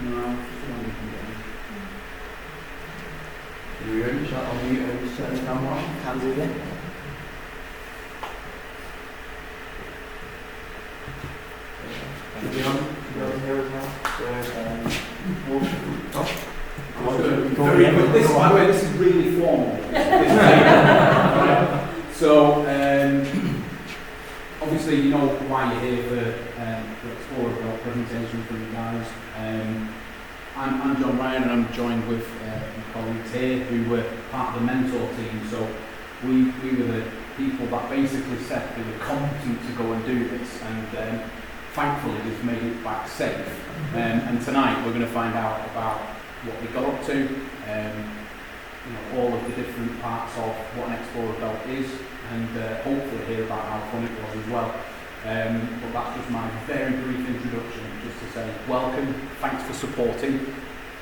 No, are you ready? Shall I mute and turn the camera on? Can do that. Should be on here as well. This, by the way, this is really formal. So, obviously, you know why you're here for Explorer Belt presentation from you guys. I'm John Ryan, and I'm joined with my colleagues here who were part of the mentor team. So, we were the people that basically said they were competent to go and do this, and thankfully they've made it back safe. And tonight we're going to find out about what they got up to, you know, all of the different parts of what an Explorer Belt is, and hopefully hear about how fun it was as well. But that's just my very brief introduction, just to say welcome, thanks for supporting.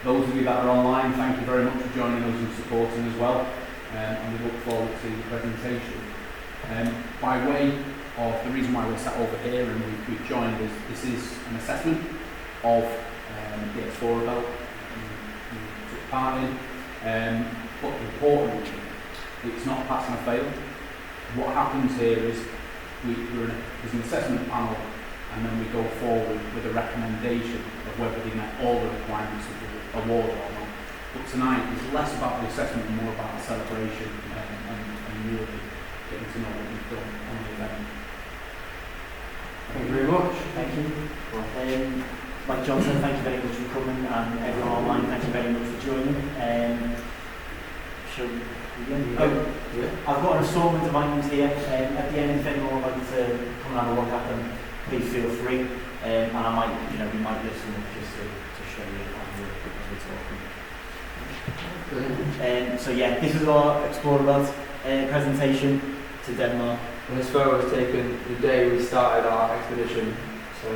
Those of you that are online, thank you very much for joining us and supporting as well, and we look forward to the presentation. By way of the reason why we're sat over here and we've joined is this is an assessment of the Explorer Belt you took part in, but importantly, it's not pass and fail. What happens here is there's an assessment panel, and then we go forward with a recommendation of whether they met all the requirements of the award or not. But tonight is less about the assessment and more about the celebration and really getting to know what we've done on the event. Thank you very much. Thank you. Like John said, thank you very much for coming, and everyone online, thank you very much for joining. Shall we begin? I've got an assortment of items here. At the end, if anyone would like to come and have a look at them, please feel free. And I might, we might listen just to show you as we're talking. So yeah, this is our Explorer Belt presentation to Denmark. And this photo was taken the day we started our expedition, so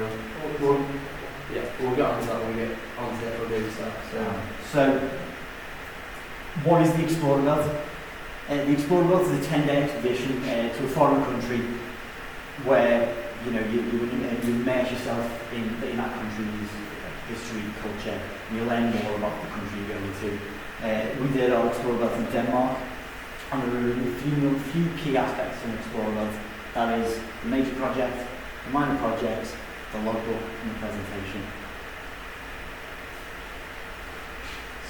we'll get onto that when we get onto the FOD stuff. So what is the Explorer Belt? The Explorer Belt is a 10-day expedition to a foreign country where you immerse yourself in that country's history, culture, and you learn more about the country you're going to. We did our Explorer Belt in Denmark, and there were a few key aspects in Explorer Belt. That is the major project, the minor projects, the logbook, and the presentation.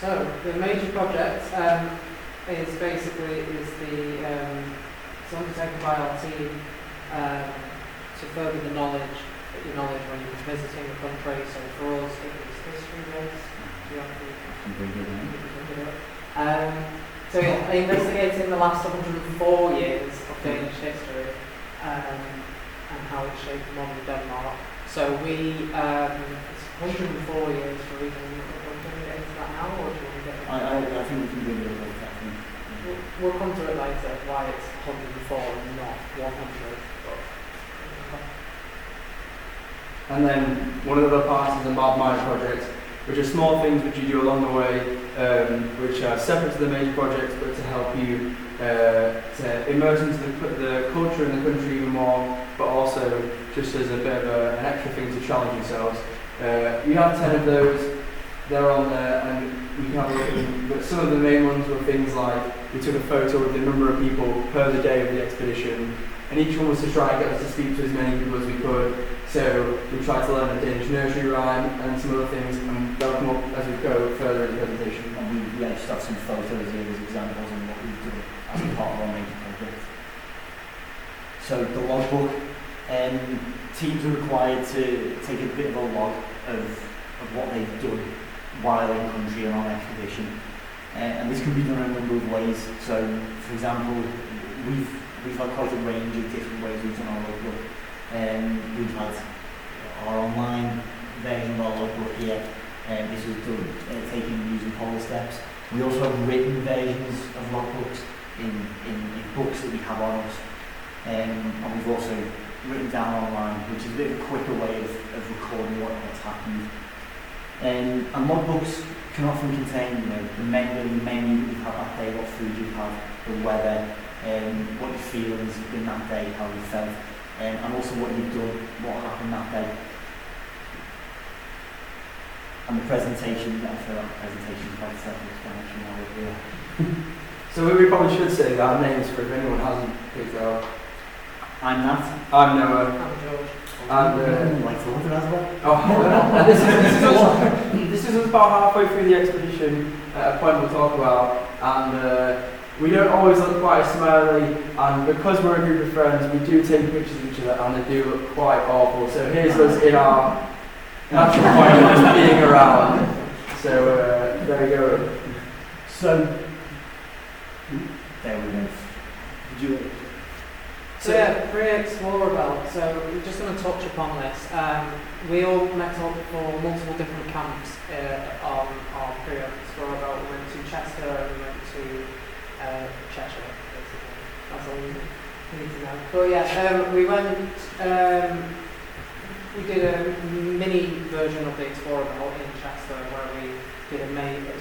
So the major project is basically it's undertaken by our team to further your knowledge when you're visiting the country. So for us, it was history based. So yeah, investigating the last 104 years of Danish history and how it shaped modern Denmark. So it's 104 years for reading. Can we get into that now, or do you want to get into that? I think we can do it later. We'll come to it later, why it's 104 and not 100. And then one of the other parts is the minor projects, which are small things which you do along the way, which are separate to the major projects, but to help you to immerse into the culture and the country even more, but also just as a bit of an extra thing to challenge yourselves. You have 10 of those, they're on there, and you can have a look at them, but some of the main ones were things like, we took a photo of the number of people per the day of the expedition, and each one was to try and get us to speak to as many people as we could. So we tried to learn a Danish nursery rhyme and some other things, and they'll come up as we go further in the presentation. And we actually have some photos here as examples of what we've done as a part of our major project. So the logbook, teams are required to take a bit of a log of what they've done while in country and on expedition. And this can be done in a number of ways. So, for example, we've had quite a range of different ways we've done our logbook. We've had our online version of our logbook here. This was done taking using polar steps. We also have written versions of logbooks in books that we have on us. And we've also written down online, which is a bit of a quicker way of recording what's happened. And logbooks can often contain, the menu that you've had that day, what food you've had, the weather, what your feelings have been that day, how you felt, and also what you've done, what happened that day. And the presentation, I feel like the presentation is quite self-explanatory now here. So we probably should say that our names for if anyone hasn't picked out. I'm Nat. I'm Noah. I'm George. And like to order as well. oh, and this is us about halfway through the expedition at a point we'll talk about, and we don't always look quite smiley, and because we're a group of friends, we do take pictures of each other, and they do look quite awful. So here's us in our natural point of just being around. So there we go. So, there we go. Did you? So yeah, pre-Explorer Belt. So we're just going to touch upon this. We all met up for multiple different camps on our pre-Explorer Belt. We went to Chester and we went to Cheshire, basically. That's all we need to know. But yeah, we went, we did a mini version of the Explorer Belt in Chester where we did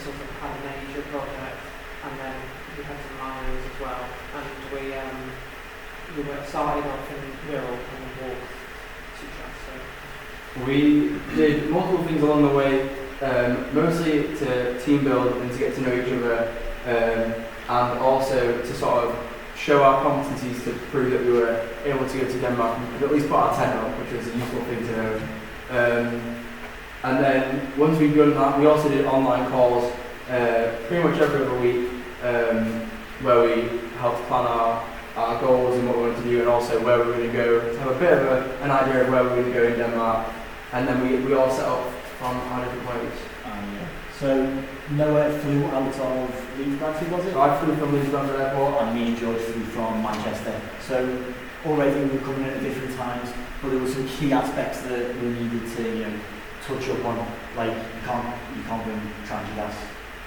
sort of had a major project, and then we had some minors as well. And we were started off in Wirral and walked to Chester. We did multiple things along the way, mostly to team build and to get to know each other, and also to sort of show our competencies to prove that we were able to go to Denmark and at least put our tent up, which was a useful thing to know. And then once we'd done that, we also did online calls pretty much every other week, where we helped plan our goals and what we wanted to do, and also where we were going to go, to have a bit of an idea of where we were going to go in Denmark. And then we all set up from our different ways. So Noah flew out of Leeds Bradford, was it? So I flew from Leeds Bradford Airport. And me and George flew from Manchester. So already we were coming in at different times, but there were some key aspects that we needed to touch up on. Like you can't bring Transigas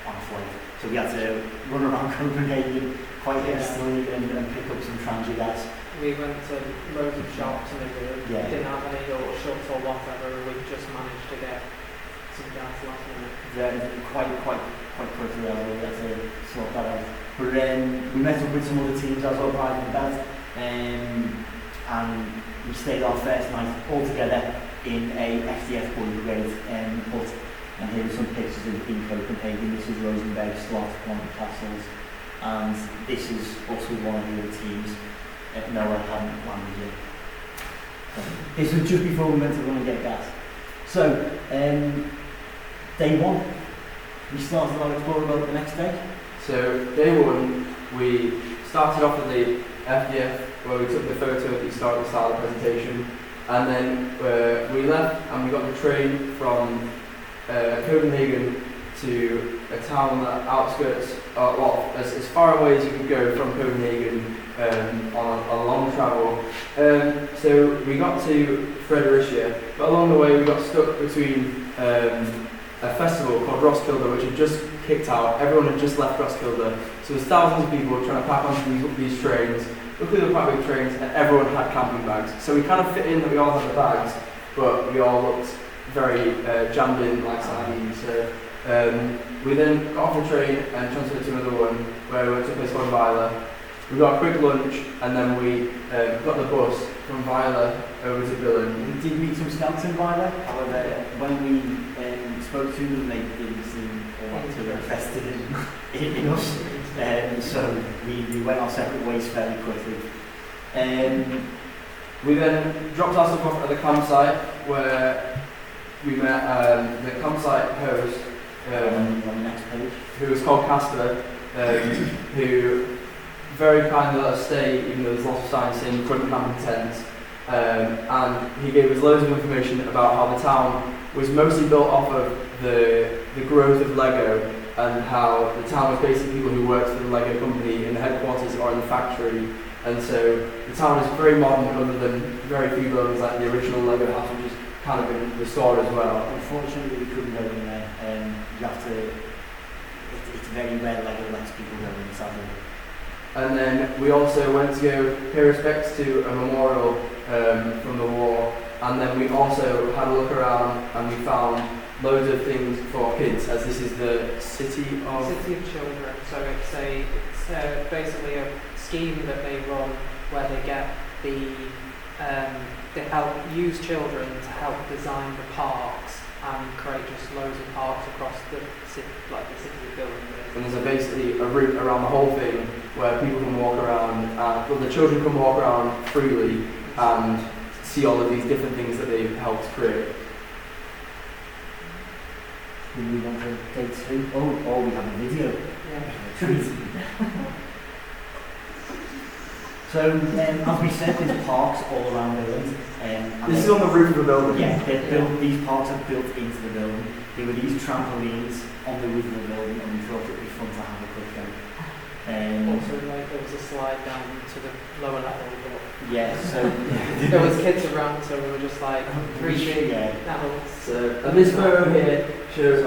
on a flight. So we had to run around Copenhagen quite hastily and pick up some Transigas. We went to loads of shops and we didn't have any or shops or whatever, and we just managed to get some gas last minute. Quite quickly, we had to sort that out. But we met up with some other teams as well, prior to that, and we stayed our first night all together in a FDF boy brigade hut. And here are some pictures in Copenhagen. This is Rosenberg Slot, one of the castles, and this is us with one of the other teams. Noah hadn't landed yet. This was just before we went to run and get gas. So, day one, we started our Explorer Belt the next day. So day one, we started off with the FDF, where we took the photo at the start of the presentation, and then we left and we got the train from Copenhagen to a town on the outskirts, as far away as you could go from Copenhagen on a long travel. So we got to Fredericia, but along the way we got stuck between a festival called Roskilde, which had just kicked out. Everyone had just left Roskilde, so there's thousands of people trying to pack onto these trains. Luckily they were quite big trains, and everyone had camping bags. So we kind of fit in that we all had the bags, but we all looked very jammed in like sardines. So we then got off the train and transferred to another one where we went to a place called Vila. We got a quick lunch and then we got the bus from Vila over to Billund. We did meet some scouts in Vila, however, when we spoke to them, they didn't seem all that too interested in us. So we went our separate ways fairly quickly. We then dropped our stuff off at the campsite where we met the campsite host, on the next page, who was called Casper, who very kindly let us stay even though there's lots of signs saying we couldn't camp in tents. And he gave us loads of information about how the town was mostly built off of the growth of Lego, and how the town was basically people who worked for the Lego company in the headquarters or in the factory. And so the town is very modern, other than very few buildings like the original Lego house, which has kind of been restored as well. Unfortunately, we couldn't go in there. You have to. It's very rare Lego lets people go in, sadly. And then we also went to go pay respects to a memorial from the war. And then we also had a look around and we found loads of things for kids, as this is the City of Children. So it's basically a scheme that they run where they get they help use children to help design the parks and create just loads of parks across the city, like the city of Billund. And there's basically a route around the whole thing where people can walk around, well, the children can walk around freely and see all of these different things that they've helped create. We move on to day 2. Oh, we have a video. Yeah. So, as we said, there's parks all around Billund. This is on the roof of the building. Yeah, these parks are built into the building. There were these trampolines on the roof of the building, and we thought it would be fun to have a quick go. Also, like, there was a slide down to the lower level. Yeah, so There was kids around, so we were just like reaching adults. So, and this photo here shows.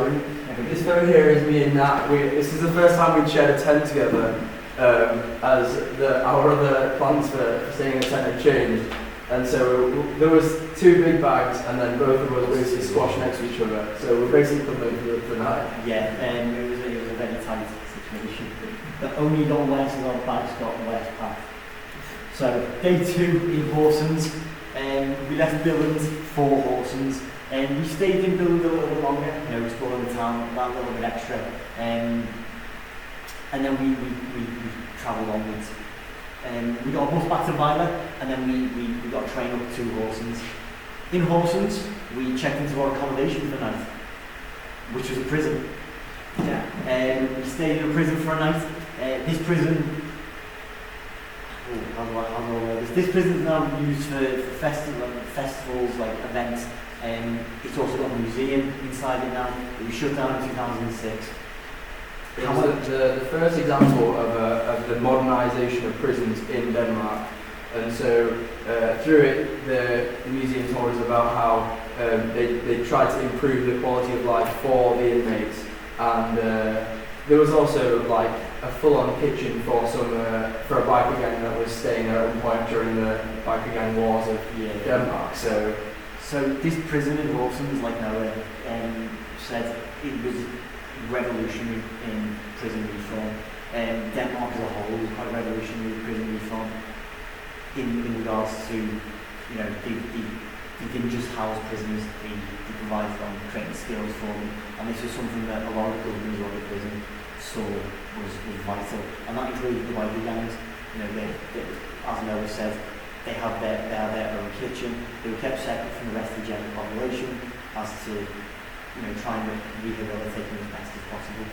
This photo here is me and Nat. This is the first time we'd shared a tent together, as our other plans for staying in the tent had changed. And so there was 2 big bags, and then both of us basically squashed next to each other. So we're basically covered for the night. Yeah, it was a very tight situation. The only got worse as our bags got worse packed. So day 2 in Horsens, we left Billund for Horsens, and we stayed in Billund a little bit longer. You know, exploring the town that little bit extra, and then we travelled onwards. We got a bus back to Vila, and then we got a train up to Horsens. In Horsens, we checked into our accommodation for the night, which was a prison. Yeah. We stayed in a prison for a night. This prison, how do I word this? This prison is now used for festivals, like events. It's also got a museum inside it now. It was shut down in 2006. It was the first example of the modernisation of prisons in Denmark, and so through it, the museum told us about how they tried to improve the quality of life for the inmates, and there was also like a full-on kitchen for a biker gang that was staying there at one point during the biker gang wars of Denmark. So this prison in Horsens, like Noah said, it was revolutionary in prison reform. Denmark as a whole was quite revolutionary in prison reform in regards to, you know, they didn't just house prisoners, they provided them, creating skills for them, and this was something that a lot of governors of the prison saw was vital, and that included the biker gangs. You know, as Noah said, they had their own kitchen. They were kept separate from the rest of the general population as to, you know, trying to rehabilitate them as best as possible.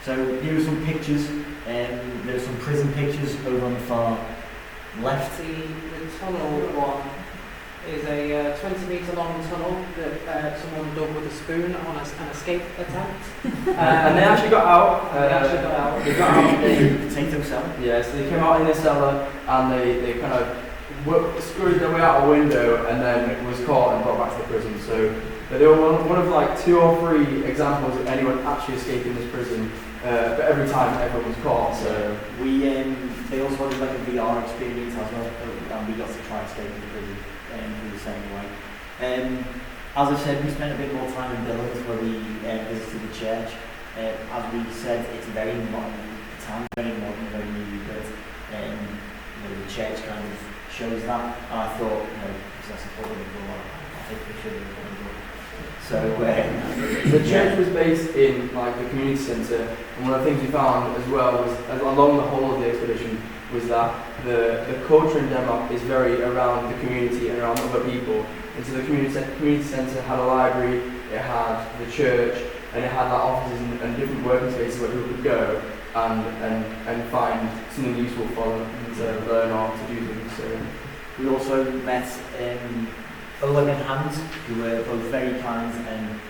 So here are some pictures. There are some prison pictures over on the far left. The tunnel one is a 20-metre long tunnel that someone dug with a spoon on an escape attempt. And they actually got out. They got out. In potato cellar. Yeah, so they came out in the cellar and they kind of screwed their way out a window and then was caught and brought back to the prison. So they were one of like 2 or 3 examples of anyone actually escaping this prison. But every time everyone was caught. So they also had like a VR experience as well, and we got to try escaping the prison in the same way. As I said, we spent a bit more time in Belugas where we visited the church. As we said, it's a very modern town, very modern, very newly built. You know, the church kind of shows that, and I thought, you know, because that's a public door, I think we should have done it. So the church was based in like the community centre, and one of the things we found as well was along the whole of the expedition was that the culture in Denmark is very around the community and around other people. And so the community centre had a library, it had the church, and it had like offices and different working spaces where people could go and find something useful for them to learn or to do things. So we also met 11 hands who were both very kind and,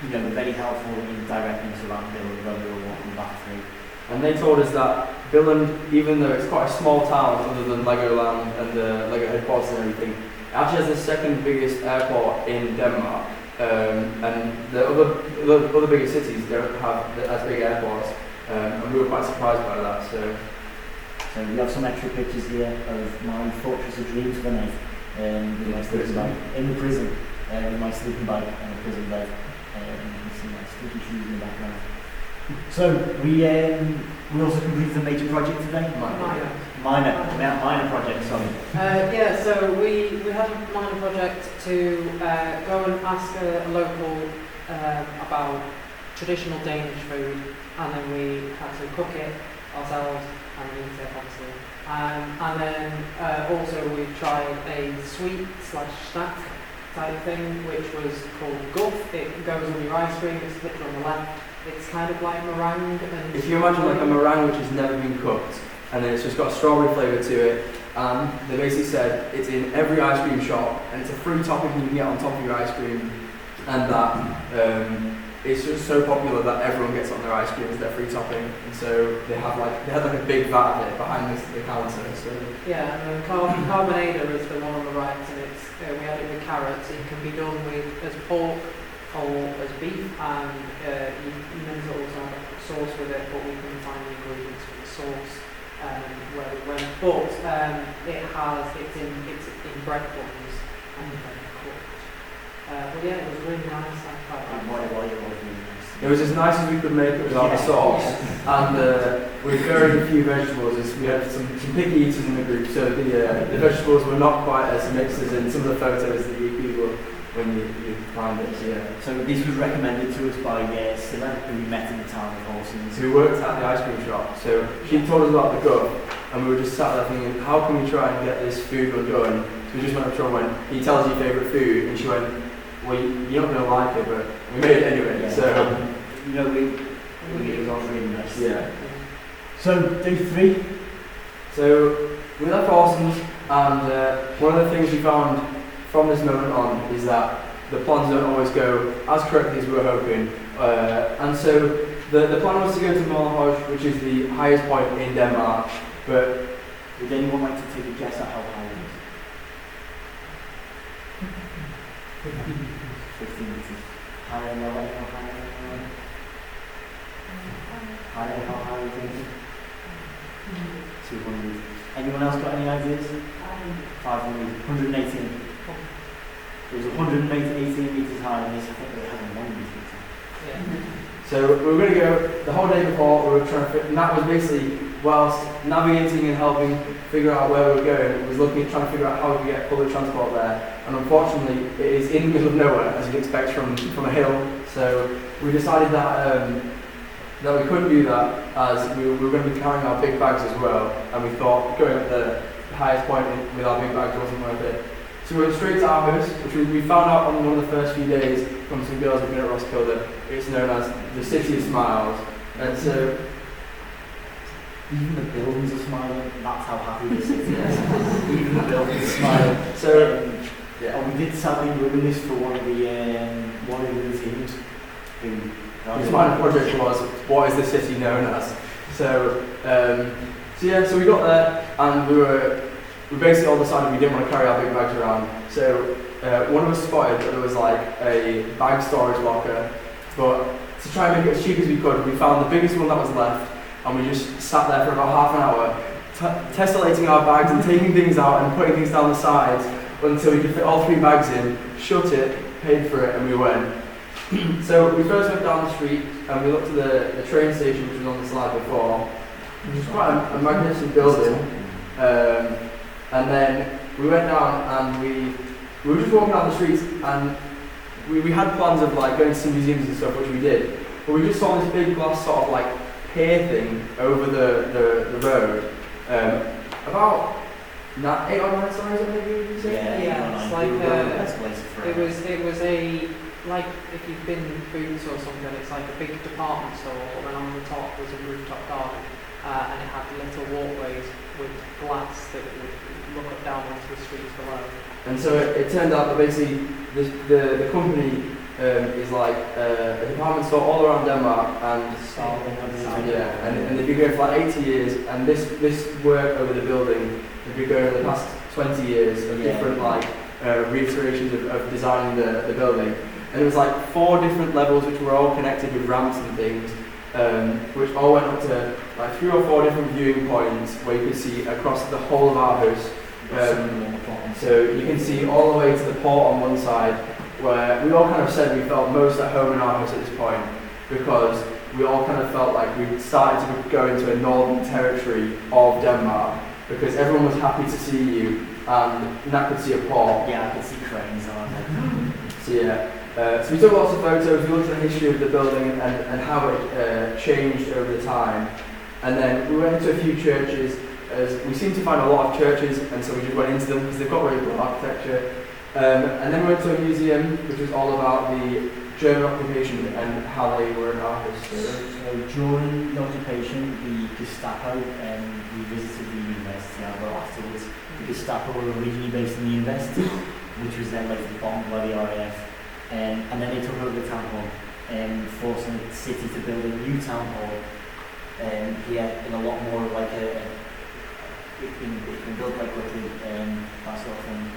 you know, very helpful in directing us around Billund when we were walking back through. And they told us that Billund, even though it's quite a small town other than Legoland and the Lego headquarters and everything, it actually has the second biggest airport in Denmark. And the other bigger cities don't have as big airports, and we were quite surprised by that. So we have some extra pictures here of my fortress of dreams for the night. With my sleeping bag in the prison, with my sleeping bag and a prison bed. You can see my sticky shoes in the background. So we also completed a major project today. minor project, sorry. Yeah, so we had a minor project to go and ask a local about traditional Danish food, and then we had to cook it ourselves and eat it, obviously. And then also we tried a sweet / snack type thing, which was called guff. It goes on your ice cream, it's pictured on the left. It's kind of like meringue. And if you imagine like a meringue which has never been cooked, and then it's just got a strawberry flavour to it, and they basically said it's in every ice cream shop, and it's a free topping you can get on top of your ice cream, and that it's just so popular that everyone gets it on their ice cream as their free topping, and so they had like a big vat of it behind the counter. So yeah, and then carbonada is the one on the right, and it's we had it with carrots. It can be done with as pork or as beef, and you meant to also have a sauce with it, but we couldn't find the ingredients for the sauce where we went. But it's in bread buns and then cooked. But yeah, it was really nice. I quite liked it. it was as nice as we could make it without the sauce, and we varied a few vegetables. As we had some picky eaters in the group, so the vegetables were not quite as mixed as in some of the photos that you people when you find it. Yeah. So this was recommended to us by Scylla, who we met in the town of Horsens. Who worked at the ice cream shop. So she told us about the guff, and we were just sat there thinking, how can we try and get this food one done? So we just went up to her and went, can you tell us your favourite food? And she went, well, you're not going to like it, but we made it anyway. Yeah. So it was all really nice. Yeah. So day 3. So we left Horsens, and one of the things we found from this moment on is that the plans don't always go as correctly as we were hoping. And so the plan was to go to Målehøj, which is the highest point in Denmark, but would anyone like to take a guess at how high it is? 15 meters. Higher, lower, higher, how high is it? 200. Anyone else got any ideas? 500, 118. It was 118 metres high, and this I think they were having 1 metre. Yeah. So we were going to go the whole day before. We were trying to fit, and that was basically whilst navigating and helping figure out where we were going. We was looking at trying to figure out how we could get public transport there. And unfortunately, it is in the middle of nowhere, as you'd expect from a hill. So we decided that we couldn't do that, as we were going to be carrying our big bags as well. And we thought going up the highest point with our big bags wasn't worth it. So we went straight to our house, which we found out on one of the first few days from some girls who've been at Roskilde that it's known as the City of Smiles. And so even the buildings are smiling. That's how happy the city is. Even the buildings are smiling. So and we did sadly ruin this for one of the teams. His minor project was, what is the city known as? So we got there, and we basically all decided we didn't want to carry our big bags around. So one of us spotted that there was like a bag storage locker, but to try and make it as cheap as we could, we found the biggest one that was left, and we just sat there for about half an hour, tessellating our bags and taking things out and putting things down the sides until we could fit all 3 bags in, shut it, paid for it, and we went. So we first went down the street, and we looked at the train station, which was on the slide before, which was quite a magnificent building. And then we went down, and we were just walking down the streets, and we had plans of like going to some museums and stuff, which we did. But we just saw this big glass sort of like pier thing over the road, about 8 or 9 stories, I think you would say. Yeah, it's like it was a like if you've been Boots or something, it's like a big department store, and on the top was a rooftop garden, and it had little walkways with glass that would look up down onto the streets below. And so it turned out that basically the company is like a department store all around Denmark, and and they've been going for like 80 years, and this work over the building has been going over the past 20 years of different like reiterations of designing the building. And it was like 4 different levels which were all connected with ramps and things, which all went up to like 3 or 4 different viewing points where you could see across the whole of our house. So you can see all the way to the port on one side, where we all kind of said we felt most at home in our house at this point, because we all kind of felt like we started to go into a northern territory of Denmark, because everyone was happy to see you, and Nat could see a paw. Yeah, I could see cranes on it. So yeah. So we took lots of photos, we looked at the history of the building and how it changed over the time. And then we went into a few churches, as we seemed to find a lot of churches, and so we just went into them because they've got really cool architecture. And then we went to a museum which was all about the German occupation and how they were in our history. So during the occupation, the Gestapo we visited the university afterwards. The Gestapo were originally based in the university, which was then later bombed by the RAF. And then they took over the town hall, forcing the city to build a new town hall here in a lot more like it's been built quite quickly, that sort of thing.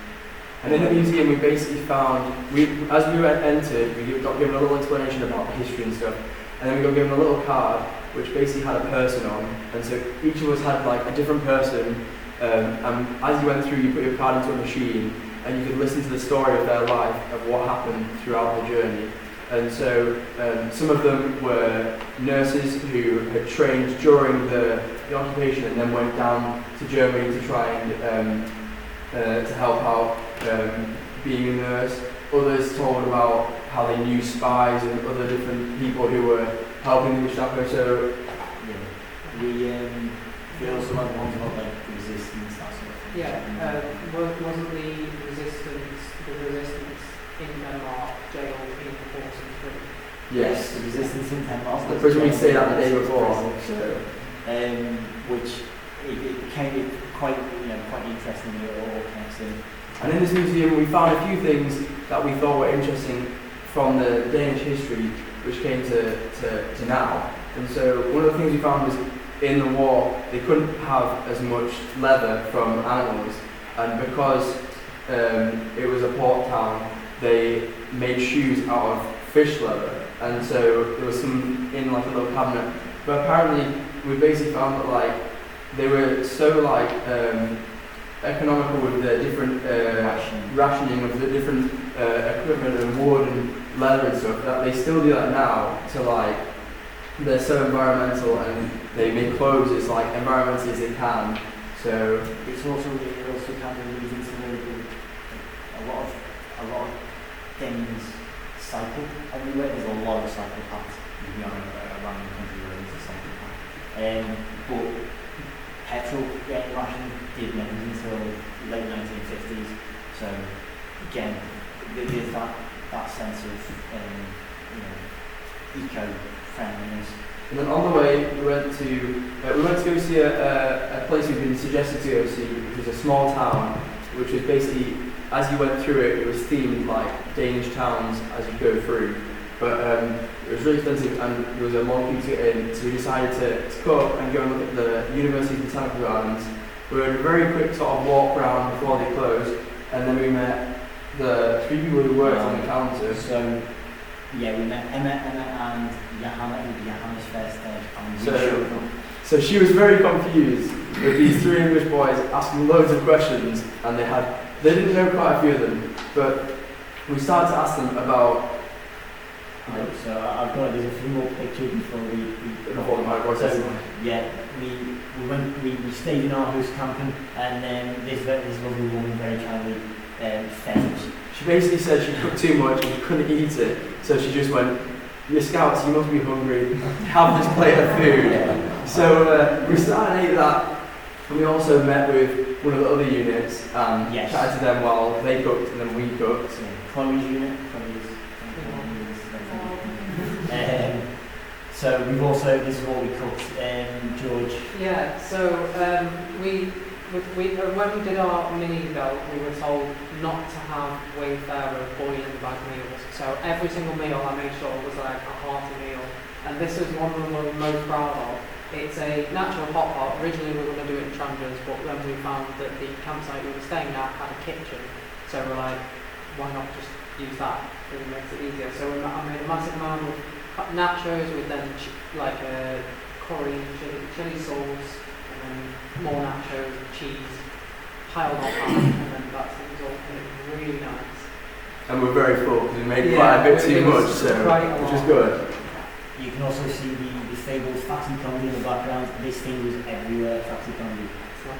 And in the museum we basically found, as we entered, we got given a little explanation about the history and stuff, and then we got given a little card which basically had a person on, and so each of us had like a different person, and as you went through you put your card into a machine, and you could listen to the story of their life, of what happened throughout the journey. And so some of them were nurses who had trained during the occupation and then went down to Germany to try and to help out being a nurse. Others told about how they knew spies and other different people who were helping the Gestapo. So yeah, we also had ones about like resistance, that sort of thing. Yeah, wasn't the resistance in Denmark jailed in Portsmouth? yes, The resistance in Denmark. the prison we stayed at the day before. So. Which it became quite interesting. It all connects in. And in this museum we found a few things that we thought were interesting from the Danish history which came to now. And so one of the things we found was in the war they couldn't have as much leather from animals, and because it was a port town they made shoes out of fish leather, and so there was some in like a little cabinet. But apparently we basically found that like they were so like economical with the different rationing of the different equipment and wood and leather and stuff that they still do that now. To like they're so environmental and they make clothes as like environmentally as they can. So it also kind of leads into a lot of things cycle everywhere. There's a lot of cycle paths around the country where there's a cycle path. But petrol ration didn't end until late 1950s. So again, there's that sense of eco-friendliness. And then on the way, we went to go see a place we've been suggested to go see, which was a small town, which was basically, as you went through it, it was themed like Danish towns as you go through. But it was really expensive and there was a long queue to get in, so we decided to go up and go and look at the University Botanical Gardens. We had a very quick sort of walk around before they closed, and then we met the three people who worked on the counter. So yeah, we met Emma and Johanna in Johanna's first day. So she was very confused with these three English boys asking loads of questions, and they didn't know quite a few of them, but we started to ask them about. So I've got there's a few more pictures before we yeah, we stayed in our host camping, and this lovely woman very kindly fed us. She basically said she cooked too much and she couldn't eat it, so she just went, "You're scouts, you must be hungry, have this plate of food." So we started and ate that, and we also met with one of the other units and chatted to them while they cooked and then we cooked. Yeah, Chloe's unit, so we've also, this is what we cooked, George. Yeah, so when we did our mini belt, we were told not to have Wayfarer boiling bag meals. So every single meal I made sure was like a hearty meal. And this is one of the ones I'm most proud of. It's a natural hot pot. Originally we were going to do it in Trangers, but then we found that the campsite we were staying at had a kitchen. So we're like, why not just use that? It makes it easier. So I made a massive amount of nachos with then like a curry, chili sauce, and then more nachos, cheese, piled on that, and then that's the result. And it was really nice. And we're very full because we made quite a bit too much, which is good. You can also see the fabled Fatty Comedy in the background. This thing was everywhere, Fatty Comedy.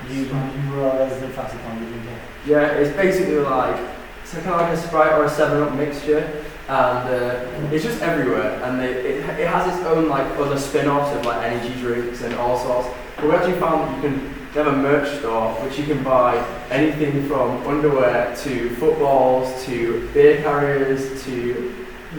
You were a resident Fancy Comedy, didn't you? Yeah, it's basically like, it's kind of like a Sprite or a 7-Up mixture, and it's just everywhere, and it has its own like other spin-offs of like energy drinks and all sorts. But we actually found that they have a merch store which you can buy anything from underwear to footballs to beer carriers to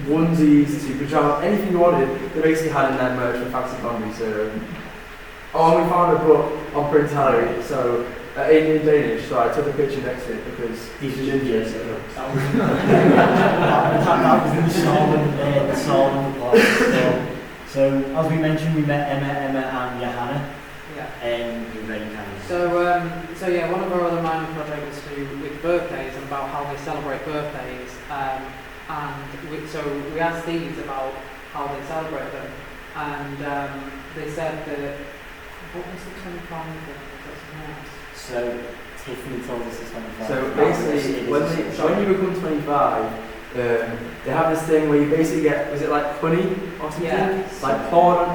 onesies to pajamas, anything you wanted, they basically had in their merch for Fancy Comedy. So, and we found a book on Prince Harry, so in Danish, so I took a picture next to it because he's ginger. So that was in the Solomon part. So as we mentioned, we met Emma and Johanna. Yeah. Who very kind. So yeah, one of our other minor projects was to do with birthdays and about how they celebrate birthdays. So we asked these about how they celebrate them, and they said that what was the 25 thing? So Tiffany told us it's 25. So basically, when you become 25, they have this thing where you basically get, was it like honey or something? Yeah. Like poured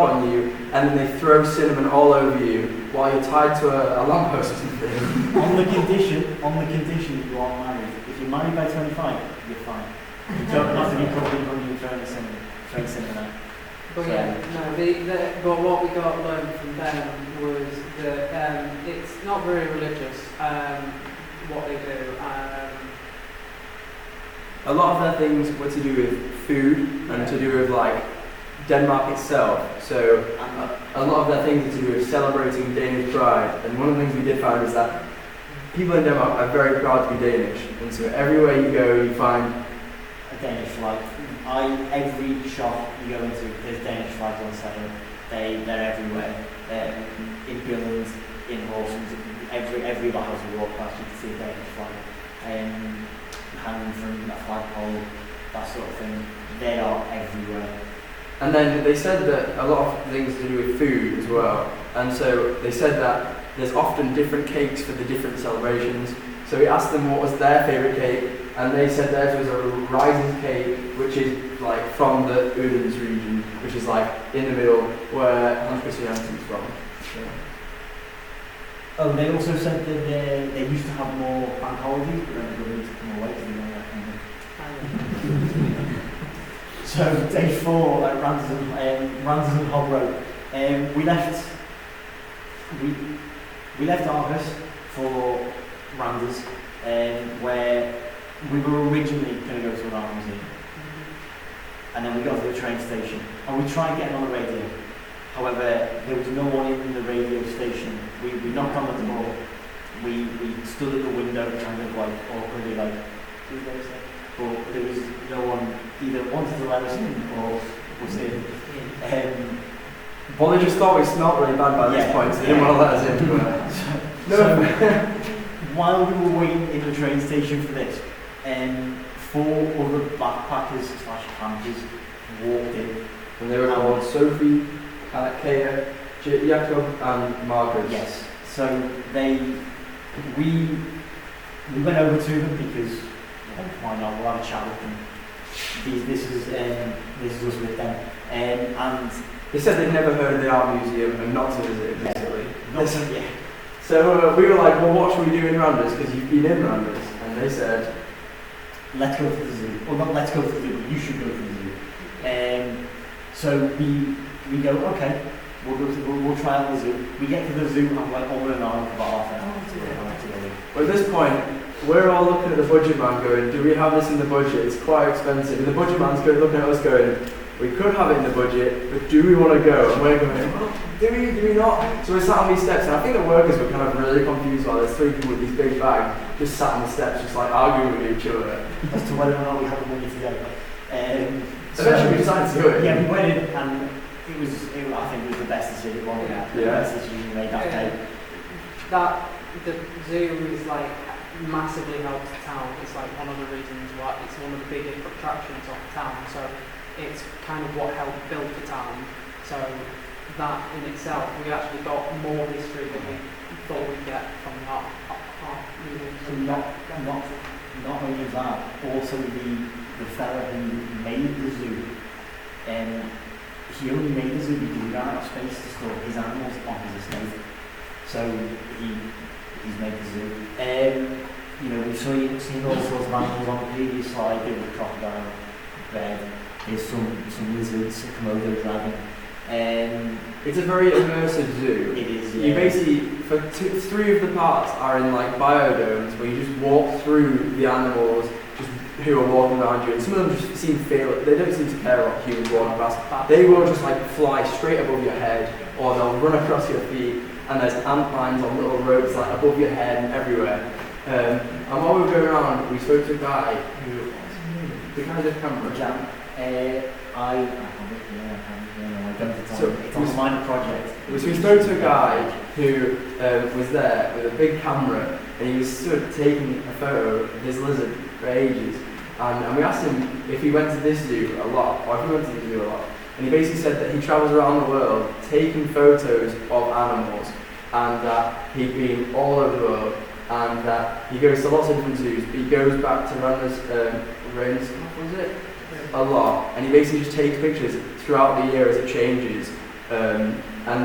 on you, and then they throw cinnamon all over you while you're tied to a lamppost or something. on the condition that you are married. If you're married by 25, you're fine. You don't have to be covered in honey and throwing cinnamon out. But but what we got learned from them was that it's not very religious, what they do. A lot of their things were to do with food and to do with like Denmark itself. So a lot of their things are to do with celebrating Danish pride. And one of the things we did find is that people in Denmark are very proud to be Danish. And so everywhere you go, you find a Danish flag. Every shop you go into, there's Danish flags on sale. They're everywhere. In buildings, in Horsens, every house you walk past, you can see a Danish flag. Hanging from a flagpole, that sort of thing. They are everywhere. And then they said that a lot of things to do with food as well. And so they said that there's often different cakes for the different celebrations. So we asked them what was their favourite cake, and they said theirs was a rising cake, which is like from the Odense region, which is like in the middle where Hans Christian Andersen's from. So. Oh, they also said that they used to have more bank holidays, but then they need to come away to do that kind of. So day 4 at Randers and Hog Road, we left Aarhus for Randers, where we were originally going to go to an art museum, and then we got to the train station, and we tried getting on the radio. However, there was no one in the radio station. We knocked on the door. We stood at the window, kind of like awkwardly, like, who's there? But there was no one either wanted to let us in or was in. Well, they just thought we smelled really bad by this point, so they didn't want to let us in. So, while we were waiting in the train station for this, 4 other backpackers / campers walked in. And they were called Sophie, Kaya, Jacob and Margaret. Yes. So we went over to them because why not? We'll have a chat with them. This is us with them. And they said they'd never heard of the art museum and not to visit it, basically. Yeah. So we were like, well, what should we do in Randers? Because you've been in Randers. And they said, let's go to the zoo. Well, not let's go to the zoo, but you should go to the zoo. So we go, okay, we'll try out the zoo. We get to the zoo and I'm like over and on for about half an hour. But at this point, we're all looking at the budget man going, do we have this in the budget? It's quite expensive. And the budget man's looking at us going, we could have it in the budget, but do we want to go? And we're going, well, do we not? So we sat on these steps, and I think the workers were kind of really confused while there's 3 people with these big bags just sat on the steps, just like arguing with each other. As to whether or not we had the money to go. Eventually we decided to do it. Yeah, we went in, and I think it was the best decision. The best decision we made that day. The zoo is like massively helps the town. It's like one of the reasons why it's one of the biggest attractions of the town. So it's kind of what helped build the town. So that in itself, we actually got more history than we thought we'd get from that art museum. So not only that, also the fella who made the zoo, he only made the zoo because he ran out of space to store his animals on his estate. So he's made the zoo. You know, we've seen all sorts of animals on the previous slide. There was a crocodile, red. There's some lizards, a Komodo dragon. It's a very immersive zoo. It is. You basically, for three of the parts are in like biodomes where you just walk through the animals just who are walking around you, and some of them just seem fearless. They don't seem to care about humans walking past. They will just like fly straight above your head, or they'll run across your feet. And there's ant lines on little ropes like above your head and everywhere. And while we were going around, we spoke to a guy who, the guy with the camera. Jam. I don't know. So it's on a minor project. We spoke to a guy who was there with a big camera, and he was stood taking a photo of this lizard for ages. And we asked him if he went to this zoo a lot, or if he went to the zoo a lot. And he basically said that he travels around the world taking photos of animals, and that he'd been all over the world, and that he goes to lots of different zoos, but he goes back to Randa's Rains, what was it? A lot, and he basically just takes pictures throughout the year as it changes, and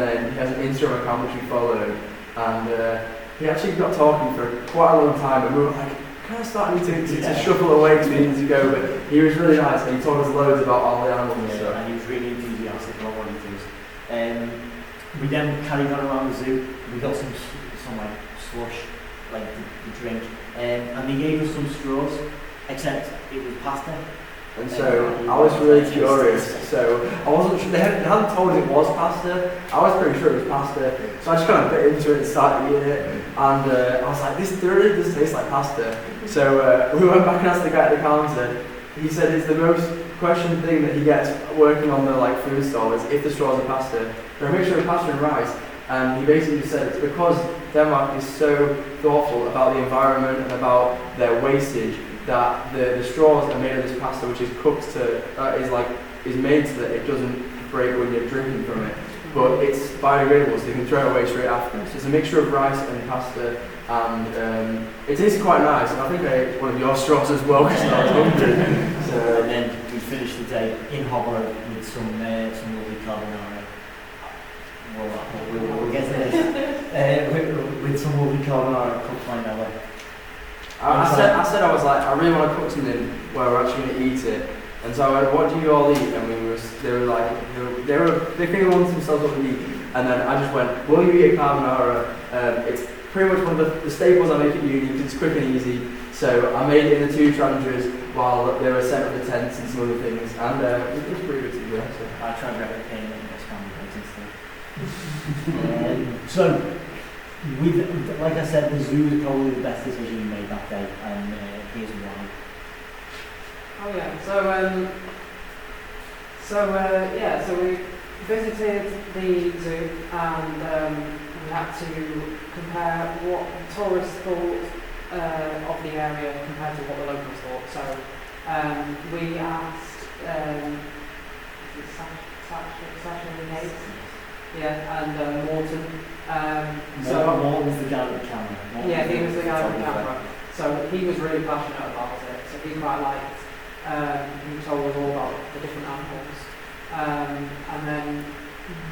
then he has an Instagram account which we followed, and he actually got talking for quite a long time, and we were like, kind of starting to shuffle away because we needed to go, but he was really nice, and he told us loads about all the animals and stuff. And he was really enthusiastic about what he does. We then carried on around the zoo. We got some like slush, like the drink, and they gave us some straws, except it was pasta. And so I was really curious. So I wasn't sure, they hadn't told us it was pasta. I was pretty sure it was pasta. So I just kind of bit into it and started eating it. And I was like, this really does taste like pasta. So we went back and asked the guy at the counter. He said it's the most questioned thing that he gets working on the like food stall is if the straws are pasta. They're a mixture of pasta and rice. And he basically just said it's because Denmark is so thoughtful about the environment and about their wastage that the straws are made of this pasta, which is cooked is made so that it doesn't break when you're drinking from it. But it's biodegradable, so you can throw it away straight after. So it's a mixture of rice and pasta, and it tastes quite nice. And I think I ate one of your straws as well because I was hungry. And then we finished the day in Hobro with some lovely carbonara. We'll get to this. With some lovely carbonara cooked by Nella. I said I was like, I really want to cook something where we're actually going to eat it. And so I went, what do you all eat? And they were like, they kind of wanted themselves what to eat. And then I just went, will you eat a carbonara? It's pretty much one of the staples I make at uni because it's quick and easy. So I made it in the two tranches while they were setting up the tents and some other things. And it was pretty good to do. So I tried replicating it in this conversation instead. So, like I said, the zoo is probably the best decision you made that day, and here's why. Oh yeah, so we visited the zoo and we had to compare what tourists thought of the area compared to what the locals thought. So we asked Sasha and Morton. Morton's the guy with the camera. He was the guy with the camera. So he was really passionate about it. So he quite liked. He told us all about the different animals. And then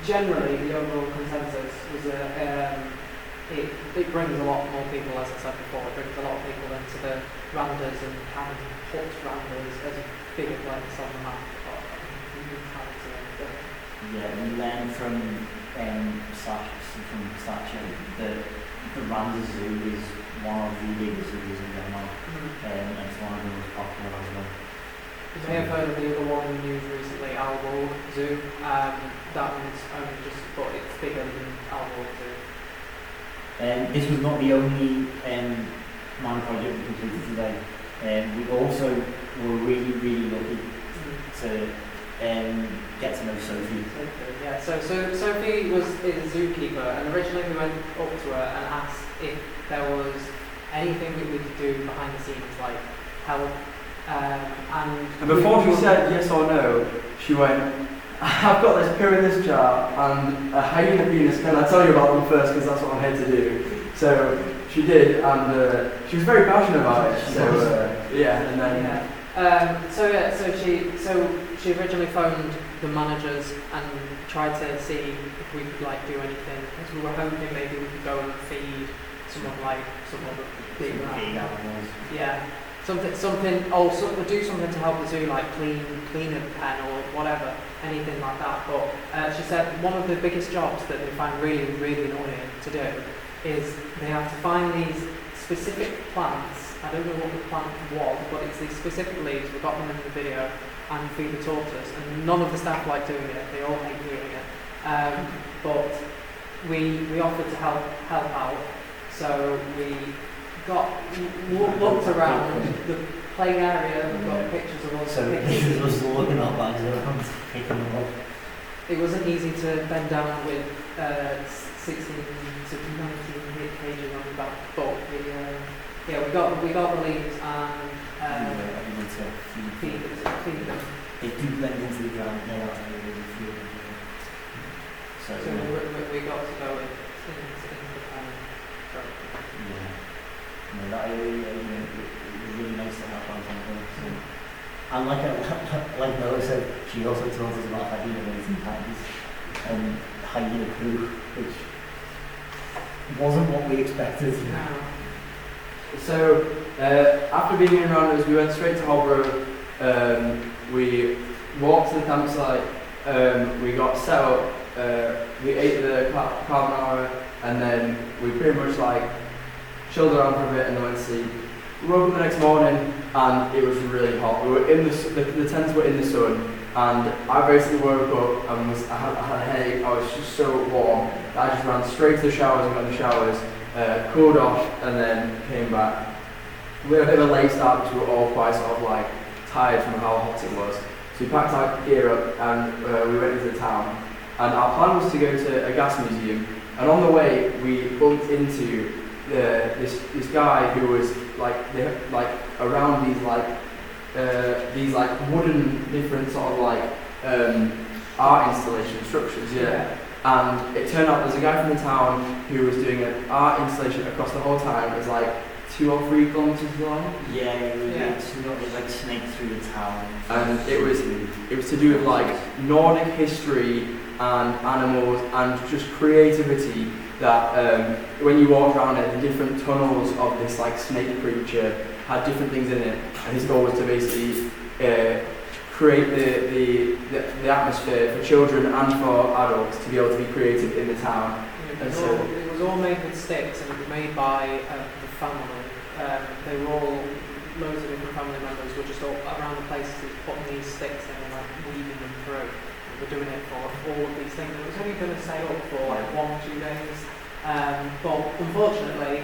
generally the overall consensus was that it brings a lot more people, as I said before, it brings a lot of people into the Randers and kind of put Randers as a bigger place on the map. Yeah, we learned from Sacha that the Randers Zoo is one of the biggest zoos in Denmark, and it's one of the most popular as well. You may have heard of the other one in the news recently, Aalborg Zoo. That one's only just, but it's bigger than Aalborg Zoo. This was not the only minor project we completed today. We also were really, really lucky to get to know Sophie. Yeah, so Sophie is a zookeeper, and originally we went up to her and asked if there was anything that we could do behind the scenes, like help. And before she said yes or no, she went, I've got this pill in this jar and a hyena penis, can I tell you about them first because that's what I'm here to do. So she did, and she was very passionate about it. So and then so she originally phoned the managers and tried to see if we could like do anything, because we were hoping maybe we could go and feed some other big animals. yeah, something, or do something to help the zoo, like clean a pen or whatever, anything like that. But she said one of the biggest jobs that they find really, really annoying to do is they have to find these specific plants. I don't know what the plant was, but it's these specific leaves. We got them in the video, and feed the tortoise. And none of the staff like doing it. They all hate doing it. But we offered to help out. So we looked around the play area. We got pictures of us. So this is us looking up bags around, picking them up. It wasn't easy to bend down with 16 to 19 kg on the back, but we got the leaves and feed them. They do blend into the ground. They are really few. So we got to go into the pen. yeah. No, that area, it was really nice to have on something. So. And like Noah said, she also told us about hyena waiting times and hyena poo, which wasn't what we expected. No. So after being in Rounders, we went straight to Holbrook. We walked to the campsite. We got set up. We ate the carbonara, and then we pretty much like chilled around for a bit and then went to sleep. We woke up the next morning and it was really hot. We were in the tents were in the sun, and I basically woke up and I had a headache. I was just so warm that I just ran straight to the showers and got in the showers, cooled off, and then came back. We had a bit of a late start because we were all quite sort of like tired from how hot it was. So we packed our gear up and we went into the town. And our plan was to go to a gas museum. And on the way, we bumped into this guy who was around these wooden different sort of art installation structures. Yeah. And it turned out there's a guy from the town who was doing an art installation across the whole town. It was like 2 or 3 kilometers long. Yeah, it's like snaked through the town. And it was to do with like Nordic history and animals and just creativity. That when you walk around it, the different tunnels of this like snake creature had different things in it, and his goal was to basically create the atmosphere for children and for adults to be able to be creative in the town. It was all made with sticks, and it was made by the family. They were all, loads of different family members were just all around the places putting these sticks in and like weaving them through. We're doing it for all of these things. It was only going to stay up for like 1 or 2 days, but unfortunately.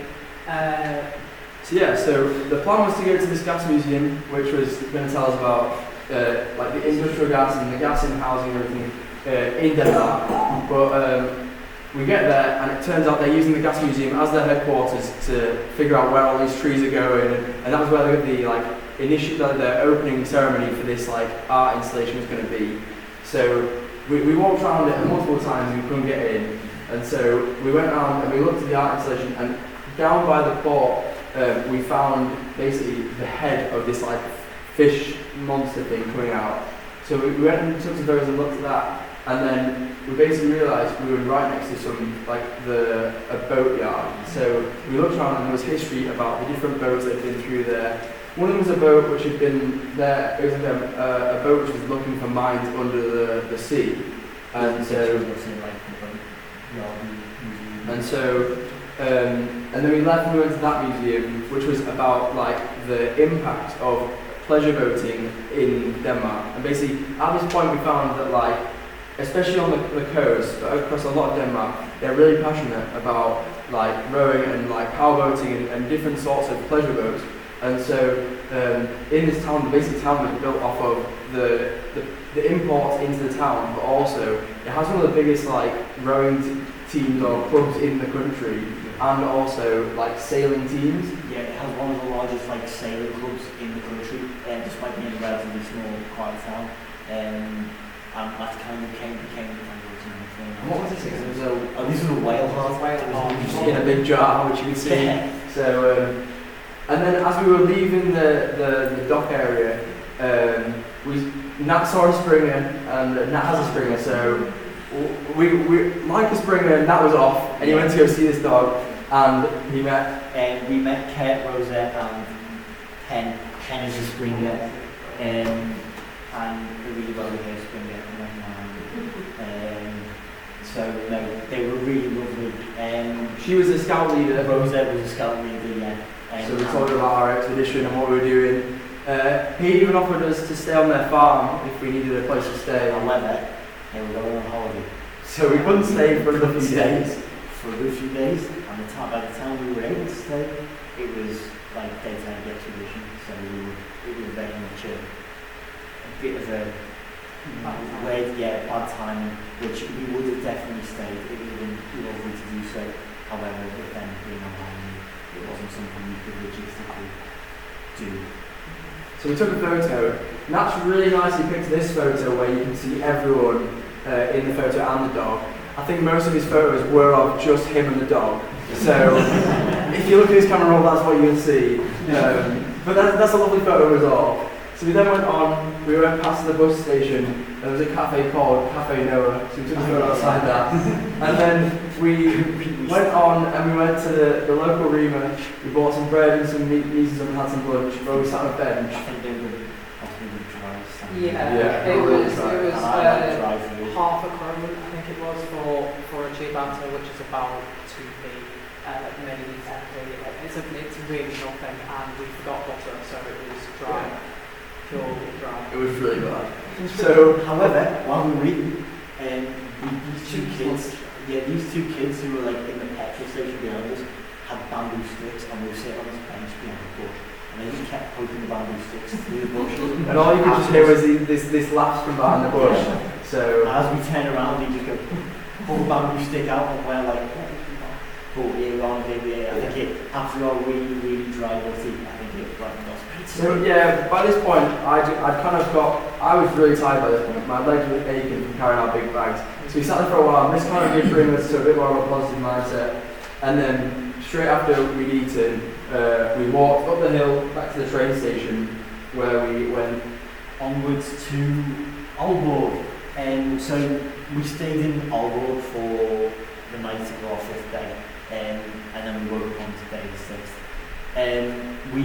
So the plan was to go to this gas museum, which was going to tell us about like the industrial gas and the gas in housing and everything in Denmark. But we get there, and it turns out they're using the gas museum as their headquarters to figure out where all these trees are going, and that was where the opening ceremony for this like art installation was going to be. So we walked around it multiple times and we couldn't get in. And so we went around and we looked at the art installation, and down by the port we found basically the head of this like fish monster thing coming out. So we went and took some photos and looked at that, and then we basically realised we were right next to some like a boat yard. So we looked around and there was history about the different boats that had been through there. One of them was a boat which had been there. It was like a boat which was looking for mines under the sea, and then we left and we went to that museum, which was about like the impact of pleasure boating in Denmark. And basically, at this point, we found that like, especially on the coast, but across a lot of Denmark, they're really passionate about like rowing and like power boating and different sorts of pleasure boats. And so in this town, the basic town was built off of the imports into the town, but also it has one of the biggest like rowing teams or clubs in the country, and also like sailing teams. Yeah, it has one of the largest like sailing clubs in the country, despite being a relatively small, quiet town. And that kind of became the kind of thing. What was this? This was a whale heart. Just in a big jar, which you can see. Yeah. So, and then as we were leaving the dock area, we Nat saw a Springer, and Nat has a Springer, so we like a Springer, Nat was off, and he went to go see this dog, and we met Kurt, Rosa, and Ken. Ken is a Springer, and a really well-behaved Springer. So no, they were really lovely. She was a scout leader. Rosa was a scout leader, yeah. So we told her about our expedition and what we were doing. He even offered us to stay on their farm if we needed a place to stay. However, they were going on holiday. So we couldn't stay for another few days. For a few days, and by the time we were able to stay, it was like daytime expedition. So it was very much a bit of a bad timing, which we would have definitely stayed. It would have been lovely to do so. However, with them being online, it wasn't something we could logistically do. So we took a photo. Nat's really nicely picked this photo where you can see everyone in the photo and the dog. I think most of his photos were of just him and the dog. So if you look at his camera roll, that's what you'll see. But that's a lovely photo of us all. So we then went on, we went past the bus station, and there was a cafe called Cafe Noah, so we took a photo outside that. And then we went on and we went to the local Rema, we bought some bread and some meat pieces and had some lunch, where we sat on a bench. I think they would possibly try something. Yeah, it was half a krone, I think it was, for a ciabatta, which is about 2p, maybe 10p. It's really nothing, and we forgot butter, so it was dry. It was really bad. So, however, while we were eating, these two kids who were like in the petrol station behind us had bamboo sticks, and we were sitting on this bench behind the bush, and they just kept poking the bamboo sticks through the bush. And all you could just hear was this laughs from behind the bush. So as we turn around, we just go pull the bamboo stick out, and we're like, but I think it, after all really dry butty, I think it like got pretty. So yeah, by this point, I was really tired by this point. My legs were aching from carrying our big bags. So we sat there for a while, and this kind of did bring us to a bit more of a positive mindset. And then straight after we'd eaten, we walked up the hill back to the train station, where we went onwards to Aalborg. So we stayed in Aalborg for the night of our 5th day. And then we woke up on day the 6th. We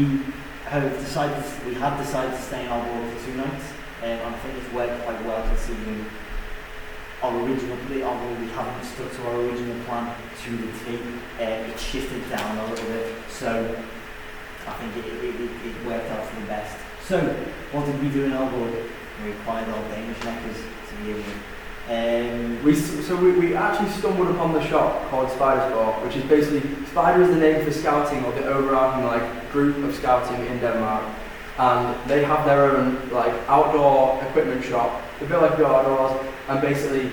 had decided to stay in Aalborg for 2 nights, and I think it's worked quite well considering we haven't stuck to our original plan to the T. It shifted down a little bit, so I think it worked out for the best. So, what did we do in Aalborg? We acquired our Danish knackers to begin with. We actually stumbled upon the shop called Spider Sport, which is basically, Spider is the name for scouting, or the overarching group of scouting in Denmark, and they have their own outdoor equipment shop, a bit like the outdoors, and basically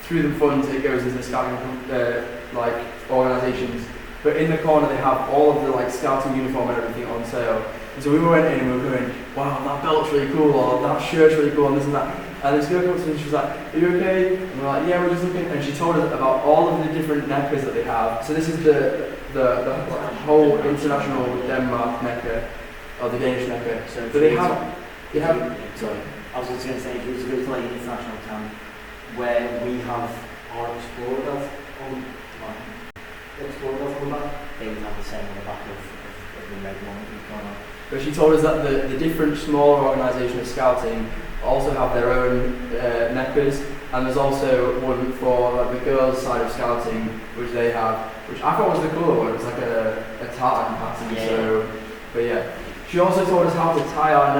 through the funds it goes into the scouting organisations. But in the corner they have all of the scouting uniform and everything on sale. And so we went in and we were going, wow, that belt's really cool, or that shirt's really cool, and this and that. And this girl comes to me and she was like, are you okay? And we're like, yeah, we're just looking. And she told us about all of the different knackers that they have. So this is the whole international Denmark knacker, or the Danish knacker. So they have. Sorry, I was just going to say, if you was to go to an international camp where we have our Explorer belt on the back, they would have the same on the back of the red one that we've gone on. But she told us that the different smaller organisations of scouting also have their own knackers, and there's also one for the girls' side of scouting, which they have, which I thought was the cooler one. It's like a tartan pattern. Yeah. So, but yeah, she also taught us how to tie our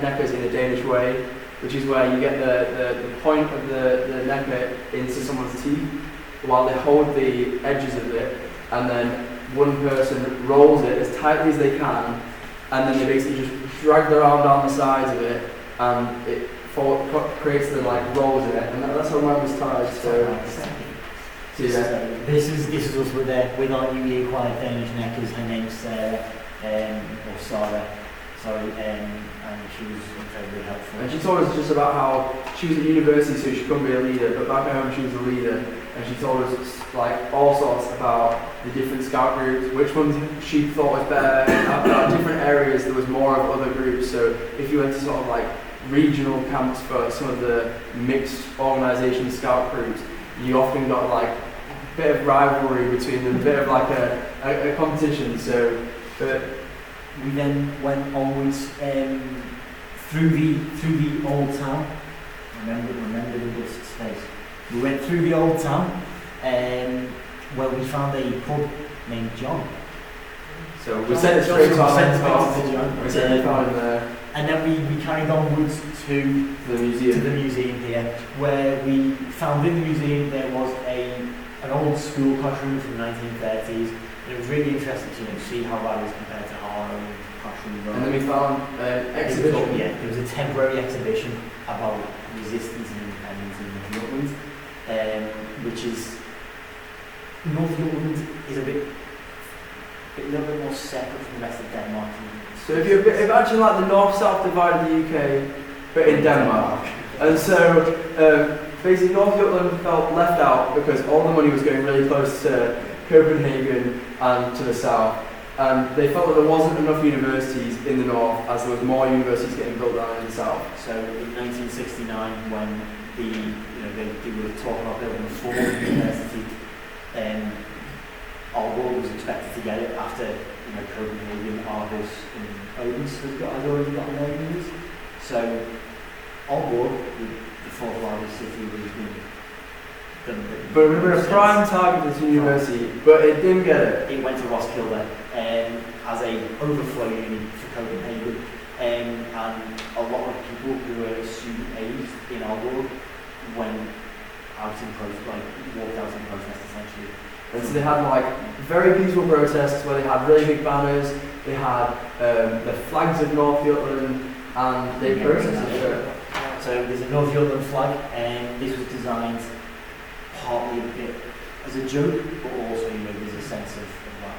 knackers in a Danish way, which is where you get the point of the knacker into someone's teeth while they hold the edges of it, and then one person rolls it as tightly as they can, and then they basically just drag their arm down the sides of it, and it creates the rolls in it, and that's how mine was tied. So yeah. This is us with our newly acquired Danish knackers. Her name's Sarah, or Sarah, sorry, and she was incredibly helpful. And she told us just about how she was at university, so she couldn't be a leader, but back at home she was a leader, and she told us all sorts about the different scout groups, which ones she thought was better. About different areas, there was more of other groups. So if you went to regional camps for some of the mixed organisation scout groups, you often got like a bit of rivalry between them, a bit of like a competition. So, but we then went onwards through the old town. Remember the dust space. We went through the old town, where we found a pub named John. So we sent it straight to our John. We sent it down there. And then we carried onwards to The museum. the museum here, where we found in the museum there was an old school classroom from the 1930s. And it was really interesting to see how that was compared to our own classroom. And then we found an exhibition. It was a temporary exhibition about resistance and independence in North Jutland, which is North Jutland is a little bit more separate from the rest of Denmark. So if you imagine like the north-south divide of the UK, but in Denmark. And so basically North Jutland felt left out because all the money was going really close to Copenhagen and to the south. And they felt that there wasn't enough universities in the north as there was more universities getting built down in the south. So in 1969, when they were talking about building a fourth university, Aalborg was expected to get it after Copenhagen, Aarhus, and Odense had already gotten their unis. So Aalborg, the fourth largest city, was being done. But we were a prime target of this university, but it didn't get it. It went to Roskilde as a overflow uni for Copenhagen, and a lot of people who were student aged in Aalborg went out in walked out in protest essentially. And so they had like very peaceful protests where they had really big banners, they had the flags of North Jutland, and they protested. So there's a North Jutland flag, and this was designed partly a bit as a joke, but also there's a sense of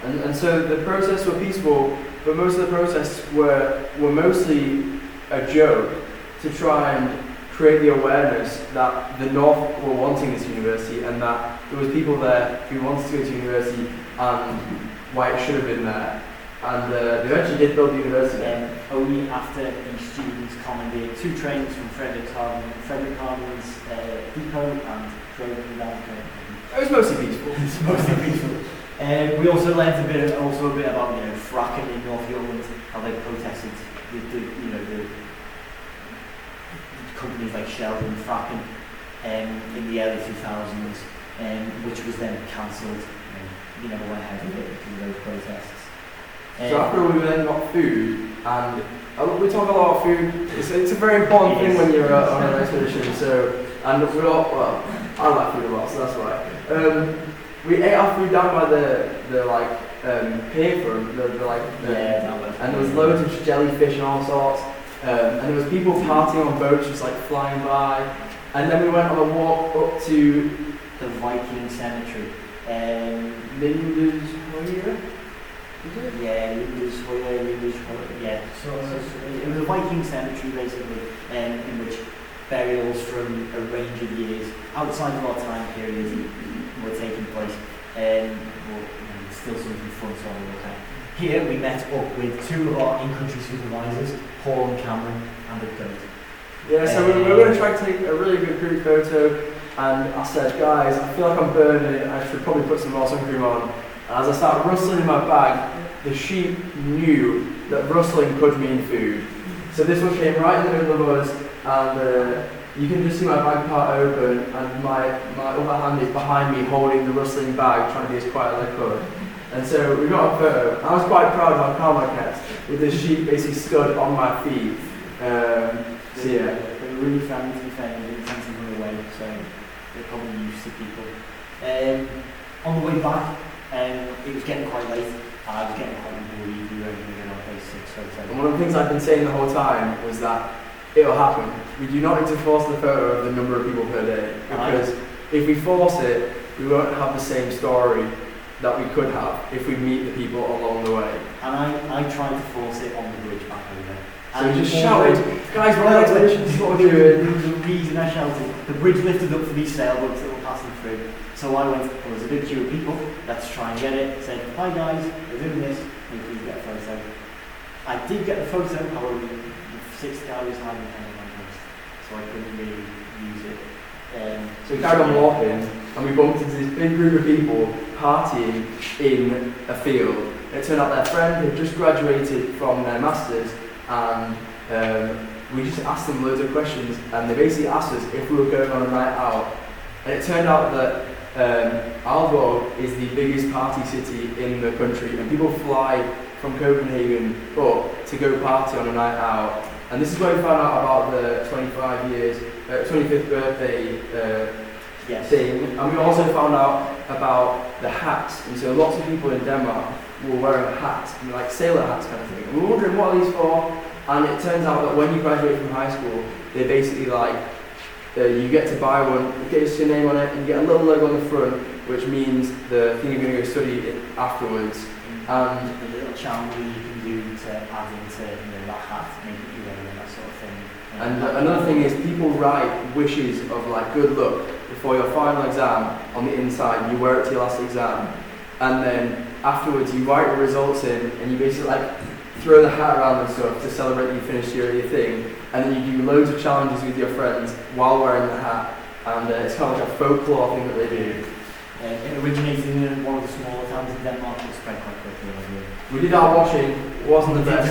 that. And so the protests were peaceful, but most of the protests were mostly a joke to try and create the awareness that the North were wanting this university and that there was people there who wanted to go to university and why it should have been there. And they eventually did build the university. Only after the students commandeered 2 trains from Frederikshaven's depot and drove them down to It was mostly peaceful. It's mostly peaceful. We also learned a bit about fracking in North Jutland, how they protested the companies like Shell and fracking in the early 2000s, which was then cancelled. You never went ahead with it because of those protests. So after we then got food, and we talk a lot of food. It's a very important thing when you're on an expedition. So, and I like food a lot, so that's why. We ate our food down by the pier front, and there was loads of jellyfish and all sorts. And there was people partying on boats just like flying by. And then we went on a walk up to the Viking cemetery. Lindeshoya? Yeah, Lindeshoya, yeah. So it was a Viking cemetery basically, in which burials from a range of years outside of our time period were taking place. Still something fun to look at. Here we met up with 2 of our in-country supervisors, Paul and Cameron, and a goat. Yeah, so we were going to try to take a really good group photo, and I said, guys, I feel like I'm burning, I should probably put some more sun cream on. And as I started rustling in my bag, the sheep knew that rustling could mean food. So this one came right in the middle of us, and you can just see my bag part open, and my other hand is behind me holding the rustling bag, trying to be as quiet as I could. And so we got a photo. I was quite proud of how calm I kept, with the sheep basically stood on my feet. So yeah. They were really friendly to be fair, they didn't tend to run away, so they're probably used to people. On the way back, it was getting quite late, and I was getting quite worried. We were only going to get on day 6 photo. And one of the things I've been saying the whole time was that it'll happen. We do not need to force the photo of the number of people per day, because if we force it, we won't have the same story that we could have if we meet the people along the way. And I tried to force it on the bridge back over. So we just shouted, guys, we're on expedition, this is what we're doing. The reason I shouted, the bridge lifted up for these sailboats that were passing through. So I went, there's a big queue of people, let's try and get it. Said, hi guys, we're doing this, can you please get a photo? I did get the photo, however, the 6th guy was hiding behind the so I couldn't really use it. So we carried on walking, and we bumped into this big group of people partying in a field. And it turned out their friend had just graduated from their masters, and we just asked them loads of questions, and they basically asked us if we were going on a night out. And it turned out that Aalborg is the biggest party city in the country, and people fly from Copenhagen up to go party on a night out. And this is where we found out about the 25th birthday thing. And we also found out about the hats. And so lots of people in Denmark were wearing hats, like sailor hats kind of thing. And we were wondering what are these for? And it turns out that when you graduate from high school, they basically you get to buy one, it gets your name on it, and you get a little logo on the front, which means the thing you're going to go study afterwards. And the little charm you can do to add into that hat, make it your own, and that sort of thing. And another thing is people write wishes of good luck before your final exam on the inside. You wear it to your last exam, and then afterwards you write your results in, and you basically throw the hat around and stuff to celebrate that you finished your thing. And then you do loads of challenges with your friends while wearing the hat, and it's kind of like a folklore thing that they do. It originated in one of the smaller towns in Denmark, it spread quite quickly. We did our washing, wasn't the best,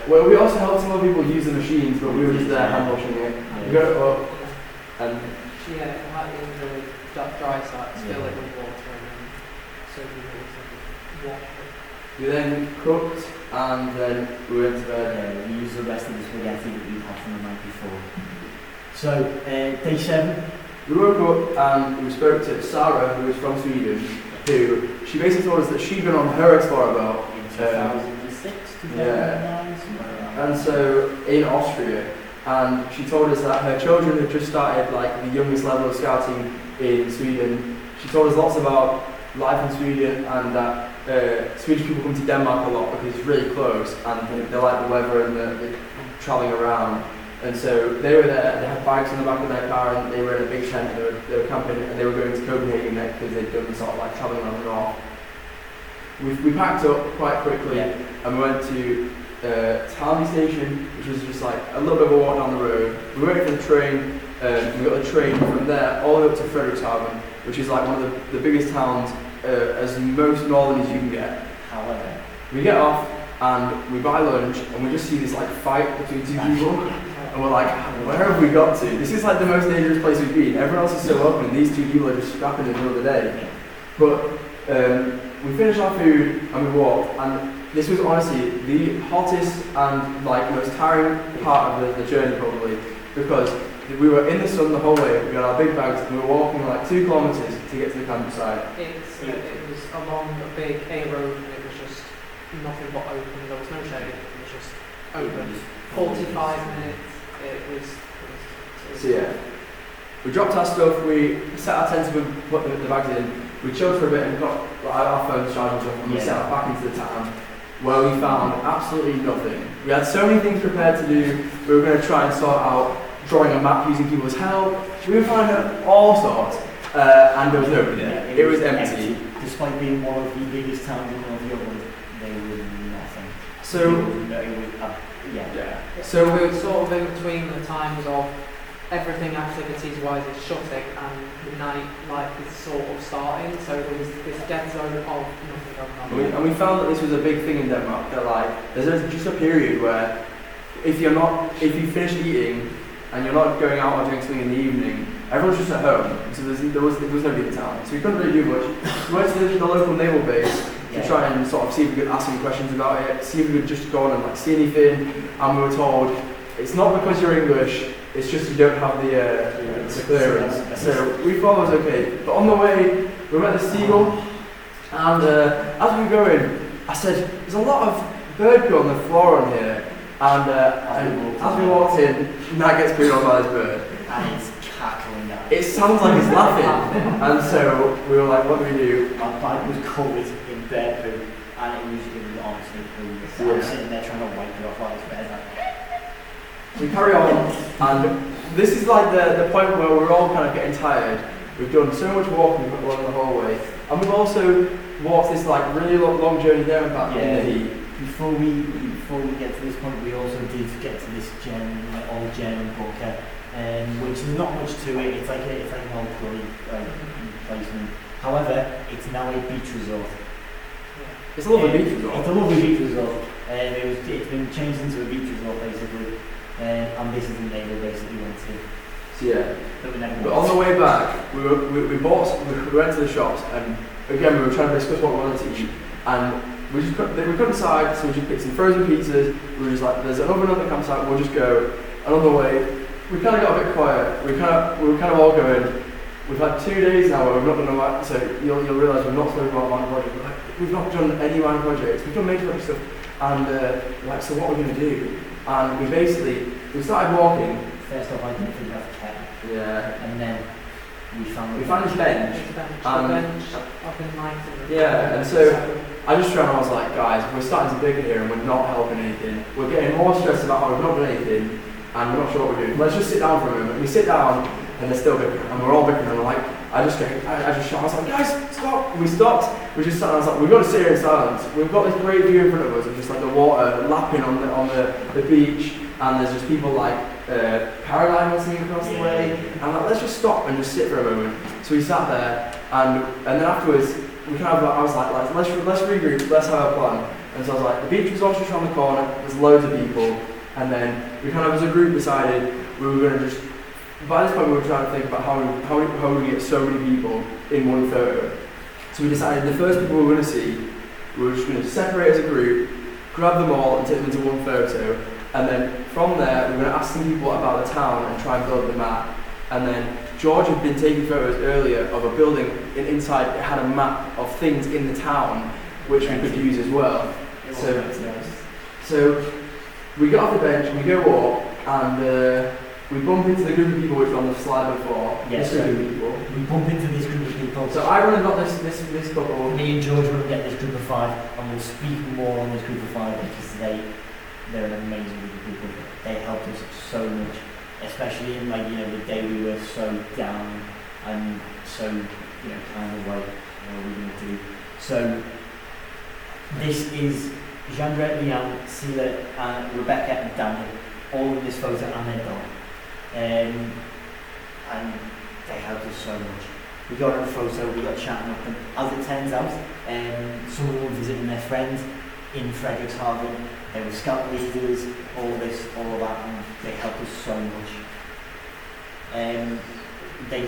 but we also helped some other people use the machines, but we were just there hand washing it. We got it up, and like the dry sites, fill it with water, and then soak it with water. We then cooked, and then we went to bed. We used the rest of the spaghetti that we'd had from the night before. So, day 7. We woke up and we spoke to Sarah, who was from Sweden, she basically told us that she'd been on her Explorer boat in 2006, 2009, somewhere around. And so in Austria, and she told us that her children had just started the youngest level of scouting in Sweden. She told us lots about life in Sweden, and that Swedish people come to Denmark a lot because it's really close, and they like the weather and the travelling around. And so they were there, they had bikes on the back of their car, and they were in a big tent, they were camping, and they were going to Copenhagen next because they'd done sort of travelling on the north. We packed up quite quickly, and we went to Talby station, which was just a little bit of a walk down the road. We waited for the train, we got the train from there all the way up to Frederikshavn, which is one of the biggest towns, as most northern as you can get. However, we get off, and we buy lunch, and we just see this fight between two people. And we're like, where have we got to? This is the most dangerous place we've been. Everyone else is so open, and these two people are just scrapping in the middle of the day. But we finished our food and we walked, and this was honestly the hottest and most tiring part of the journey probably, because we were in the sun the whole way. We got our big bags, and we were walking 2 kilometers to get to the campsite. It was along a big A road, and it was just nothing but open. There was no shade. It was just open. 45 minutes. It was So yeah, we dropped our stuff, we set our tents and put the bags in, we chilled for a bit and got our phones charged and stuff, and we set off back into the town, where we found absolutely nothing. We had so many things prepared to do. We were going to try and sort out drawing a map using people's help. We were finding all sorts, and there was nobody there. It was empty. Despite being one of the biggest towns in North Yorkshire, they were nothing. So So we were sort of in between the times of everything activities-wise is shutting and the night life is sort of starting. So there was this dead zone of nothing going on. And we found that this was a big thing in Denmark. That there's just a period where if you finish eating and you're not going out or doing something in the evening, everyone's just at home. So there was nobody in town. So we couldn't really do much. We went to the local naval base to try and sort of see if we could ask some questions about it, see if we could just go on and see anything, and we were told it's not because you're English, it's just you don't have the clearance. So we thought it was okay. But on the way, we met the Seagull, and as we were going, I said, there's a lot of bird poo on the floor on here, and as we walked in, Nat gets pooed on by this bird. And it's cackling out. It sounds like it's laughing, and so we were like, what do we do? My bike was covered in bear poo, and it was honestly poo. So I'm sitting there trying to wipe it off like this bear. We carry on, and this is the point where we're all kind of getting tired. We've done so much walking along the hallway, and we've also walked this really long journey there and back in the heat. before we get to this point, we also did get to this old German book, which is not much to it. It's like an old curry placement. However, it's now a beach resort. It's a lovely beach resort. It's a lovely beach resort. It's been changed into a beach resort basically, and this is the name we basically went to. So yeah. That we never But went on to. the way back, we went to the shops, and again we were trying to discuss what we wanted to eat, and we couldn't decide, so we just picked some frozen pizzas. We were just like, there's an oven at the campsite, we'll just go. And on the way, we kind of got a bit quiet. We were kind of all going, we've had 2 days now where we've not done a man, so you'll realise we've not spoken about minor projects. We've not done any minor projects. We've done major project stuff, and so what are we going to do? And we started walking. First off, I didn't think of cat. Yeah. And then we found this bench. Up in Lighton. Yeah, and so I just turned and I was like, guys, we're starting to bicker here and we're not helping anything. We're getting more stressed about how we've not done anything and we're not sure what we're doing. Let's just sit down for a moment. We sit down and they're still bickering and we're all bickering and I just shot. I was like, guys, stop. And we stopped. We just sat and I was like, we've got to sit here in silence. We've got this great view in front of us of just like the water lapping on the beach, and there's just people like paragliding singing across the way. And I'm like, let's just stop and just sit for a moment. So we sat there and then afterwards we kind of I was like let's regroup, let's have a plan. And so I was like, the beach was just around the corner, there's loads of people, and then we kind of as a group decided we were going to just, by this point we were trying to think about how we get so many people in one photo. So we decided the first people we were going to see, we were just going to separate as a group, grab them all and take them into one photo, and then from there we were going to ask some people about the town and try and build the map. And then George had been taking photos earlier of a building, and inside it had a map of things in the town which we could use as well. So we get off the bench and we go walk, and we bump into the group of people which were on the slide before. Yes, this group of people. We bump into this group of people. So I run and got this couple. Me and George will get this group of 5, and we'll speak more on this group of 5 because they're an amazing group of people. They helped us so much, especially in the day we were so down and so kind of like what are we going to do. So this is Jean-Brett, Leanne, Sela, and Rebecca and Daniel, all in this photo, and their dog. And they helped us so much. We got in a photo, we got chatting up, and as it turns out, some of them were visiting their friends in Frederikshavn. They were scout leaders, all of that, and they helped us so much. They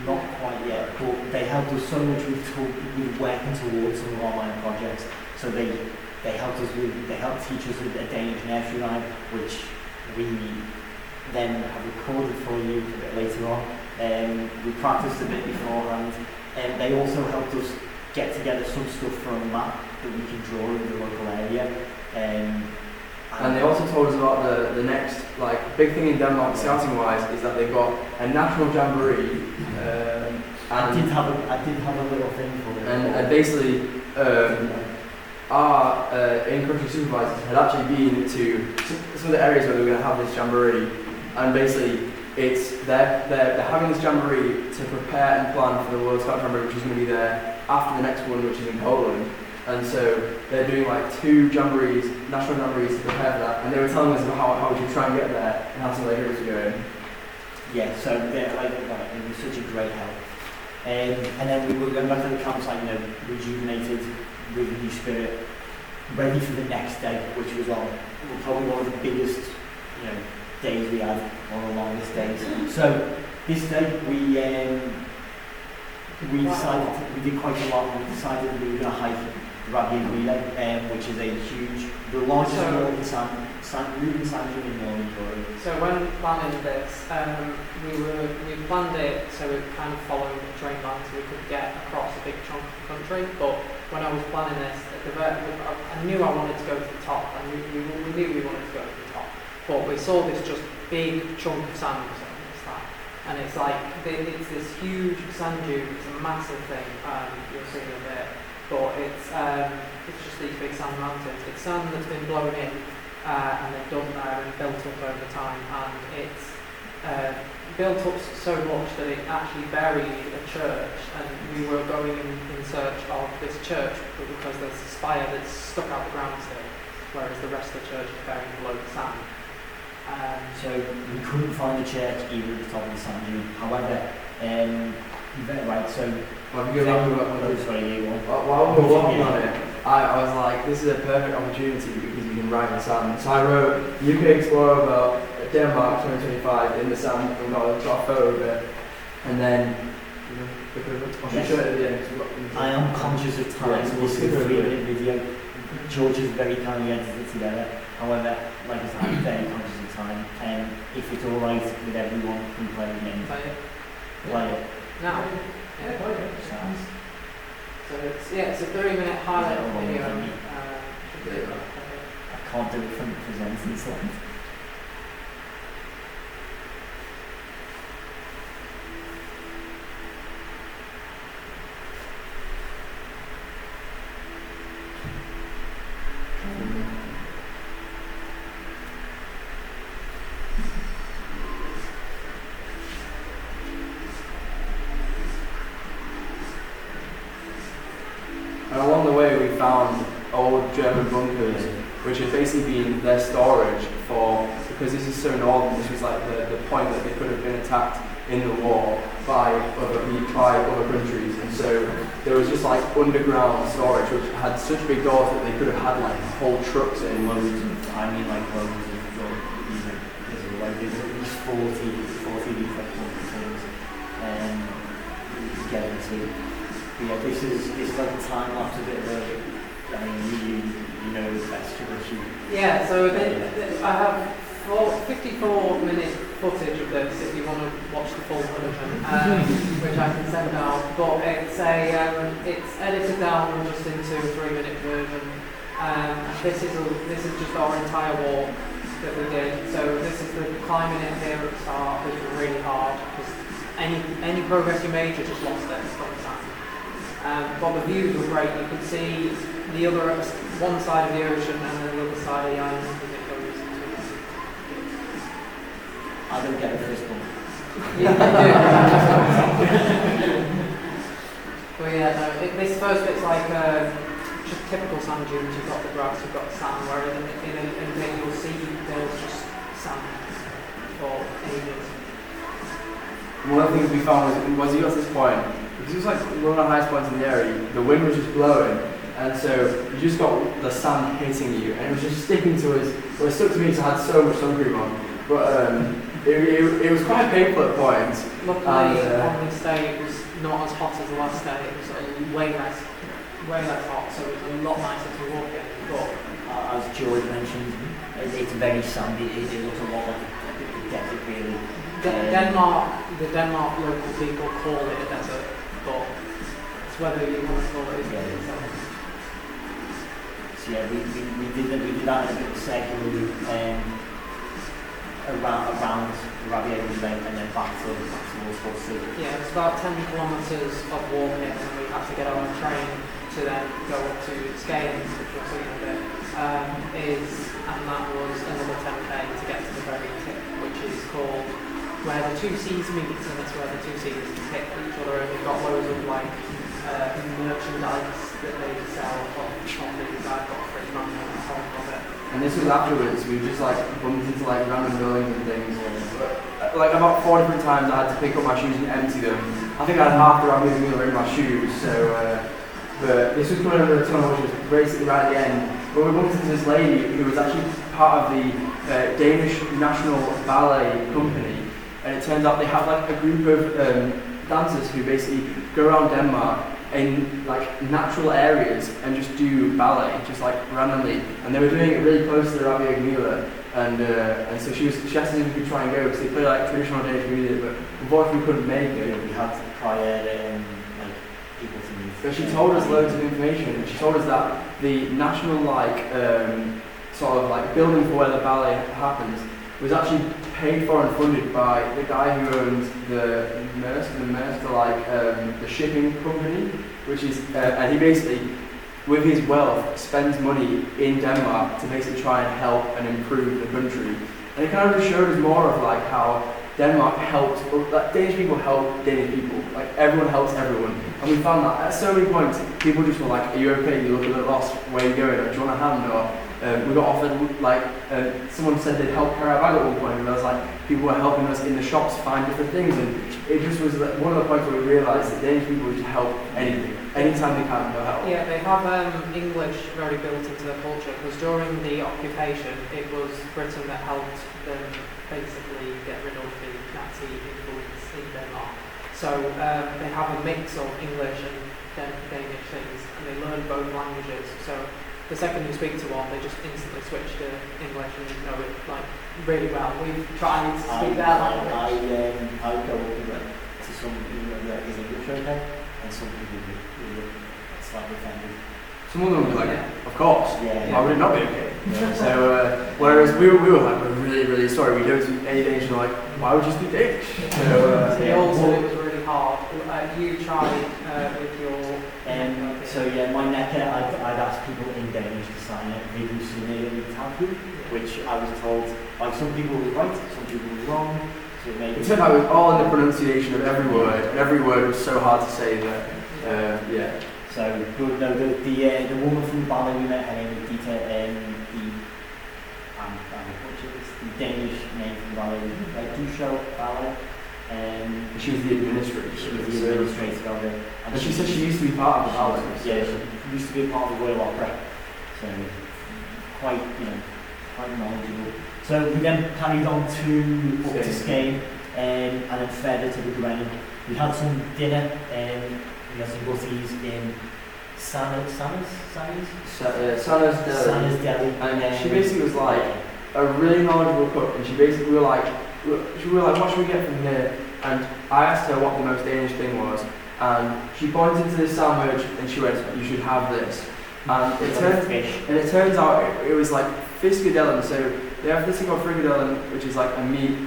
not quite yet, but they helped us so much with working towards some of our minor projects. So they helped teach us a Danish nursery rhyme, which we then have recorded for you a bit later on. We practiced a bit beforehand, and they also helped us get together some stuff for a map that we can draw in the local area. And they also told us about the next big thing in Denmark, scouting wise, is that they've got a national jamboree. I did have a little thing for them. And basically, our in-country supervisors had actually been to some of the areas where they were going to have this jamboree, and basically they're having this jamboree to prepare and plan for the World Scout Jamboree, which is going to be there after the next one, which is in Poland. And so they're doing 2 jamborees, national jamborees to prepare for that, and they were telling us about how we should try and get there and how some of their groups are going. Yeah, so it was such a great help. And then we were going back to the campsite, rejuvenated, with a new spirit, ready for the next day, which was probably one of the biggest, days we had, one of the longest days. So this day we decided we did quite a lot. We decided we were going to hike the Rabian Relay, which is the largest moving sand dune in Northern Europe. So when planning this, we planned it so we kind of followed the train line so we could get across a big chunk of the country. But when I was planning this, I knew I wanted to go to the top, and we knew we wanted to go to the top. But we saw this just big chunk of sand, and it's it's this huge sand dune. It's a massive thing. You'll see in a bit. But it's just these big sand mountains. It's sand that's been blown in and then dumped there and built up over time. And it's built up so much that it actually buried a church, and we were going in search of this church because there's a spire that's stuck out the ground still, whereas the rest of the church is buried below the sand. So we couldn't find the church even at the top of the sand dune. However, you're very right. So Well, if you go back to while we were walking on it, I was like, this is a perfect opportunity because you can write in sand. So I wrote UK Explorer about Denmark 2025 in the sand and got a photo of it. And then, I'll show it at the end. I am conscious of time, so this is a 3-minute video. George has very kindly edited it together. However, like I said, I'm very conscious of time. If it's alright with everyone, we can play again. Play it. Now. Yeah, play it. So it's a 3-minute highlight video. I can't do it from presenting slides. And along the way we found old German bunkers, which had basically been their storage for, because this is so northern, this was like the point that they could have been attacked in the war by other countries. And so there was just like underground storage which had such big doors that they could have had like whole trucks in. Loads of, I mean like loads of, like there's at least 40 of these like things get into. But yeah, this is like a time lapse a bit of a, I mean you know the best tradition. Yeah, so I have 54-minute footage of this if you want to watch the full version, which I can send out. But it's edited down just into a 3-minute version. This is just our entire walk that we did. So this is the climbing it here at the start, which was really hard because any progress you made, you just lost it from the sand. But the views were great. You could see the other one side of the ocean and then the other side of the island as it goes. I don't get a first one. Yeah, I do. But yeah, no, this first bit's like just typical sand dunes. You've got the grass, you've got the sand, whereas in a bit you'll see there's just sand for ages. One of the things we found was you got to this point, because it was like one of the highest points in the area, the wind was just blowing, and so you just got the sand hitting you, and it was just sticking to us. Well, it stuck to me because I had so much sun cream on, but it was quite painful at points. Luckily, on this day it was not as hot as the last day. It was way less hot, so it was a lot nicer to walk in. But as George mentioned, it's very sandy. It looks a lot like a desert, really. The Denmark local people call it a desert, but it's whether you want to call it a desert. So yeah, we did that in a bit of circularly around the Rabier event and then back towards Hull City. Yeah, it's about 10 kilometres of walking, and we had to get on a train to then go up to Skagen, which we'll see in a bit. And that was another 10k to get to the very tip, which is called where the two seas meet, and it's where the two seas hit each other, and they've got loads of like merchandise that they sell from these. I've got a fridge magnet at home of it. And this was afterwards, we just like bumped into like random buildings and things. But, like about 4 different times I had to pick up my shoes and empty them. I think I had half the Rabier Mule in my shoes, so but this was coming over the tunnel, which was basically right at the end. But we bumped into this lady who was actually part of the Danish National Ballet Company, and it turns out they have like a group of dancers who basically go around Denmark in like natural areas and just do ballet, just like randomly. And they were doing it really close to the Rabier Mule, and so she asked us if we could try and go because they play like traditional Danish music, but unfortunately we couldn't make it. We had prior people to meet. But she told us loads of information. She told us that the national sort of like building for where the ballet happens was actually paid for and funded by the guy who owns the shipping company, which is, and he basically, with his wealth, spends money in Denmark to basically try and help and improve the country. And it kind of just showed us more of like how Denmark helps, like Danish people help Danish people, like everyone helps everyone. And we found that at so many points, people just were like, are you okay? You look a bit lost, where are you going? Or do you want a hand? Or we got offered, like, someone said they'd help carry our bag at one point, and there was like, people were helping us in the shops find different things, and it just was like, one of the points where we realised that Danish people just help anything, anytime they can, they'll help. Yeah, they have English very built into their culture, because during the occupation, it was Britain that helped them basically get rid of the Nazi influence in Denmark. So they have a mix of English and Danish things, and they learn both languages. So the second you speak to one, they just instantly switch to English and know it like really well. We've tried to speak their language. I go over to some people that is English okay, and some people who look slightly offended. Some of them would be like, of course, Yeah. why would it not be okay? So, whereas we were like, we're really, really sorry, we don't speak any Danish, and like, why would you speak Danish? So, They all said it was really hard. You tried with your... So yeah, my necker, I'd ask people in Danish to sign it, which I was told by some people was right, some people was wrong. So it turned out it was all in the pronunciation of every word, and every word was so hard to say that, yeah. So, but no, the woman from the ballet we met, her name was Dita, the Danish name from the ballet was Dusho Ballet. She was the administrator. She was the administrator of it. And she said she used to be part of the ballet. Yeah, she used to be part of the Royal Opera. So, quite, quite knowledgeable. So we then carried on to Skane, and then further to the Gwen. We had some dinner, we had some butties in Sanna's Deli. And she basically was like a really knowledgeable cook, and we were like, what should we get from here? And I asked her what the most Danish thing was, and she pointed to this sandwich, and she went, you should have this. And it turns out it was like fiskadellen, so they have this thing called frikadellen, which is like a meat,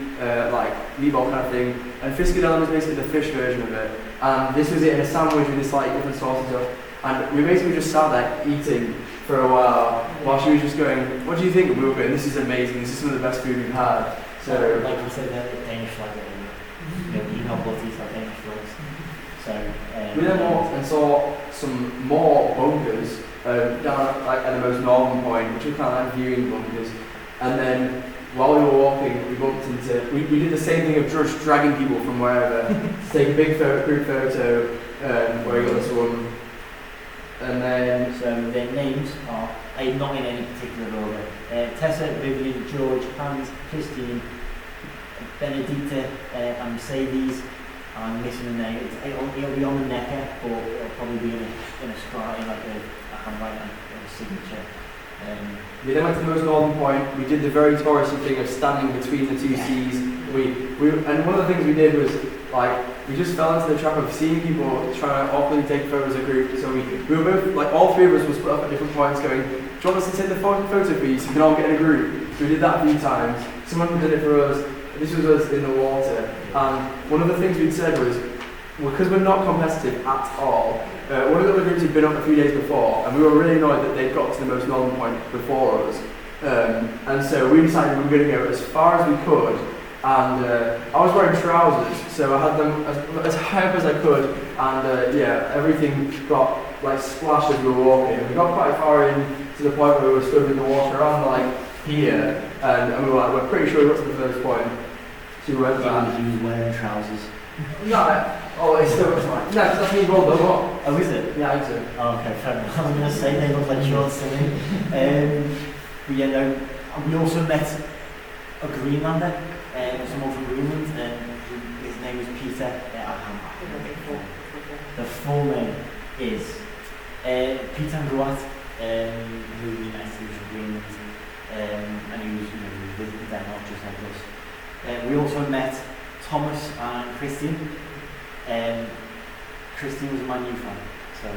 like meatball kind of thing, and fiskadellen is basically the fish version of it. And this was it in a sandwich with this like different sauce and stuff. And we basically just sat there eating for a while she was just going, what do you think? And we were going, this is amazing, this is some of the best food we've had. So like you said, the Danish flag, email butties like Danish flags. So we then walked and saw some more bunkers down like at the most northern point, which were kind of like viewing bunkers. And then while we were walking, we bumped into, we did the same thing of just dragging people from wherever to take a big group photo where we got this one. And then so their names are not in any particular order. Tessa, Vivian, George, Hans, Christine, Benedita, and Mercedes. I'm missing a name. It'll be on the necker, or it'll probably be in a scribe, in like a handwriting or a signature. We then went to the most northern point. We did the very touristy thing of standing between the two seas. And one of the things we did was like we just fell into the trap of seeing people trying to awkwardly take photos as a group. So we were both like all three of us were split up at different points, going, "Do you want us to take the photo for you so we can all get in a group?" So we did that a few times. Someone did it for us. This was us in the water. And one of the things we'd said was, because we're not competitive at all, one of the other groups had been up a few days before, and we were really annoyed that they'd got to the most northern point before us. And so we decided we were going to go as far as we could. And I was wearing trousers, so I had them as high up as I could. And everything got like splashed as we were walking. We got quite far in to the point where we were stood in the water around like here, and we were like, we're pretty sure we got to the first point. So we went back. He was wearing trousers. No, it's still fine. No, that's me rolled them up. Oh, is it? Yeah, I think so. Oh, okay, fair enough. I was going to say they look like shorts to me. But yeah, no, we also met a Greenlander, someone from Greenland, and his name was Peter. The full name is Peter Nguat, who we met, he was from Greenland, and he was visiting Denmark just like us. We also met Thomas and Christian. Christian was my new fan. So,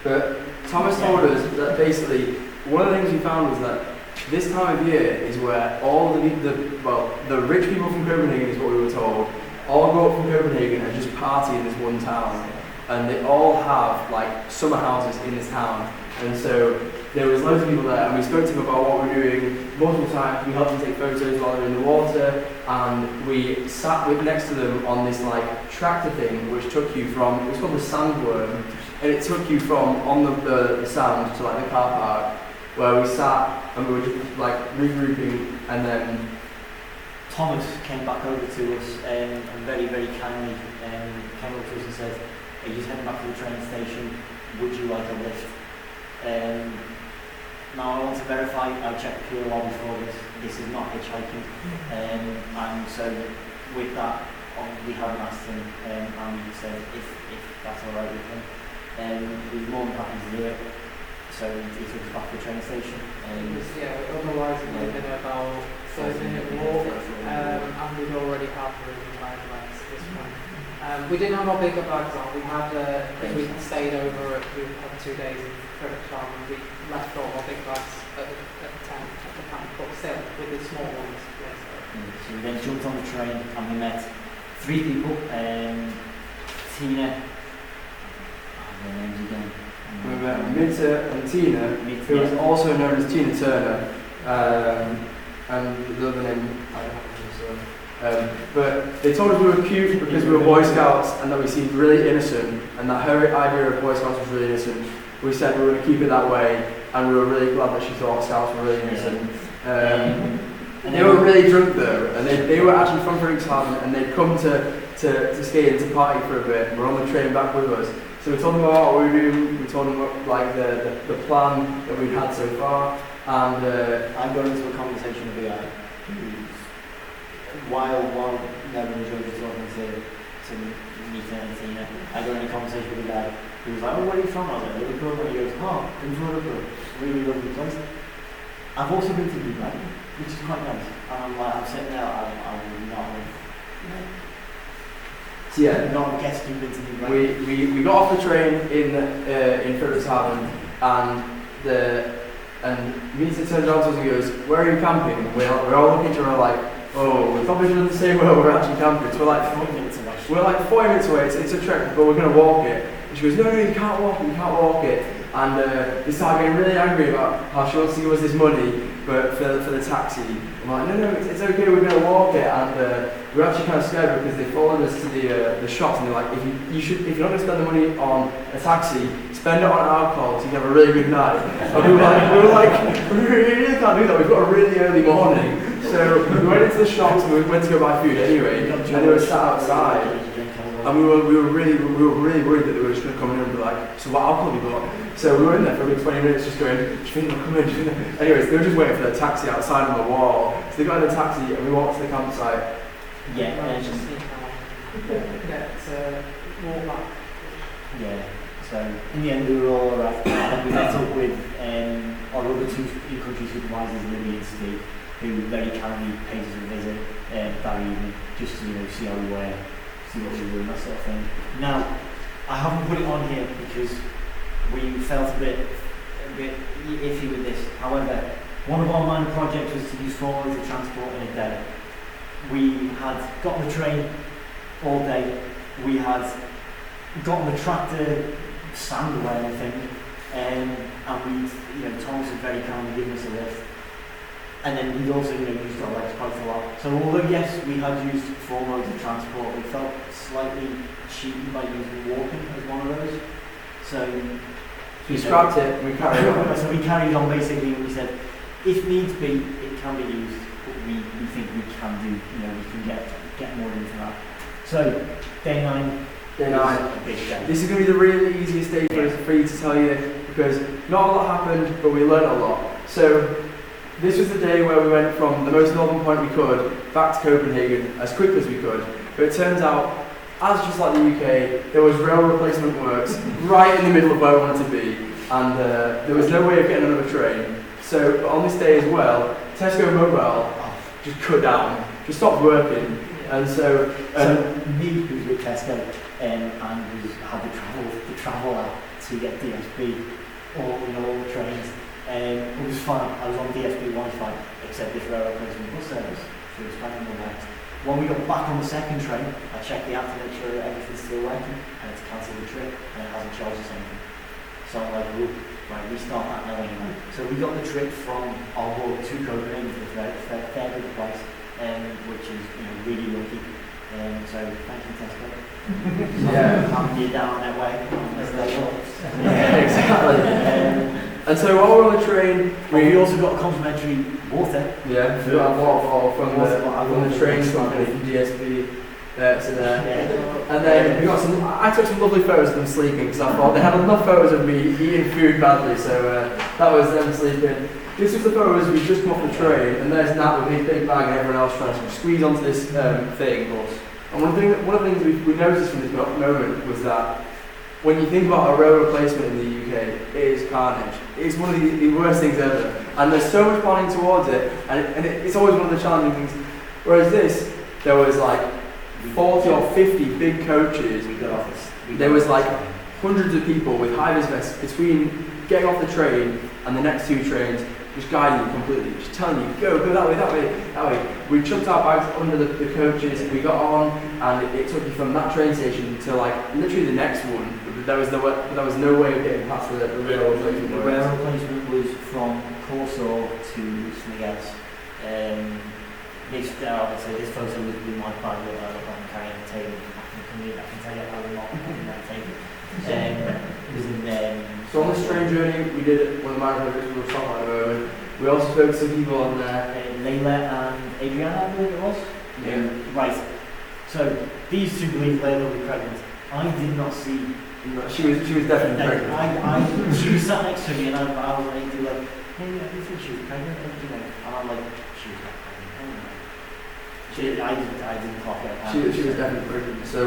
but Thomas told us that basically one of the things we found was that this time of year is where all the rich people from Copenhagen is what we were told, all go up from Copenhagen and just party in this one town, and they all have like summer houses in this town, and so there was loads of people there, and we spoke to them about what we were doing multiple times. We helped them take photos while they were in the water, and we sat next to them on this like tractor thing, which took you from, it was called the sandworm, and it took you from on the sand to like the car park, where we sat and we were just like regrouping, and then Thomas came back over to us and very, very kindly came up to us and said, "Are you heading back to the train station? Would you like a lift?" Now I want to verify, I checked QLR before this is not hitchhiking, and so with that, we haven't asked him, and he said if that's alright with him, he was more than happy to do it, so he took us back to the train station. Otherwise it would have been about 30-minute walk, and we'd already had really tired legs at this point. We didn't have our bigger bags on. We had we stayed over. We had 2 days in Fredericktown, and we left all our big bags at the tent at the camp, but still with the small ones. Yes. So we then jumped on the train and we met 3 people. Tina. Their names again. We met Mita and Tina, who was also known as Tina Turner, and the other name I don't have. But they told us we were cute because we were Boy Scouts and that we seemed really innocent, and that her idea of Boy Scouts was really innocent. We said we were going to keep it that way, and we were really glad that she thought Scouts were really innocent. And they were really drunk though, and they were actually from Fredericktown, and they'd come to skate and to party for a bit. We're on the train back with us. So we told them about what we were doing, we told them about like the plan that we'd had so far, and I got into a conversation with a guy while Nevin and George were talking to Nita and Tina, I got in a conversation with a guy who was like, "Oh, where are you from?" I was like, "Liverpool." And he goes, "Oh, in Liverpool, really lovely place." I've also been to Dubai, which is quite nice. And I'm like, I'm sitting there, I'm not so yeah, not guessing you've been to Dubai. We got off the train in Fredericktown, and Mita turns around to us and goes, "Where are you camping?" And we're all looking at each other like, "Oh, we probably shouldn't say where we're actually camping." So we're like 40 minutes away. We're like 40 minutes away. It's a trek, but we're going to walk it. And she goes, "No, you can't walk it." And they started getting really angry about how she wants to give us this money, but for the taxi. I'm like, no, it's okay, we're going to walk it. And we were actually kind of scared because they followed us to the shops, and they're like, if you're not going to spend the money on a taxi, spend it on alcohol so you can have a really good night. And we were like, we really can't do that. We've got a really early morning. So we went into the shops and we went to go buy food anyway, and they were sat outside. And we were really worried that they were just going to come in and be like, "So what alcohol have you got?" So we were in there for a good 20 minutes just going, "Do you think they'll come in? Anyways, they were just waiting for their taxi outside on the wall. So they got in the taxi and we walked to the campsite. Yeah, just walk back. Yeah, so in the end we were all alright. And we met up with our other 2 in-country supervisors, Lily and Steve, who very kindly paid us a visit that evening, just to see how we were, see what we were doing, that sort of thing. Now, I haven't put it on here because we felt a bit iffy with this. However, one of our minor projects was to use 4 modes of transport in a day. We had got on the train all day. We had got on the tractor, sand away, I think, and Thomas had very kindly given us a lift. And then we'd also used our legs quite a lot. So although yes, we had used 4 modes of transport, we felt slightly cheated by using walking as one of those. So we scrapped it and we carried on. So we carried on basically, and we said, if needs be, it can be used, but we think we can do, we can get more into that. So day 9. A big day. This is going to be the really easiest day for you to tell you, because not a lot happened, but we learned a lot. So this was the day where we went from the most northern point we could back to Copenhagen as quick as we could. But it turns out, as just like the UK, there was rail replacement works right in the middle of where we wanted to be, and there was no way of getting another train. So on this day as well, Tesco Mobile just cut down, just stopped working, and so me, who's with Tesco, and had the travel app to get DSB all the trains. It was fun. I was on DSB Wi-Fi, except this rail replacement bus service, so it was fine on the left. When we got back on the second train, I checked the app to make sure that everything's still working, and it's cancelled the trip, and it hasn't charged us anything. So I'm like, oh, right, we start that now anyway. So we got the trip from our walk to Copenhagen for a fair bit of price, which is really lucky. So thank you, Tesco. Yeah. Having you down that way. Yeah, exactly. And so while we're on the train, we also got complimentary water. Yeah, we got a waterfall from the train company from DSB. So there. Yeah. And then we got some. I took some lovely photos of them sleeping because I thought they had enough photos of me eating food badly. So that was them sleeping. This was the photos we just come off the train, and there's Nat with his big bag and everyone else trying to squeeze onto this thing. And one of the things we noticed from this moment was that when you think about a rail replacement in the UK, it is carnage. It's one of the worst things ever. And there's so much planning towards it, and it's always one of the challenging things. Whereas this, there was like 40 or 50 big coaches. There was like hundreds of people with high-vis vests between getting off the train and the next two trains, just guiding you completely, just telling you, go that way, that way, that way. We chucked our bags under the coaches, we got on, and it took you from that train station to like literally the next one. There was no way of getting past the rail replacement. The rail replacement was from Corsair to Snigas. This photo with my bag I'm carrying the table. I can tell you I will not carry that table. So on this train journey, we did one of my projects we were talking about at the moment. We also spoke to some people on there. Layla and Adriana, I believe it was. Yeah. Right. So these two believe Layla will be pregnant. I did not see. She was definitely pregnant. She was sat next to me, and I was like, hey, I think she was pregnant, and I'm like, she was not pregnant. I didn't clock it. She was definitely pregnant. So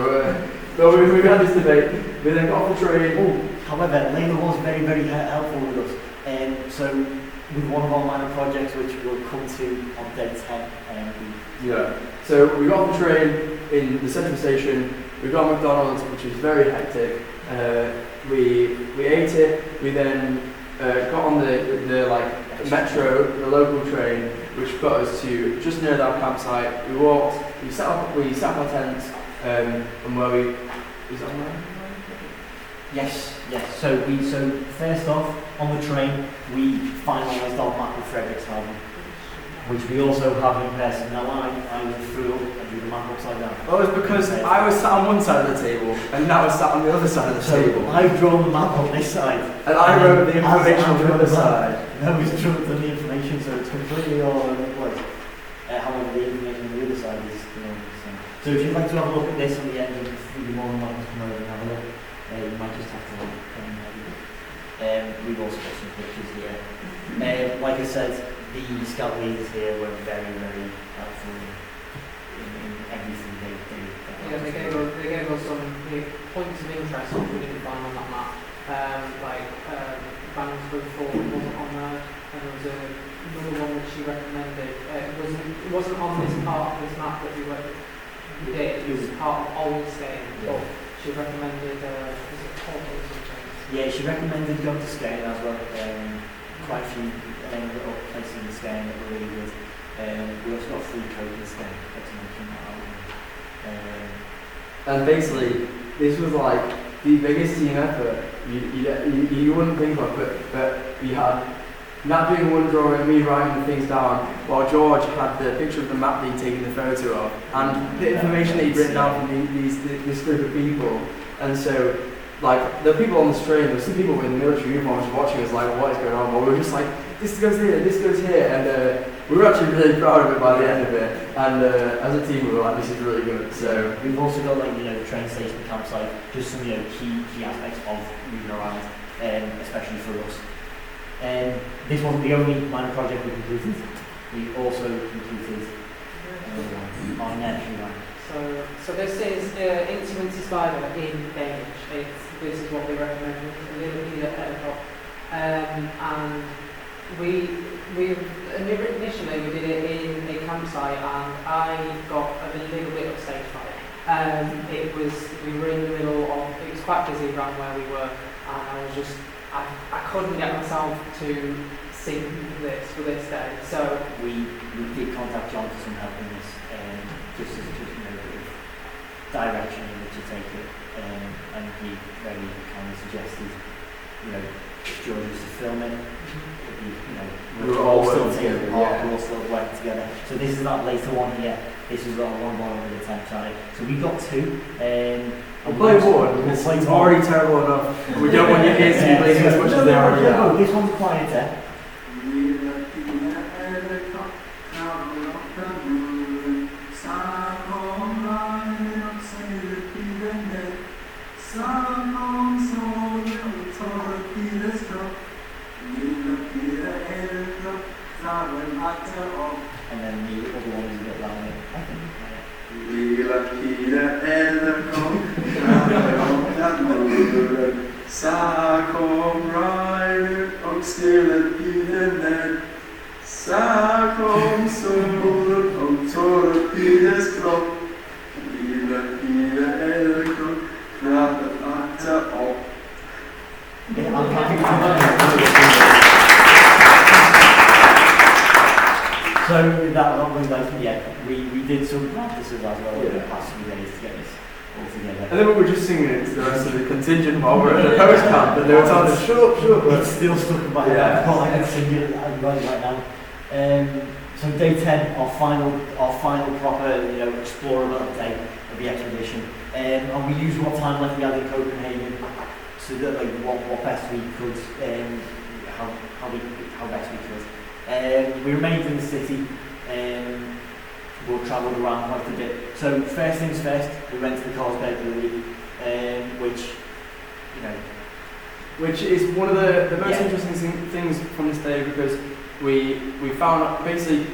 we had this debate. We then got off the train. However, Layla was very, very helpful with us. So with one of our minor projects, which we'll come to on day 10. Yeah. So we got off the train in the central station. We got McDonald's, which was very hectic. We ate it. We then got on the like metro, the local train, which got us to just near that campsite. We walked. We set up our tents. And where we is that where? Yes. So first off, on the train, we finalised our map of Frederikshavn, which we also have in person. Now I went through and drew the map upside down. Oh, it's because I was sat on one side of the table and Nat was sat on the other side of the table. I've drawn the map on this side. And I wrote the information on the other side. No, he's drawn the information, so it's completely all over the place. However, the information on the other side is the same. So if you'd like to have a look at this on the end, you'd be more than welcome to come over and have a look. You might just have to look. We've also got some pictures here. Like I said, the scout leaders here were very, very helpful in everything they do. Yeah, they gave us some points of interest which we didn't find on that map. Bansbury Fort wasn't on there, and there was another one which she recommended. It wasn't on this part of this map that we did. It was part of Olmsted, but she recommended was it Port or something? Yeah, she recommended going to Skane as well. Quite a few little places in Skane that were really good. We also got free coke in Skane. And basically, this was like the biggest team effort you wouldn't think of, but we had Nat doing one drawing, me writing the things down, while George had the picture of the map that he'd taken the photo of, and the information that he'd written down from this group of people. And so, like, the people on the train, there's some people in military uniforms watching us like, what is going on? But we were just like, this goes here, and we were actually really proud of it by the end of it. And as a team, we were like, this is really good. So we've also got the train station campsite, just some key aspects of moving around, especially for us. This wasn't the only minor project we completed. We also completed our nursery line. So this is Intimacy Spider in Danish. This is what we recommend. A little bit ahead of and we initially we did it in a campsite, and I got a little bit of stage fright. We were in the middle of, it was quite busy around where we were, and I was just I couldn't get myself to sing this for this day. So we did contact John for some help in this, just as direction in which to take it, and he very kindly suggested you know, if George was to film it, it'd be, you know, We were all still working taking together, part, yeah. we're all still working together. So this is that later one here. This is got one ball over the temp side. So we got two. We'll play one because it's already terrible enough. We don't want your ears to be bleeding as much as they already are. This one's quieter. And then the other one is a bit louder. I think. I'm So that long life, yeah, we did some practices as well over the past few days to get this all together. And then we were just singing it to the rest of the contingent while we were at the post camp, and they were telling us, shut up. It's still stuck in my head. I can sing it right now. So day 10, our final proper, you know, explorable day of the expedition. And we used what time left we had in Copenhagen, so that like what best we could, how best we could. We remained in the city, we travelled around quite a bit. So first things first, we went to the Carlsberg Brewery, which is one of the most interesting things from this day, because we found out basically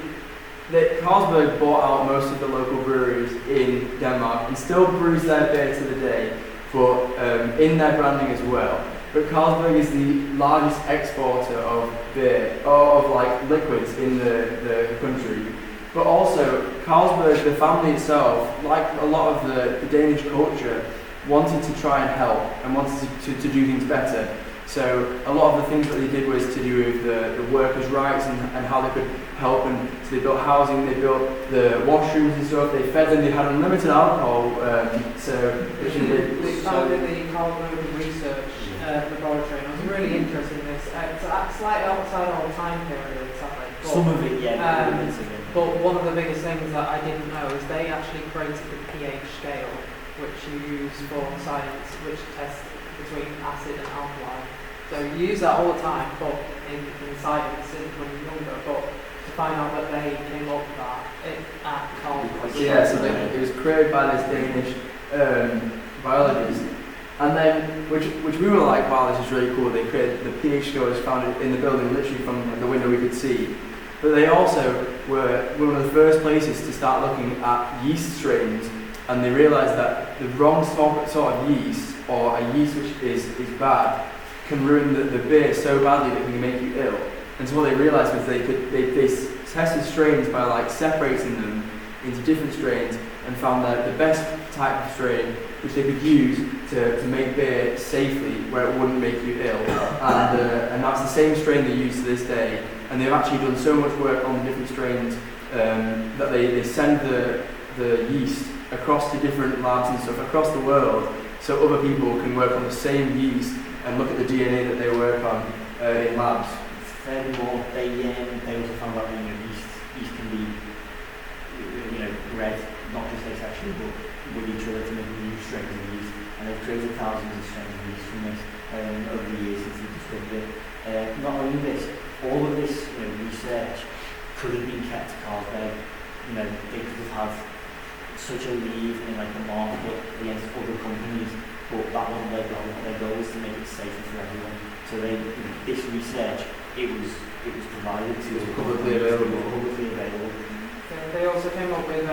that Carlsberg bought out most of the local breweries in Denmark and still brews their beer to the day, but in their branding as well. But Carlsberg is the largest exporter of beer, or of like liquids in the country. But also, Carlsberg, the family itself, like a lot of the Danish culture, wanted to try and help and wanted to do things better. So a lot of the things that they did was to do with the workers' rights and how they could help, and so they built housing, they built the washrooms and stuff, they fed them, they had unlimited alcohol, They founded the Carlsberg Research Laboratory, and I was really interested in this. It's slightly outside our time period, sadly. Some of it, yeah. But one of the biggest things that I didn't know is they actually created the pH scale, which you use for science, which tests between acid and alkaline. So you use that all the time, but in science when you're younger. But to find out that they came up with that at Carlsberg. Yeah, so it was created by this Danish biologist. And then, which we were like, wow, this is really cool. They created the pH scale was found in the building, literally from the window we could see. But they also were one of the first places to start looking at yeast strains, and they realised that the wrong sort of yeast, or a yeast which is bad, can ruin the beer so badly that it can make you ill. And so what they realised was they tested strains by like separating them into different strains, and found that the best type of strain which they could use to make beer safely where it wouldn't make you ill. And that's the same strain they use to this day. And they've actually done so much work on the different strains that they send the yeast across to different labs and stuff across the world, so other people can work on the same yeast and look at the DNA that they work on in labs. Furthermore, they also found out that yeast can be bred, not just asexually, but with each other to make new strains of yeast. And they've created thousands of strains of yeast from this over the years since they discovered it. Not only this, all of this research could have been kept at Carlsberg. They could have had such a lead in like the market against other companies, but that wasn't their goal. Their goal was to make it safer for everyone. So this research, it was provided to us, publicly available. They also came up with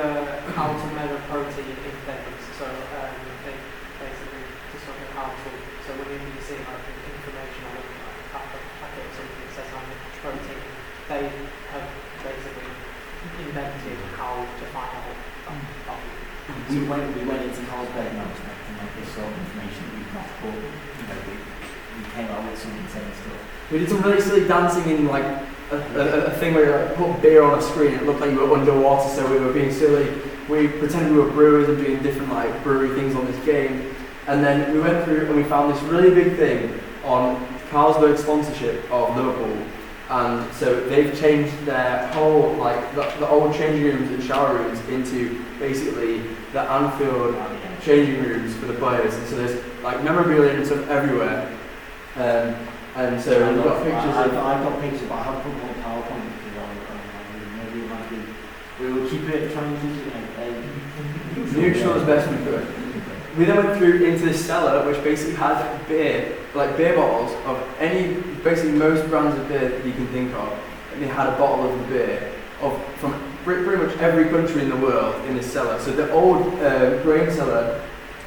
how to measure protein in things. So they basically discovered how to. So when you see like information on a packet or something that says how much protein, they have basically invented how to find out. We went into Carlsberg now expecting like this sort of information that we got, but we came out with some insane stuff. We did some really silly dancing in like a thing where you like, put beer on a screen and it looked like you were underwater, so we were being silly. We pretended we were brewers and doing different like brewery things on this game, and then we went through and we found this really big thing on Carlsberg sponsorship of Liverpool, and so they've changed their whole, like, the old changing rooms and shower rooms into basically the Anfield changing rooms for the players, and so there's like memorabilia and stuff everywhere. And so we've got pictures I've got pictures, but I haven't put them on PowerPoint because maybe it might be. We will keep it, try and keep it neutral as best we could. We then went through into this cellar, which basically had beer, like beer bottles of basically most brands of beer that you can think of. And they had a bottle of the beer from pretty much every country in the world in this cellar. So the old grain cellar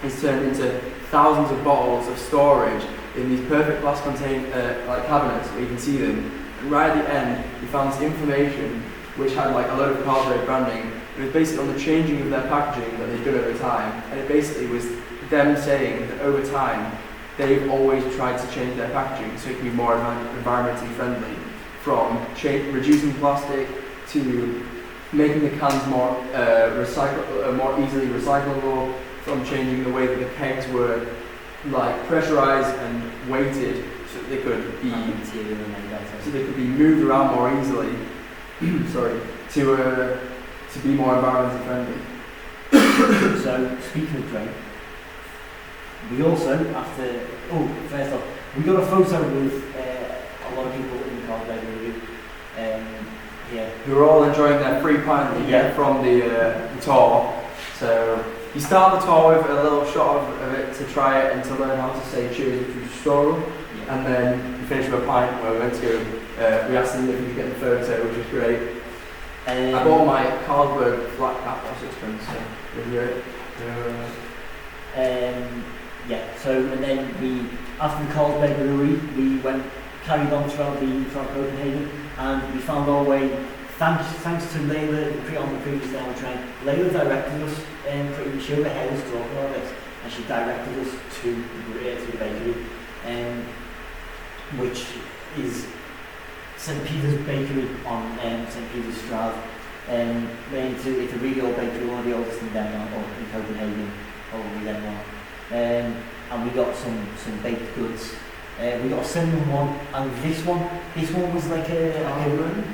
is turned into thousands of bottles of storage in these perfect glass contained like cabinets where you can see them. And right at the end, we found this information which had like a load of Carlsberg branding. It was basically on the changing of their packaging that they've done over time, and it basically was them saying that over time they've always tried to change their packaging so it can be more environmentally friendly, from reducing plastic to making the cans more more easily recyclable, from changing the way that the kegs were like pressurized and weighted so that they could be moved around more easily. Sorry, to be more environmentally friendly. So, speaking of drink, we also, first off, we got a photo with a lot of people in the Carlsberg review. Yeah. Who are all enjoying their free pint that you get from the tour. So, you start the tour with a little shot of it to try it and to learn how to say cheers, which was Storm. Yeah. And then you finish with a pint where we went to go, we asked them if we could get the photo, which was great. I bought my Carlsberg flat cap for £6, so it was great. So and then after the Carlsberg brewery, we carried on throughout Copenhagen, and we found our way, thanks to Layla on the previous demo train. Layla directed us, she overheard us talking about this, and she directed us to the bakery, which is St. Peter's Bakery on St. Peter's Strad. It's a really old bakery, one of the oldest in Denmark, or in Copenhagen, probably Denmark. And we got some baked goods. We got a cinnamon one, and this one was like cardamom,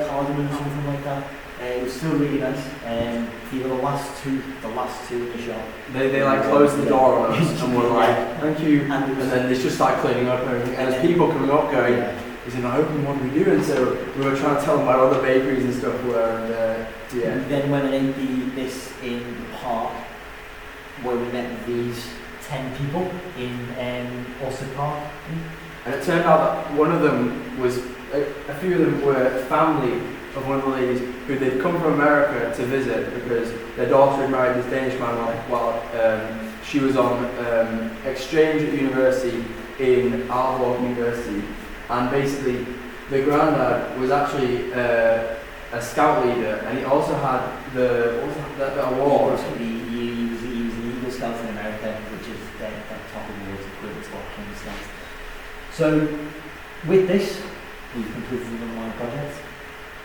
cardamom, something like that. It was still really nice. They were the last two in the shop. They like closed the door on us and were like, thank you. And then they just started cleaning up and everything. And there's people coming up going, is it not open? What do we do? And so we were trying to tell them where other bakeries and stuff were. And we then went and ate this in the park where we met these 10 people in Orchard Park. And it turned out that one of them was, a few of them were family of one of the ladies who they'd come from America to visit because their daughter had married this Danish man while she was on exchange at university in Aalborg University. And basically, the granddad was actually a scout leader, and he also had that award. He was an Eagle Scout in America, which is that top of the world equivalent to what King Scouts. So, with this, we've completed the online project.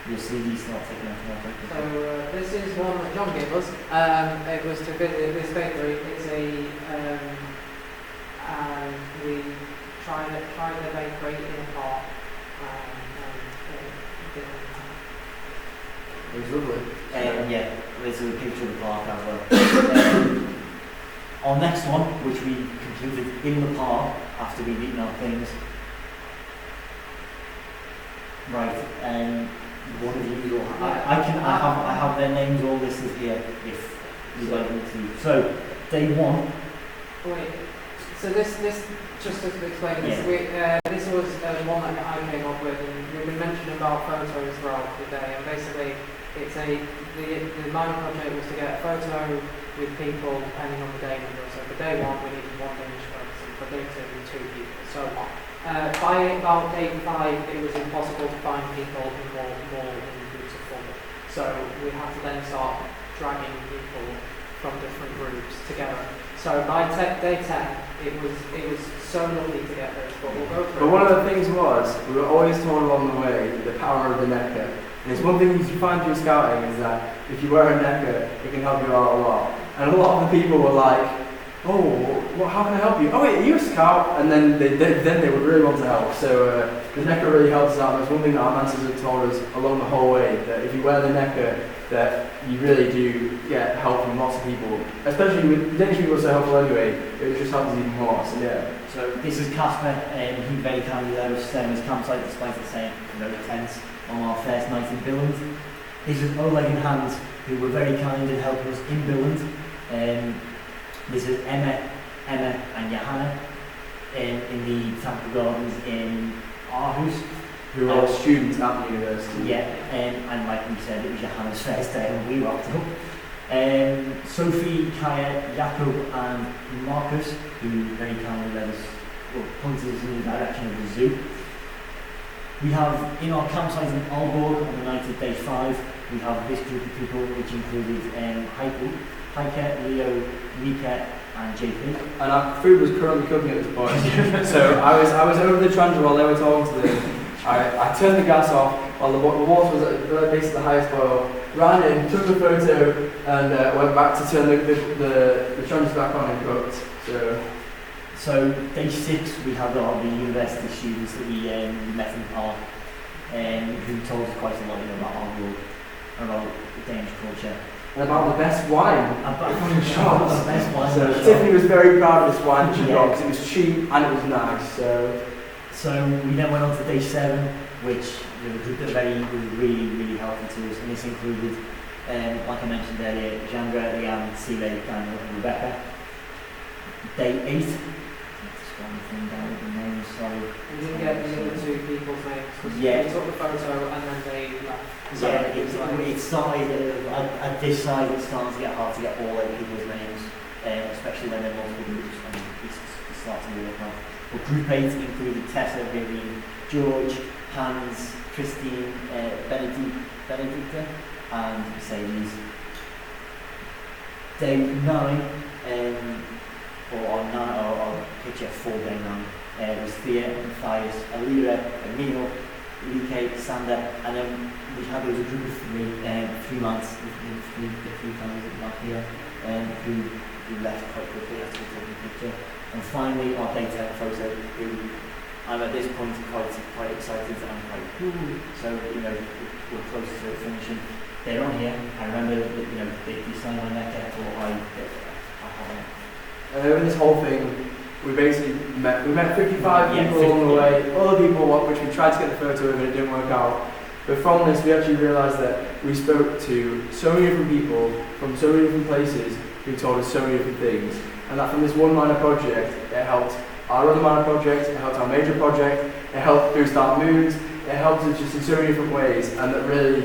You'll see these not taking off more. So this is one that John gave us. It was to visit this bakery. It's and we tried the bakery in a park. It was lovely. This is a picture of the park as well. Our next one, which we completed in the park after we'd eaten our things. Right, one of you will I have their names all listed here if you'd like me to. So, day one. Wait, so this just to explain this, this was one that I came up with, and we've been mentioning about photos throughout the day, and basically it's the minor project was to get a photo with people depending on the day number. So for day one we needed one Danish person, for day two, 2 people, so on. By about day 5 it was impossible to find people in more groups of 4. So we had to then start dragging people from different groups together. So by day 10 it was so lovely to get this, but we'll go through. But one of the things was, we were always told along the way the power of the necker. And it's one thing you find through scouting is that if you wear a necker, it can help you out a lot. And a lot of the people were like, oh, well, how can I help you? Oh wait, are you a scout? And then they would really want to help. So the necker really helps us out. That's one thing that our masters have told us along the whole way, that if you wear the necker, that you really do get help from lots of people. Especially with Danish people are so helpful anyway, it just helps us even more. So yeah. So this is Casper, and he very kindly let us stay on his campsite despite us saying no tents on our first night in Billund. This is Oleg and Hans, who were very kind and helped us in Billund. This is Emma and Johanna in the Temple Gardens in Aarhus. Who are all students at the university. Yeah, and like we said, it was Johanna's first day when we rocked up. Sophie, Kaya, Jakob and Marcus, who very kindly led us, pointed us in the direction of the zoo. We have, in our campsite in Aalborg on the night of day 5, we have this group of people which included Heike, Leo, Mika and JP. And our food was currently cooking at this point. So I was over the transit while they were talking to them. I turned the gas off while the water was at basically the highest boil, ran in, took a photo and went back to turn the transit back on and cooked. So day 6 we had all the university students that we met in the park who told us quite a lot about our world, about the Danish culture. And about the best wine from the shops. The best wine. So Tiffany was very proud of this wine she got because it was cheap and it was nice. So we then went on to day 7, which was really helpful to us, and this included, like I mentioned earlier, Jandra, Leanne, Sile, Daniel and Rebecca. Day 8, let's scroll the thing down with the names, sorry. We didn't get the other 2 people's names. Yeah. We took the photo and then they left. It started, at this side it started to get hard to get all 8 people's names, especially when they're multiple groups and it's starting to work out. But group 8 included Tessa, Vivian, George, Hans, Christine, Benedicta and Mercedes. Day 9, or picture for day 9, was Thea, Matthias, Alira, Emil, Like, Sander, and then there was a group of 3 lads, the 3 families back here, who left quite quickly after taking the picture. And finally, our day 10 photo, who I'm at this point quite excited and quite so we're close to finishing. They're on here. I remember that they signed my neck or I in this whole thing, we basically met 55 people along the way. Other people which we tried to get the photo of and it didn't work out. But from this, we actually realised that we spoke to so many different people from so many different places who told us so many different things. And that from this one minor project, it helped our other minor project, it helped our major project, it helped boost our moods, it helped us just in so many different ways. And that really,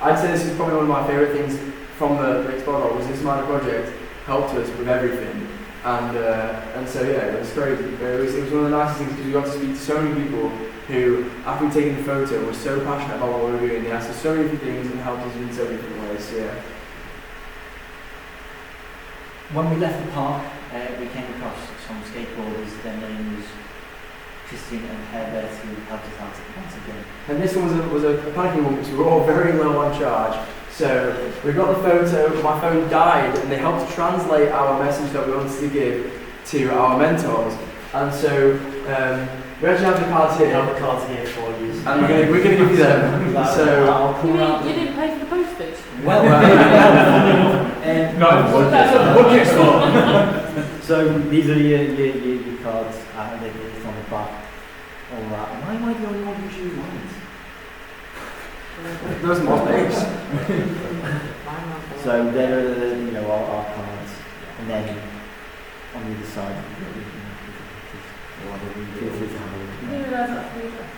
I'd say this is probably one of my favourite things from the Explore was this minor project helped us with everything. And so yeah, it was crazy. It was one of the nicest things because we got to speak to so many people who, after we'd taken the photo, were so passionate about what we were doing. They asked us so many different things and helped us in so many different ways. So, yeah. When we left the park, we came across some skateboarders. Their name was Christian and Herbert, who helped us out once again. And this one was a panicking one because we were all very low on charge. So we got the photo, my phone died, and they helped translate our message that we wanted to give to our mentors. And so we actually have the cards here. We have the cards here for you. And we're going to give you them. So you didn't pay for the postage? Well, so these are your cards, and they're on the back. All that. Why am I the only one who chooses lines? There's more space. So there are our cards, and then on the other side, feel free to have a look. You realise that's the address?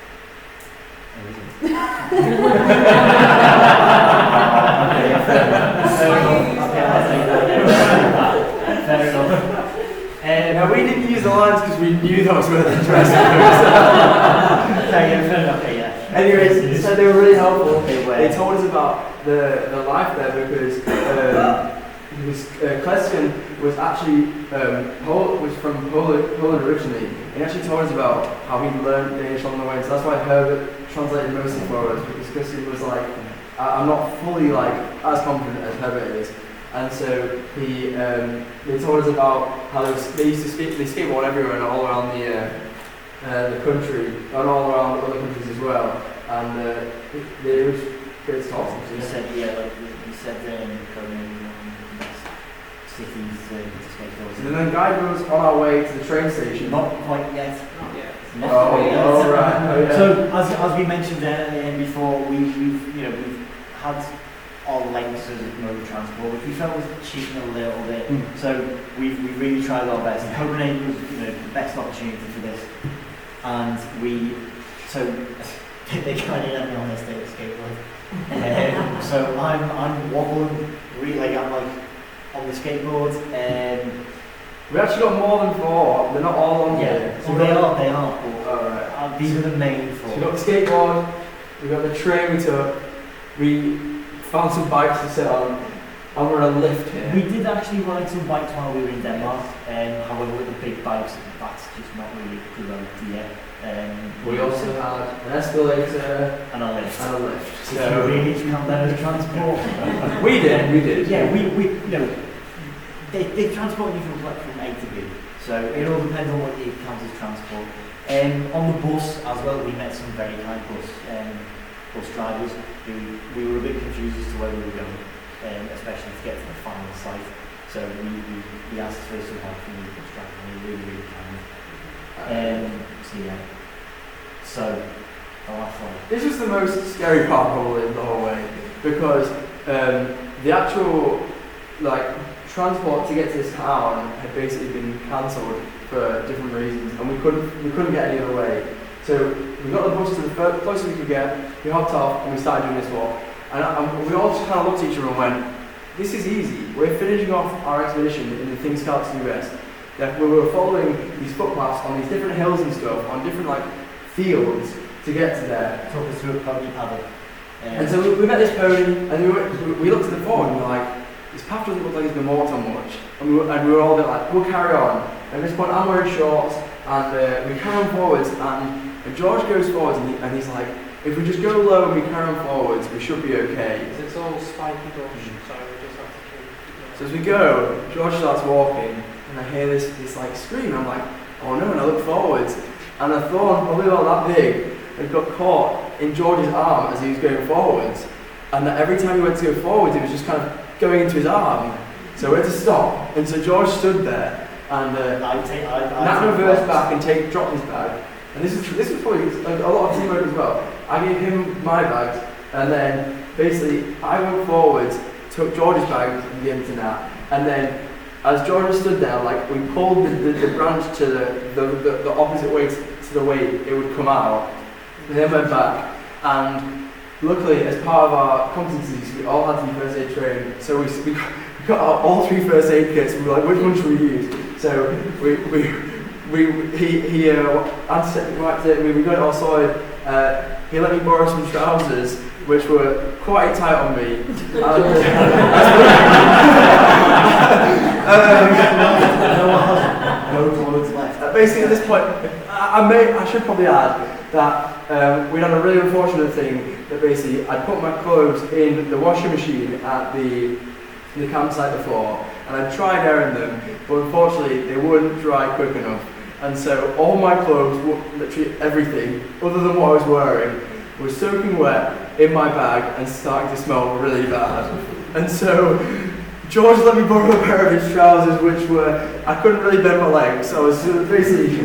Fair enough. Now we didn't use the lines because we knew those were the addresses. Okay, yeah. Anyways, so they were really helpful. They told us about the life there because Kleskin was actually was from Poland originally. He actually told us about how he learned Danish on the way. So that's why Herbert translated mostly for us because Kleskin was like, I'm not fully like as confident as Herbert is. And so they told us about how they used to skateboard everywhere and all around the country, and all around other countries as well. And it was great to talk to them. You said, you said cities to skateboard. And then guide us on our way to the train station. Not quite yet. Not yet. Oh, right. Oh, yeah. So as we mentioned before, we've had our lengths as mode of transport, which we felt was cheating a little bit. So we've really tried our best. Copenhagen was the best opportunity for this, and they kind of let me on this day of skateboard. So I'm wobbling really, I'm like on the skateboard. We actually got more than 4. They're not all on here. So they are. Alright. These are the main 4. So we got the skateboard, we got the train we took, we found some bikes to sit on, and we're on a lift here. We did actually ride some bikes while we were in Denmark, however with the big bikes, that's just not really a good idea. We also had an escalator and a lift. So So we need to count that as transport. we did. Yeah, they transport you from A to B, so it all depends on what you count as transport. On the bus as well, we met some very kind bus drivers who we were a bit confused as to where we were going, especially to get to the final site. So we asked for some help from the bus driver, and he really kind. So the last one. This was the most scary part probably of the whole way, because the actual transport to get to this town had basically been cancelled for different reasons, and we couldn't get any other way. So we got the bus to the closest we could get, we hopped off, and we started doing this walk. And we all just kind of looked at each other and went, this is easy. We're finishing off our expedition in the things Scouts do best. That we were following these footpaths on these different hills and stuff, on different fields to get to there. Talk us through a pony paddle. And so we met this pony, and we looked at the phone, and we were like, this path doesn't look like it's been walked on much. And we were all a bit like, we'll carry on. And at this point, I'm wearing shorts, and we carry on forwards, and George goes forwards, and he's like, if we just go low and we carry on forwards, we should be okay. It's all spiky bush, so we just have to keep. So as we go, George starts walking, and I hear this scream, and I'm like, oh no, and I look forwards, and a thorn, probably about that big, had got caught in George's arm as he was going forwards. And that every time he went to go forwards, it was just kind of going into his arm. So we had to stop. And so George stood there, and Nat reversed back and dropped his bag. And this was probably a lot of teamwork as well. I gave him my bags, and then basically I went forwards, took George's bag and gave it to Nat, and then as George stood there, we pulled the branch to the opposite way to the way it would come out, and then went back. And luckily, as part of our competencies, we all had to be first aid trained, so we got out all 3 first aid kits. We were like, which one should we use? So he antiseptic wiped it. We got it all sorted. He let me borrow some trousers, which were quite tight on me. No clothes left. Basically, at this point, I should probably add that we'd had a really unfortunate thing that basically I'd put my clothes in the washing machine at the campsite before, and I'd tried airing them, but unfortunately they wouldn't dry quick enough. And so all my clothes, literally everything, other than what I was wearing, was soaking wet in my bag and starting to smell really bad. And so George let me borrow a pair of his trousers, which I couldn't really bend my legs, so I was basically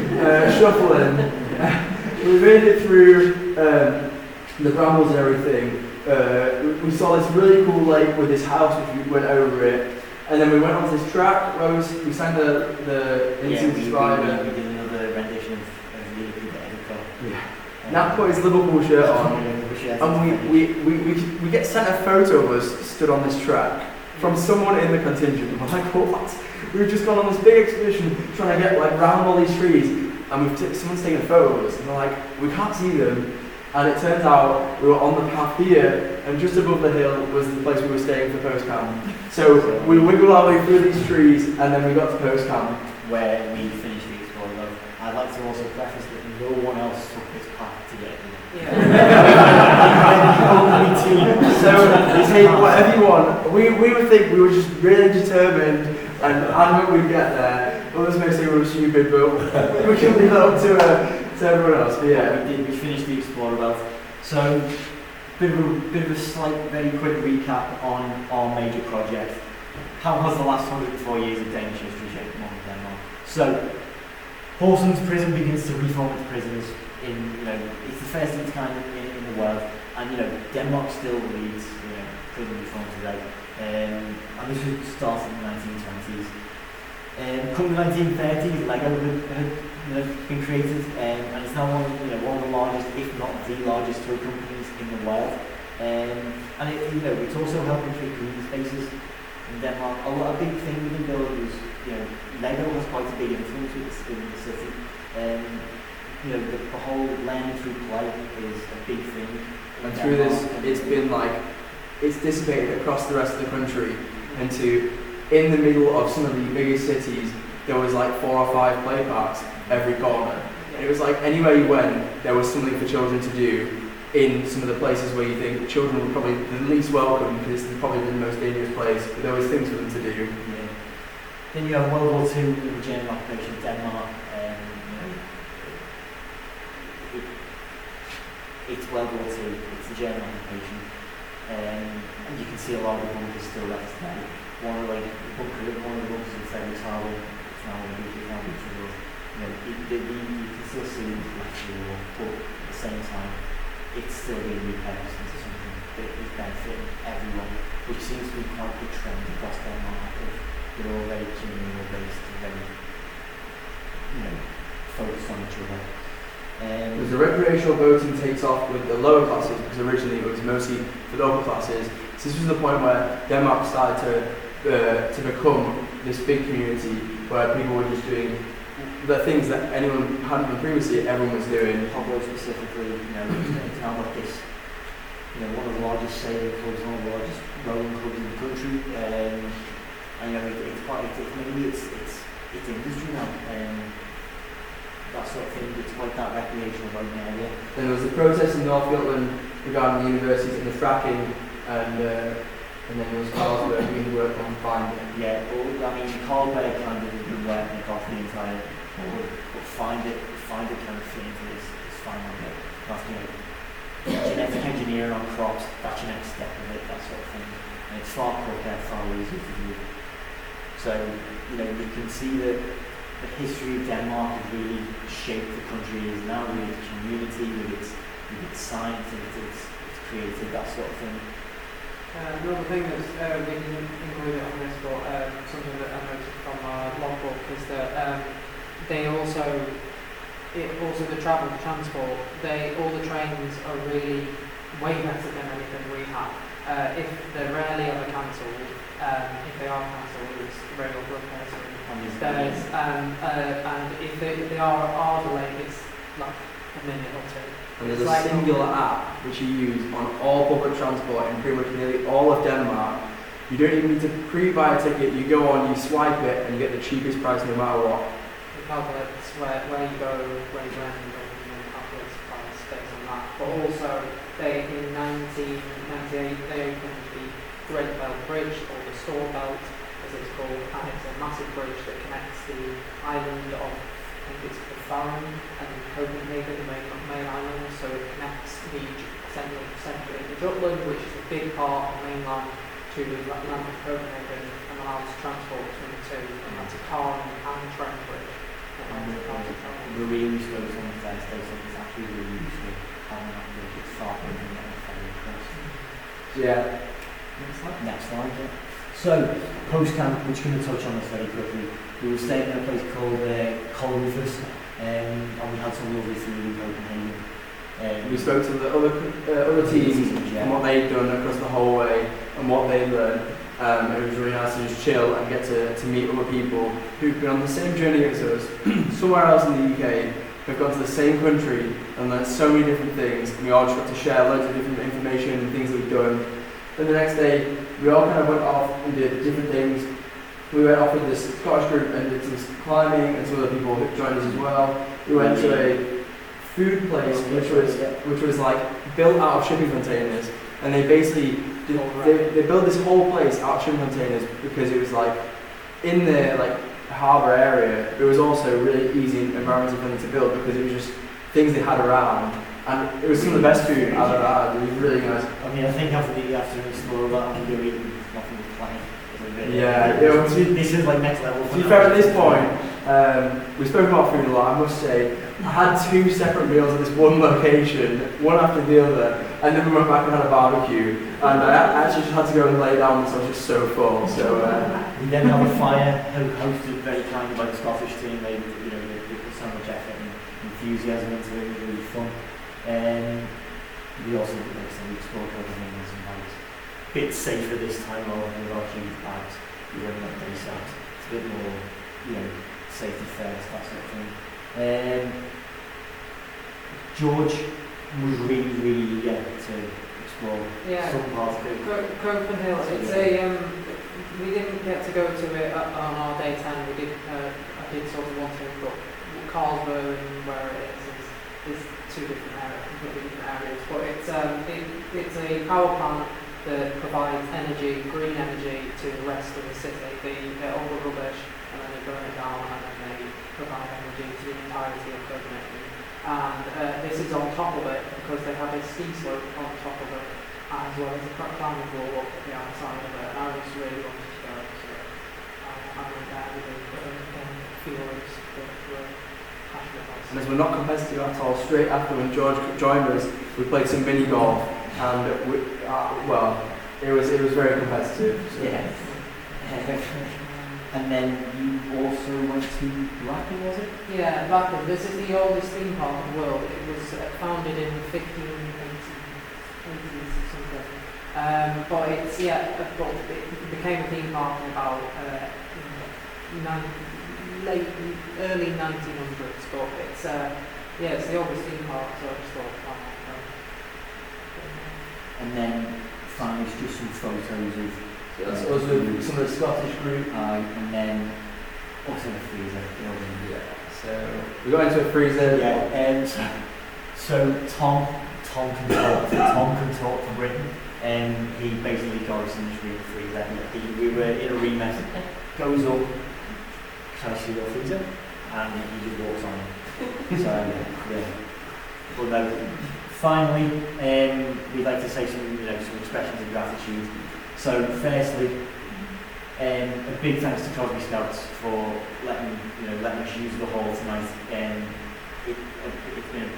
shuffling. We made it through the brambles and everything. We saw this really cool lake with this house, which we went over it. And then we went onto this track where we sang the Instant Spider. We did another rendition of the Editor. Yeah. Nat put his Liverpool shirt on, and we get sent a photo of us stood on this track from someone in the contingent. And we're like, what? We've just gone on this big expedition trying to get round all these trees, and someone's taking a photo of us, and we're like, we can't see them. And it turns out we were on the path here, and just above the hill was the place we were staying for post camp. So we wiggled our way through these trees, and then we got to post camp, where we finished the exploring of. I'd like to also preface that no one else took this path to get here. Yeah. So you say whatever you want. We would think we were just really determined and adamant we'd get there. Others may say we were stupid, but we can leave that up to everyone else. But yeah, we finished the Explorer Belt. So, bit of a slight, very quick recap on our major project. How has the last 104 years of Danish history shaped modern Denmark? So, Horsens prison begins to reform its prisoners it's the first of its kind in the world, and Denmark still leads prison reform today. And this was started in the 1920s. Come the 1930s, Lego had been created, and it's now one of the largest, if not the largest, toy companies in the world. And it's also helping create green spaces in Denmark. A big thing within building was Lego has quite a big influence in the city. The whole learning through play is a big thing. And through this, it's been it's dissipated across the rest of the country into, in the middle of some of the biggest cities, there was 4 or 5 play parks every corner. And it was anywhere you went, there was something for children to do in some of the places where you think children were probably the least welcome because it's probably the most dangerous place, but there was things for them to do. Yeah. Then you have World War II and the German occupation of Denmark. It's World War II, it's the German occupation, and you can see a lot of the bunkers still left today. One of the bunkers in Frederick's Harbour, it's now one of the big bunkers. You can still see it left the war, but at the same time, it's still being repurposed into something that is benefiting everyone, which seems to be quite a trend across Denmark. They're all very communal based and very, focused on each other. As the recreational boating takes off with the lower classes, because originally it was mostly for the upper classes, so this was the point where Denmark started to become this big community where people were just doing the things that anyone hadn't done previously, everyone was doing. Hoblo specifically, it's now like this, one of the largest sailing clubs, one of the largest rowing clubs in the country, and it's industry now. That sort of thing, it's quite that recreational boating area. Then there was the protest in North Jutland regarding the universities and the fracking, and then there was Carlsberg doing the work on finding. Yeah, Carlsberg kind of has been working across the entire board, but find it kind of fit into this final bit. That's genetic engineering on crops, that's your next step of it, that sort of thing. And it's far quicker, far easier to do. So, you can see that the history of Denmark has really shaped the country. It is now with its community, with its science, and its creative, that sort of thing. Another thing that's been included on this, but something that I noticed from our logbook is that the travel, the transport, all the trains are really way better than anything we have. If they're rarely ever cancelled, if they are cancelled, it's very good person. And if they are delayed, it's like a minute or two. And there's a singular app which you use on all public transport in pretty much nearly all of Denmark. You don't even need to pre-buy a ticket, you go on, you swipe it, and you get the cheapest price no matter what. It calculates where you go, where you end, and calculates the price based on that. But also, in 1998, they opened the Great Belt Bridge, or the Store Belt, as it's called, and it's a massive bridge that connects the island of, I think it's the Farm and Copenhagen, the main island, so it connects essentially the Jutland, which is a big part of the mainland, to the land of Copenhagen, and allows transport between the two, and that's a car and train bridge. We're really used to it on the first day, so it's actually really useful having that bridge. It's far from getting a ferry across. Yeah. Next slide, yeah. So, post-camp, which we're going to touch on this very quickly. We were staying in a place called Kolrufus, and we had some lovely food in Copenhagen. We spoke to the other teams and what they'd done across the whole way and what they'd learned. It was really nice to just chill and get to meet other people who've been on the same journey as us, somewhere else in the UK, who've gone to the same country and learned so many different things. And we all just got to share loads of different information and things that we've done. Then the next day, we all kind of went off and did different things. we went off with this Scottish group and did some climbing, and some other people joined us as well. We went to a food place which was like built out of shipping containers, and they basically they built this whole place out of shipping containers because it was like in the like harbour area. It was also really easy and environmentally friendly to build because it was just things they had around, and it was some of the best food I've ever had. It was really nice. I mean, I think after explore that, I'm going to eat nothing with planning. Yeah, this is like next level. To be fair, at this point, we spoke about food a lot. I must say, I had 2 separate meals at this one location, one after the other, and then we went back and had a barbecue. And I actually just had to go and lay down because I was just so full. So we then have a fire hosted very kindly by the Scottish team. They put so much effort and enthusiasm into it. It was really fun. We also explored other things and like a bit safer this time rather than with our huge bags. We went like day sat. It's a bit more, safety first, that sort of thing. George was really eager to explore some parts of it. Crowthorne Hill, it's we didn't get to go to it on our day 10. We did, I did sort of want to, but Carlsberg and where it is 2 different areas, completely different areas. But it's a power plant that provides energy, green energy, to the rest of the city. They all the rubbish and then they burn it down and then they provide energy to the entirety of Copenhagen. And this is on top of it because they have a ski slope on top of it, as well as a climbing wall up the outside of it. And I just really wanted to go, so I went there with a few others that were passionate about it. And as we're not competitive at all, straight after when George joined us, we played some mini golf, and it was very competitive. So. Yes. And then you also went to Blacken, was it? Yeah, Blacken. This is the oldest theme park in the world. It was founded in 1580s something. But it became a theme park in about early 1900s. But it's the oldest theme park, so I just thought. And then finally, just some photos of. That's also some of the Scottish group. And then also the freezer. Yeah. So we got into a freezer. Yeah. So Tom can talk for Britain, and he basically got us in the freezer. We were in a remess. Goes up, can I see your freezer? And he just walks on. So yeah. But no. Finally, we'd like to say some expressions of gratitude. So, firstly, a big thanks to Crosby Scouts for letting us use the hall tonight. It's been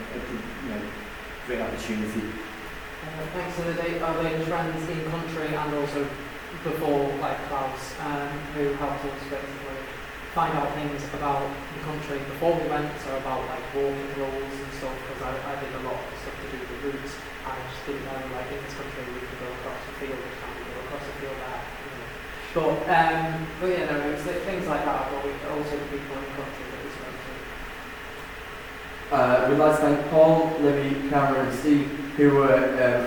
a great opportunity. Thanks to our Danish friends in country and also before, like Klaus, who helped us basically find out things about the country before we went, so about like walking rules and stuff, because I did a lot of stuff to do with the routes, and I just didn't know like in this country we could go across the field, we can't go across the field there. But it's things like that, but we also the people in the country that we spoke to. We'd like to thank Paul, Libby, Cameron and Steve, who were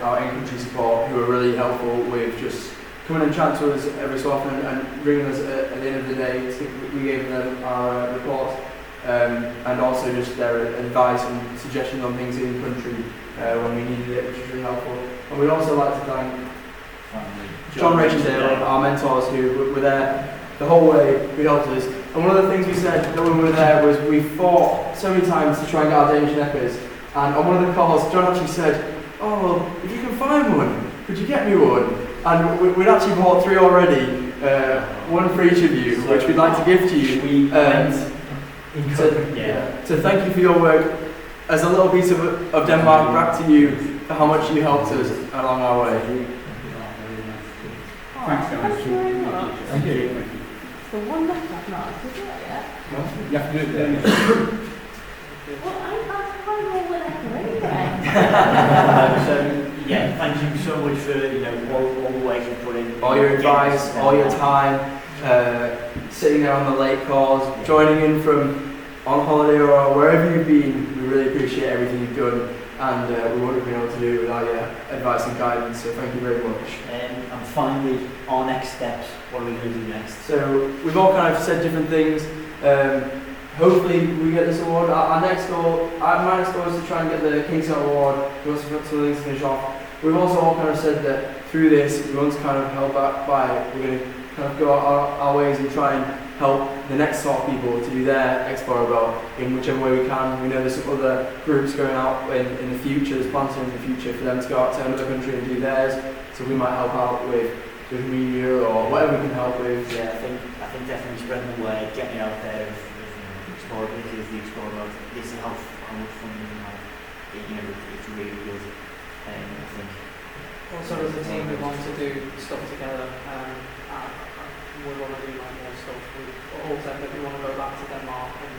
our in-country support, who were really helpful with just coming and chatting to us every so often and ringing us at the end of the day. We gave them our reports and also just their advice and suggestions on things in the country when we needed it, which was really helpful. And we'd also like to thank John Rachendale, our mentors, who were there the whole way, who helped us. And one of the things we said when we were there was we fought so many times to try and get our Danish neckers. And on one of the calls, John actually said, "Oh, well, if you can find one, could you get me one?" And we'd actually bought 3 already, one for each of you, which we'd like to give to you. So thank you for your work. As a little piece of Denmark, back to you for how much you helped us along our way. Thanks, guys. Thank you very much. Thank you. The one left I've not answered it yet. You have to do it then. Well, I'm fine all whatever anyway. So thank you so much for all the ways you put in. All your advice, all your time, sitting there on the late calls, joining in from on holiday or wherever you've been. We really appreciate everything you've done. and we wouldn't have been able to do it without your advice and guidance, so thank you very much. And finally, our next steps, what are we going to do next? So we've all kind of said different things. Hopefully we get this award. Our next goal, my next goal is to try and get the King's Award. We also got some things to finish off. We've also all kind of said that through this, we want to kind of help back by, we're going to kind of go our ways and try and help the next sort of people to do their Explorer Belt in whichever way we can. We know there's some other groups going out in the future, there's plans in the future for them to go out to another country and do theirs, so we might help out with media or whatever we can help with. Yeah, I think definitely spreading the word, getting it out there, Explorer, this is the Explorer Belt, this is how much fun we can have, it's really good, I think. Also, as a team, we want to do stuff together. We want to do like more stuff. We all said that we want to go back to Denmark and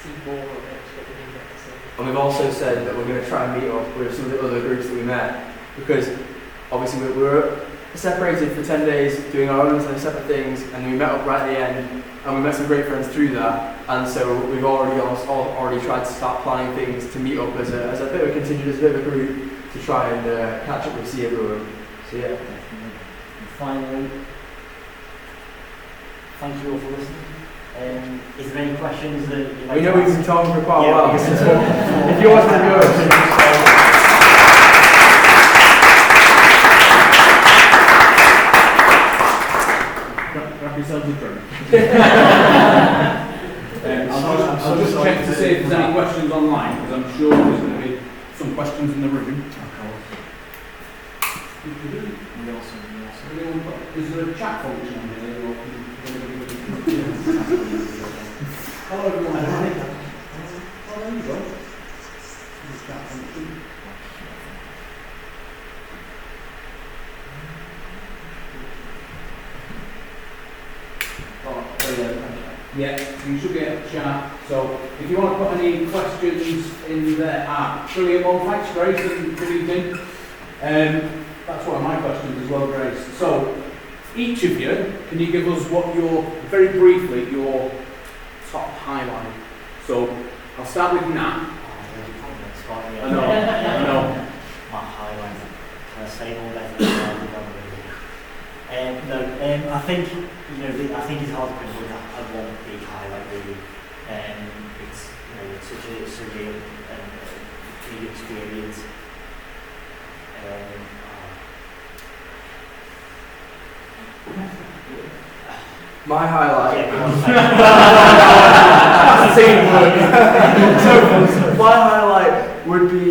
see more of it that we didn't get to see. And we've also said that we're going to try and meet up with some of the other groups that we met, because obviously we were separated for 10 days doing our own separate things, and then we met up right at the end, and we met some great friends through that, and so we've already tried to start planning things to meet up as a bit of a contingent, as a bit of a group, to try and catch up and see everyone. So yeah. And finally, thank you all for listening. Is there any questions that you'd like we know to we've ask? been talking for quite a Yeah, while, we so can. if you want to go. Grab yourselves a drink. I'll just check to see if there's any questions online, because I'm sure there's going to be some questions in the room. Is there a chat function on here? Or hello everyone. Oh, there you go. There's a chat function. Yeah, you should be able to chat. So if you want to put any questions in there, brilliant one, thanks Grace and good evening. That's one of my questions as well, Grace. So each of you, can you give us very briefly, your top highlight? So I'll start with Nat. I know. My highlight. Can I say all that? I think I think it's hard to pinpoint one big highlight really. It's such a surreal and big experience. My highlight. So my highlight would be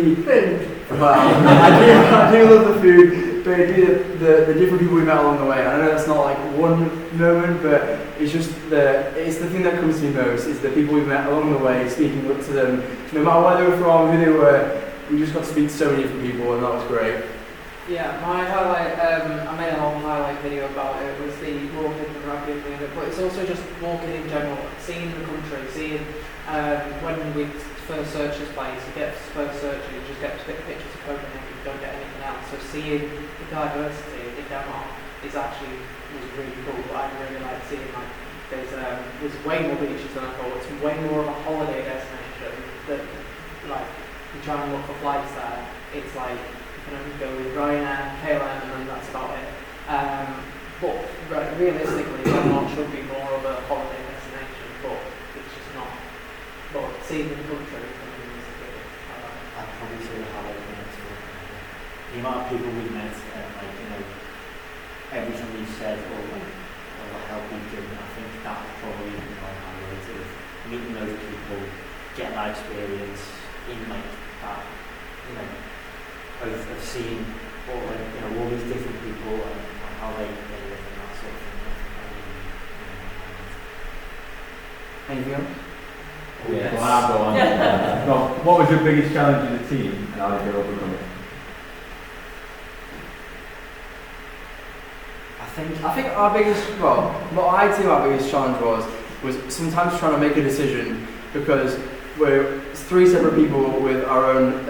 I do love the food, but it'd be the different people we met along the way. I know that's not like one moment, but it's just it's the thing that comes to me most is the people we met along the way, speaking up to them, no matter where they were from, who they were. We just got to speak to so many different people, and that was great. Yeah, my highlight, I made a whole highlight video about it, was the walking and rugby and it, but it's also just walking in general, seeing the country, seeing when we first search this place, you get first search, you just get pictures of Copenhagen, you don't get anything else, so seeing the diversity in Denmark was really cool, but I really like seeing there's way more beaches than I thought, it's way more of a holiday destination, that like, you try and look for flights there, it's like, you can only go with Ryanair, KLM, and then that's about it. But realistically, Denmark should be more of a holiday destination, but it's just not. But seeing the country, is a bit. I'd probably say the highlight of the next one. The amount of people we met, everything we said, or the help we've given, I think that's probably my highlight of meeting those people, getting that experience in that, of seeing all these different people and how they live and that sort of thing. Anything else? Yes. Well, I'll go on. Well, what was your biggest challenge in the team and how did you overcome it? I think our biggest, our biggest challenge was sometimes trying to make a decision, because we're three separate people with our own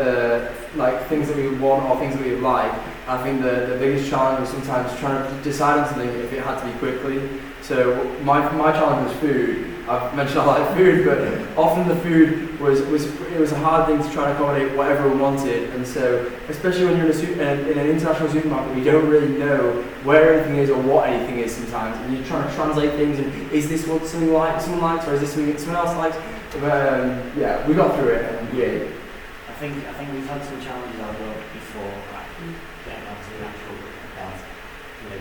things that we want or things that we like. I think the biggest challenge was sometimes trying to decide on something if it had to be quickly. So my challenge was food, I've mentioned I like food, but often the food was a hard thing to try and accommodate what everyone wanted, and so especially when you're in an international supermarket, you don't really know where anything is or what anything is sometimes, and you're trying to translate things, and is this what someone likes, or is this something that someone else likes? But yeah, we got through it, and yeah. I think we've had some challenges out there before getting onto the actual belt. You know,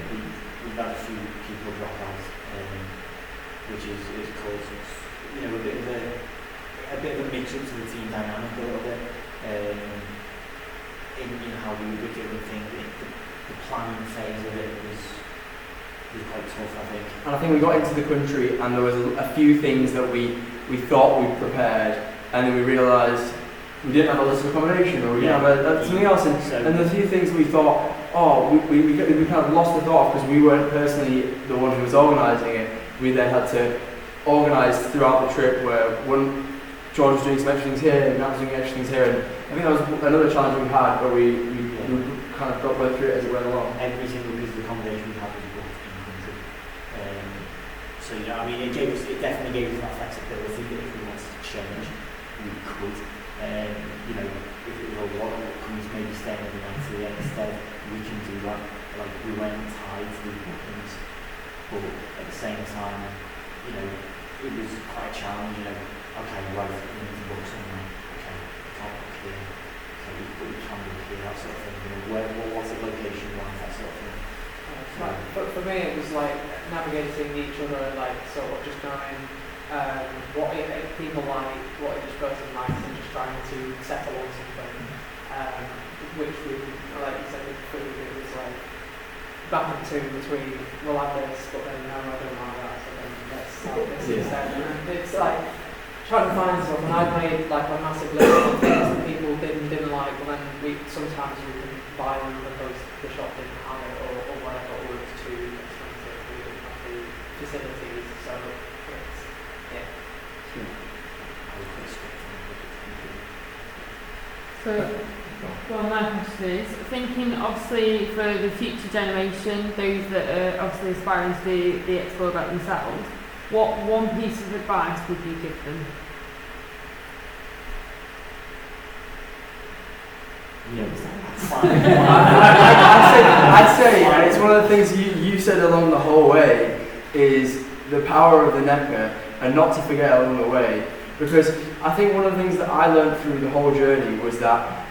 we've had a few people drop out, which is caused us, you know, a bit of a mix up to the team dynamic a little bit. In how we were doing things, the planning phase of it was quite tough, I think. And I think we got into the country, and there was a few things that we thought we prepared, and then we realised we didn't have a list of accommodation, or we didn't have something else, and there's a few things we thought, we kind of lost the thought because we weren't personally the one who was organising it. We then had to organise throughout the trip where George was doing some extra things here, and Matt was doing extra things here, and I think that was another challenge we had, where we kind of got through it as it went along. Every single piece of accommodation we had was booked in the country. So I mean, it definitely gave us that flexibility that if we wanted to change, we could. You know, if it was a lot of companies maybe staying in the night here instead, we can do that. Like, we went tied to the bookings, but at the same time, you know, it was quite a challenge. You know, okay, right, we need to book somewhere. Okay, we can't book here, so we can book here, that sort of thing. You know, what's the location like, that sort of thing. But for me, it was like navigating each other, like sort of just going, what people like, what each person likes, and just trying to settle on something. Which we, like you said, with food, it was like back and two between, we'll have this, but then no, I don't like that, so then let's have this instead. And it's like trying to find stuff, and I've made like a massive list of things that people didn't like, but then sometimes we can buy them because the shop didn't have it, or whatever, or it's too expensive, we didn't have the facilities, so it's, yeah. So, well, my question is, thinking obviously for the future generation, those that are obviously aspiring to do the explore about themselves, what one piece of advice would you give them? I'd say, and it's one of the things you said along the whole way, is the power of the NECA, and not to forget along the way. Because I think one of the things that I learned through the whole journey was that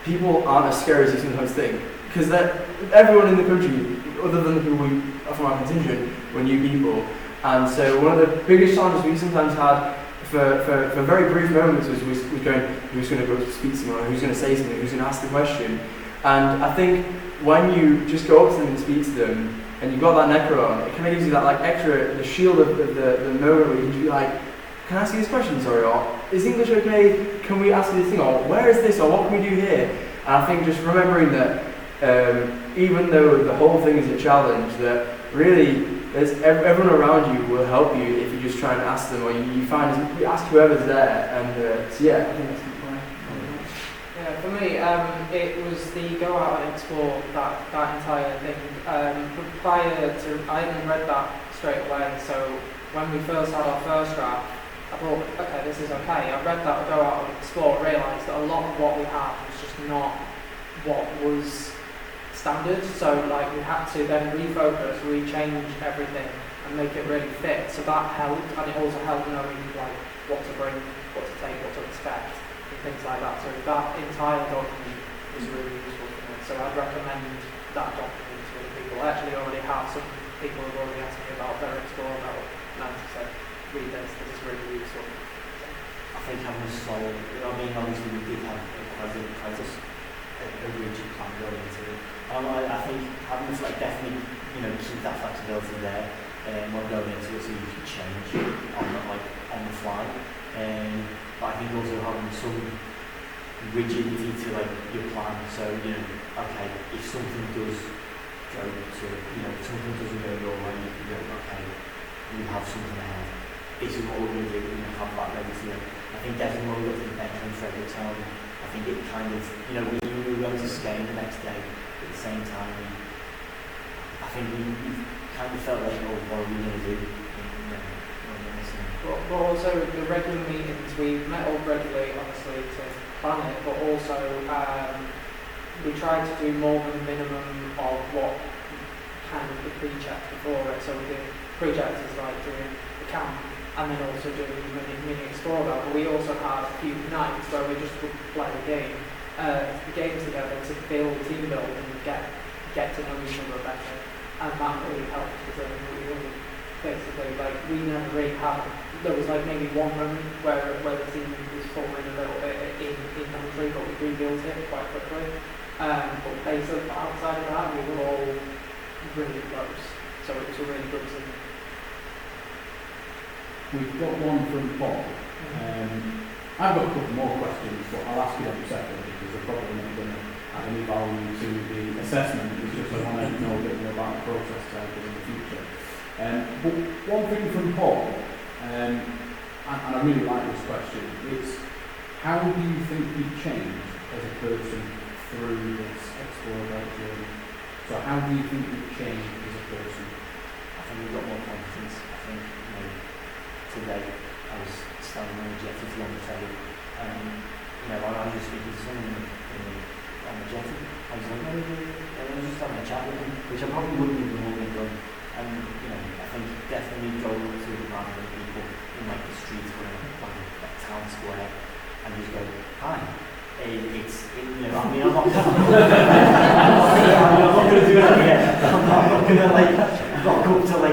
people aren't as scary as you sometimes think. Because everyone in the country, other than the people from our contingent, were new people. And so one of the biggest challenges we sometimes had for very brief moments was going, who's going to go speak to someone, who's going to say something, who's going to ask the question. And I think when you just go up to them and speak to them, and you've got that necker on, it kind of gives you that like extra, the shield of the moment where you can just be like, can I ask you this question, sorry, or is English okay, can we ask you this thing, or where is this, or what can we do here? And I think just remembering that even though the whole thing is a challenge, that really everyone around you will help you if you just try and ask them, or you ask whoever's there, and so yeah, I think that's the point. Yeah, for me, it was the go out and explore that entire thing. Prior to, I hadn't read that straight away, so when we first had our first draft, I thought, okay, this is okay. I read that, go out and explore, realised that a lot of what we had was just not what was standard, so like we had to then refocus, rechange everything and make it really fit, so that helped, and it also helped knowing like what to bring, what to take, what to expect, and things like that. So that entire document was really useful for me, so I'd recommend that document to other people. I actually already have some people who have already asked me about their explore about, and I said, read this is really useful. I think having a solid, I mean, obviously we did have quite a rigid plan going into it. I think having to like definitely, you know, keep that flexibility there when going into it, so you can change on the fly. But I think also having some rigidity to like your plan. So you know, okay, if something does go to, you know, if something doesn't go your way, you can go, okay, we have something ahead. This is what we're going to do. We're going to have that ready to go. I think definitely when we looked at the bench in Fredericktown, I think it kind of, you know, we were going to skate the next day. At the same time, I think we kind of felt like, oh, what are we going to do? And, you know, But also the regular meetings, we met up regularly, obviously, to plan it, but also we tried to do more than a minimum of what kind of the pre-checks before it. So we did pre-checks is like doing the camp and then also doing mini explore that. But we also had a few nights where we just would play the game together to build team build and get to know each other better. And that really helped because we really basically we never really had. There was like maybe one moment where the team was falling a little bit in country, but we rebuilt it quite quickly. But basically outside of that, we were all really close. So it was a really good team. We've got one from Paul. I've got a couple more questions, but I'll ask you them separately because they're probably not going to add any value to the assessment. It's just I want to know a bit more about the process cycle in the future. But one thing from Paul, and I really like this question, it's how do you think you've changed as a person through this exploration journey? So how do you think you've changed as a person? I think we've got more confidence. I think, today I was standing on the jetty on the table and, I was just speaking to someone on the jetty. I was like, I was just having a chat with him, which I probably wouldn't have normally done. And, I think definitely go up to the random people in the streets or like town square and just go, hi. I'm not I'm not going to do it again. I'm not going to rock up to I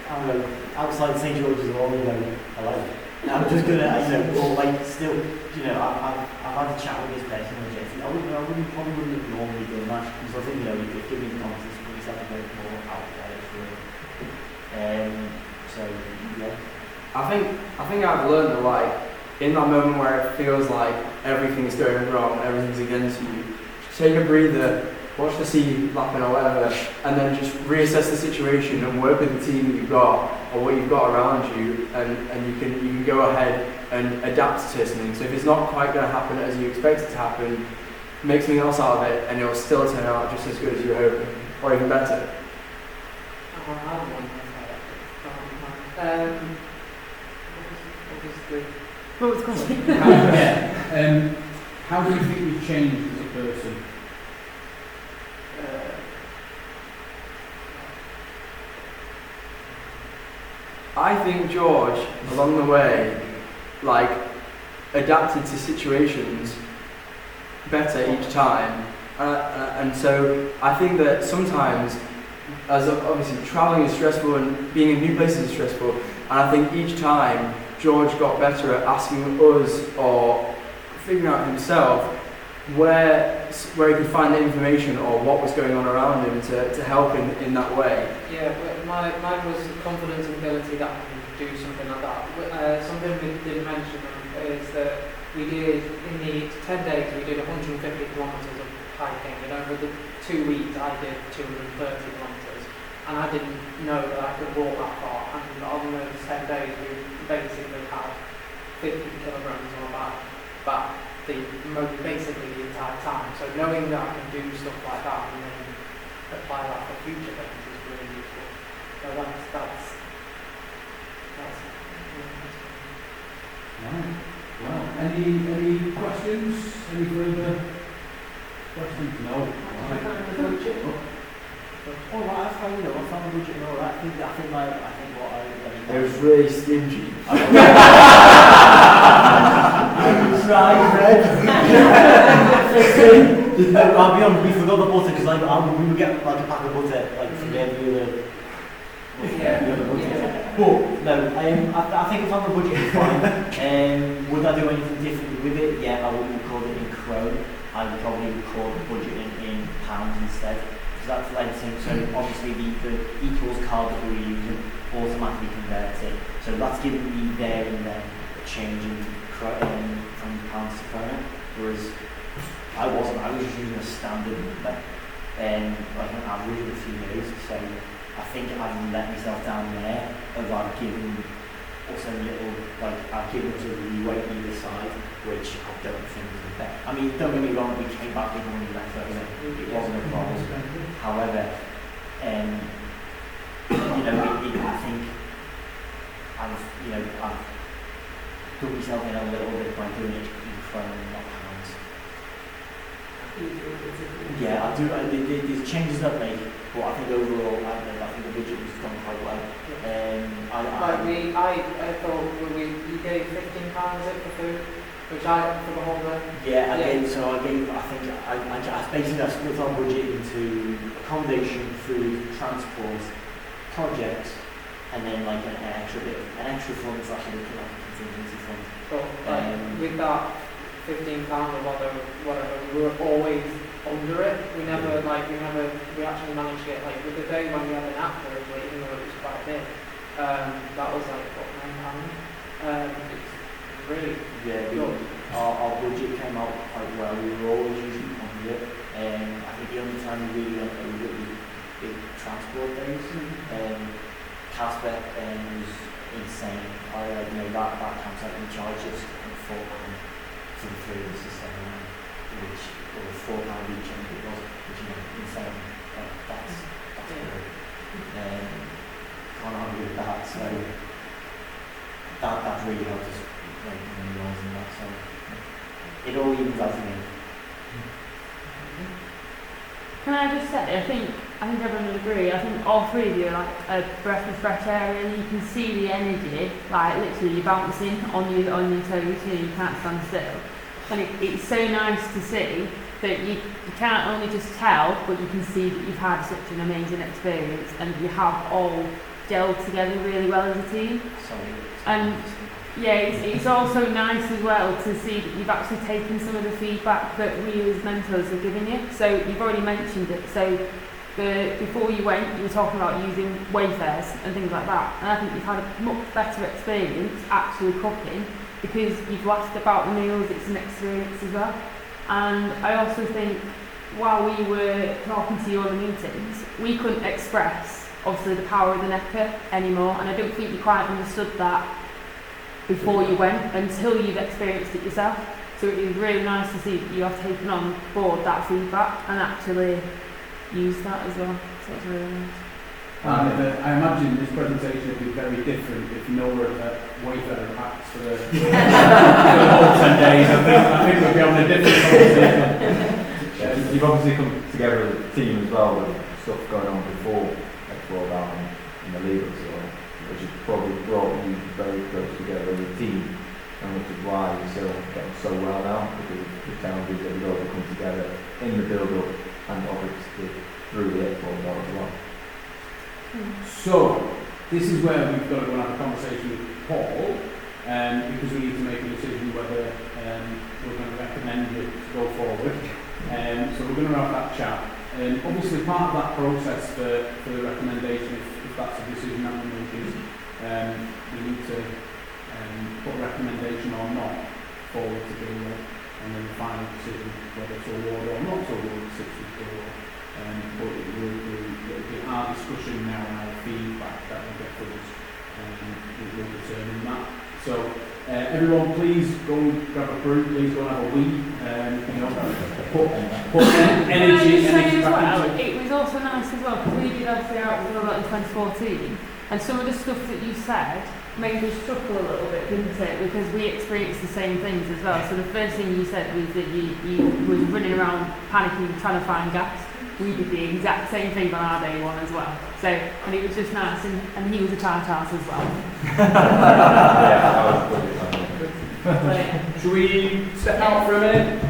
don't know, outside St. George's Hall and go, hello. I'm just going to, or still, I've had a chat with this person on the jetty. I probably wouldn't have normally done that because I think, you've given me the confidence to put yourself a bit more out there. So yeah. I think I've learned that in that moment where it feels like everything's going wrong, everything's against you, take a breather, watch the sea lapping or whatever, and then just reassess the situation and work with the team that you've got or what you've got around you, and you can go ahead and adapt to something. So if it's not quite going to happen as you expect it to happen, make something else out of it, and it'll still turn out just as good as you hope, or even better. What was the question? How do you think you've changed as a person? I think George, along the way, adapted to situations better each time, and so I think that sometimes, as obviously traveling is stressful and being in new places is stressful, and I think each time George got better at asking us or figuring out himself where he could find the information or what was going on around him to help in that way. Yeah, but mine was confidence and ability that I can do something like that. Something we didn't mention is that we did, in the 10 days, we did 150 kilometres of hiking, and over the 2 weeks I did 230 kilometres, and I didn't know that I could walk that far, and on those 10 days we basically had 50 kilograms on my back basically the entire time. So knowing that I can do stuff like that and then apply that for future things is really useful. So that's Right. Well, any questions? Any further questions? No. Alright, I found the budget and all that. I think what I It was really stingy. I'll be honest, we forgot the butter because we would get a pack of butter from every other. But no, I think I found the budget fine. Would I do anything differently with it? Yeah, I wouldn't record it in krone. I would probably record the budget in pounds instead. Because that's led to, so obviously the equals card that we were using automatically converts it. So that's giving me there and then a change in from pounds to krona. Whereas I was just using a standard number, an average of a few days. So I think I've let myself down there of given also a little, I've given us a leeway either side, which I don't think is the best. I mean, don't get me wrong, we came back with money left over, it wasn't a problem. However, I think I I've dug myself in a little bit by doing it in krone, not pounds. Yeah, I do. There's changes I've made, but I think overall, I think the budget has gone quite well. I thought you gave £15 for food, which I for the whole day. Yeah, I did. So I split our budget into accommodation, food, transport, projects, and then like an extra fund, so like a contingency fund. But with that £15 or whatever, we were always under it. We actually managed to get, like, with the day when we had an actor, even though it was quite big, that was like what, £9. It's really good. Our budget came out quite well. We were always using under it. I think the only time we really went over it was big transport days. Casper was insane. That campsite we charged us £4 for the three of us to stay around, which was £4 each, and it was, insane. That's good. Can't argue with that. So that really helped us make money and that. So it all evens out in the end. Can I just say, I think everyone would agree, I think all three of you are like a breath of fresh air, and you can see the energy, like literally you're bouncing on your toes, you can't stand still. And it's so nice to see that you can't only just tell, but you can see that you've had such an amazing experience and you have all gelled together really well as a team. And yeah, it's also nice as well to see that you've actually taken some of the feedback that we as mentors are giving you. So you've already mentioned it. So before you went, you were talking about using wayfares and things like that. And I think you've had a much better experience actually cooking because you've laughed about the meals, it's an experience as well. And I also think while we were talking to you on the meetings, we couldn't express obviously the power of the necker anymore. And I don't think you quite understood that before you went until you've experienced it yourself. So it was really nice to see that you have taken on board that feedback and actually used that as well. So it's really nice. I imagine this presentation would be very different if Nora had wayfarer hats for the whole 10 days. I think we'd be having a different conversation. You've obviously come together as a team as well with stuff going on before Explore About in the league as well, which has probably brought you very close together as a team, and which is why you're still getting so well now, because of the challenges that we've all come together in the build-up and obviously through the Explore About as well. So, this is where we've got to go and have a conversation with Paul, because we need to make a decision whether we're going to recommend it to go forward. So we're going to have that chat. Obviously, part of that process for the recommendation, if that's a decision that we make, is we need to put a recommendation or not forward to the award, and then the final decision whether to award or not to award the 6th award. But it will be our discussion now and our feedback that we get from us, will determine that. So everyone, please go and grab a brew, please go and have a wee, put energy back into it. It was also nice as well because we did obviously out in 2014, and some of the stuff that you said made us chuckle a little bit, didn't it? Because we experienced the same things as well. So the first thing you said was that you was running around panicking trying to find gas. We did the exact same thing on our day one as well. So, and it was just nice, and he was a tight ass as well. Should we step out for a minute?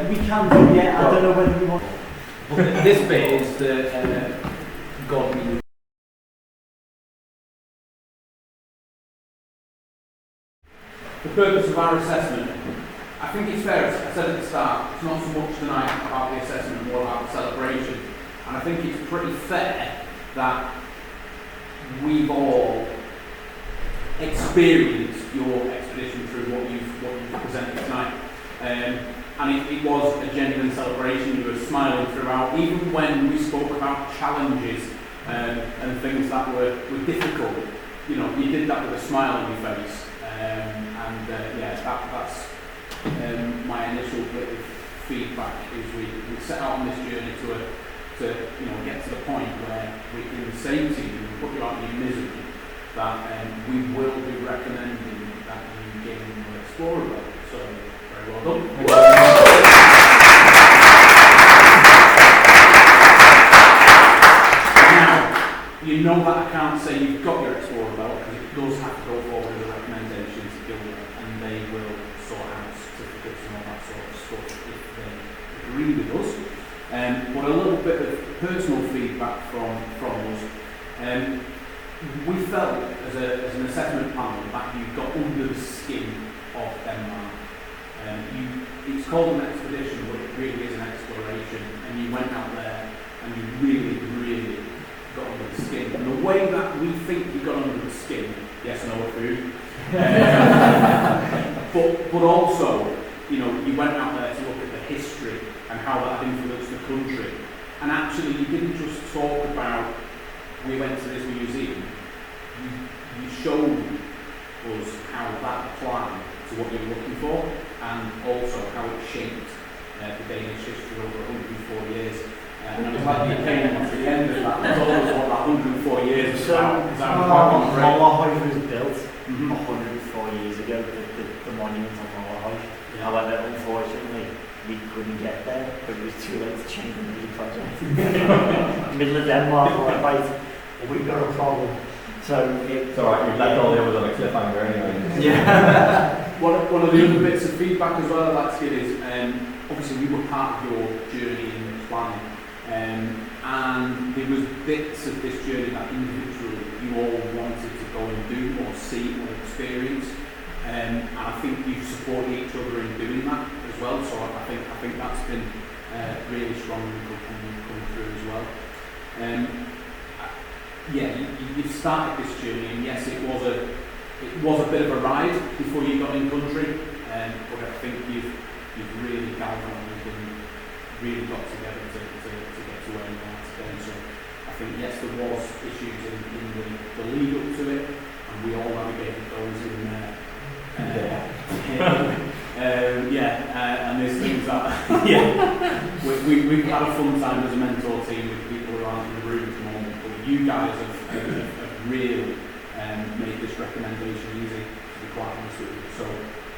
We can do, yeah. I don't know whether we want. This bit is the God we. The purpose of our assessment. I think it's fair, as I said at the start, it's not so much tonight about the assessment, more about the celebration. And I think it's pretty fair that we've all experienced your expedition through what you've presented tonight. And it was a genuine celebration. You were smiling throughout, even when we spoke about challenges and things that were difficult. You know, you did that with a smile on your face. That's my initial bit of feedback is we set out on this journey to get to the point where we in the same team we put you out of your misery, that we will be recommending that you gain your Explorer belt. So very well done. You know that I can't say you've got your Explorer belt because it does have to go forward as a recommendation to Gilder, and they will sort out certificates and all that sort of stuff if they agree with us. But a little bit of personal feedback from us. We felt as an assessment panel that you got under the skin of Denmark. It's called an expedition, but it really is an exploration, and you went out there and you really got under the skin. And the way that we think you got under the skin, yes, no food, but also, you went out there to look at the history and how that had influenced the country. And actually, you didn't just talk about, we went to this museum, you showed us how that applied to what you were looking for, and also how it shaped the Danish history over 104 years. And I'm glad you came at the end of that and told us what that 104 years was about. Moloch was built 104 years ago, the monument on Moloch. Yeah. However, unfortunately, we couldn't get there because it was too late to change the major project. Middle of Denmark, we're like, right, we've got a problem. So it's alright, you've left all the others on a cliffhanger anyway. Yeah. One of the other bits of feedback as well I'd like to give is, obviously we were part of your journey in planning, and there was bits of this journey that individually you all wanted to go and do or see or experience, and I think you've supported each other in doing that as well, so I think that's been really strong and come through as well. You started this journey, and yes, it was a bit of a ride before you got in country, but I think you've really galvanised and really got together to get to where you are today. So I think yes, there was issues in the lead up to it, and we all navigated those in there. And there's things that we've had a fun time as a mentor team with people who aren't in the room at the moment, but you guys have really made this recommendation easy, to be quite honest with you. So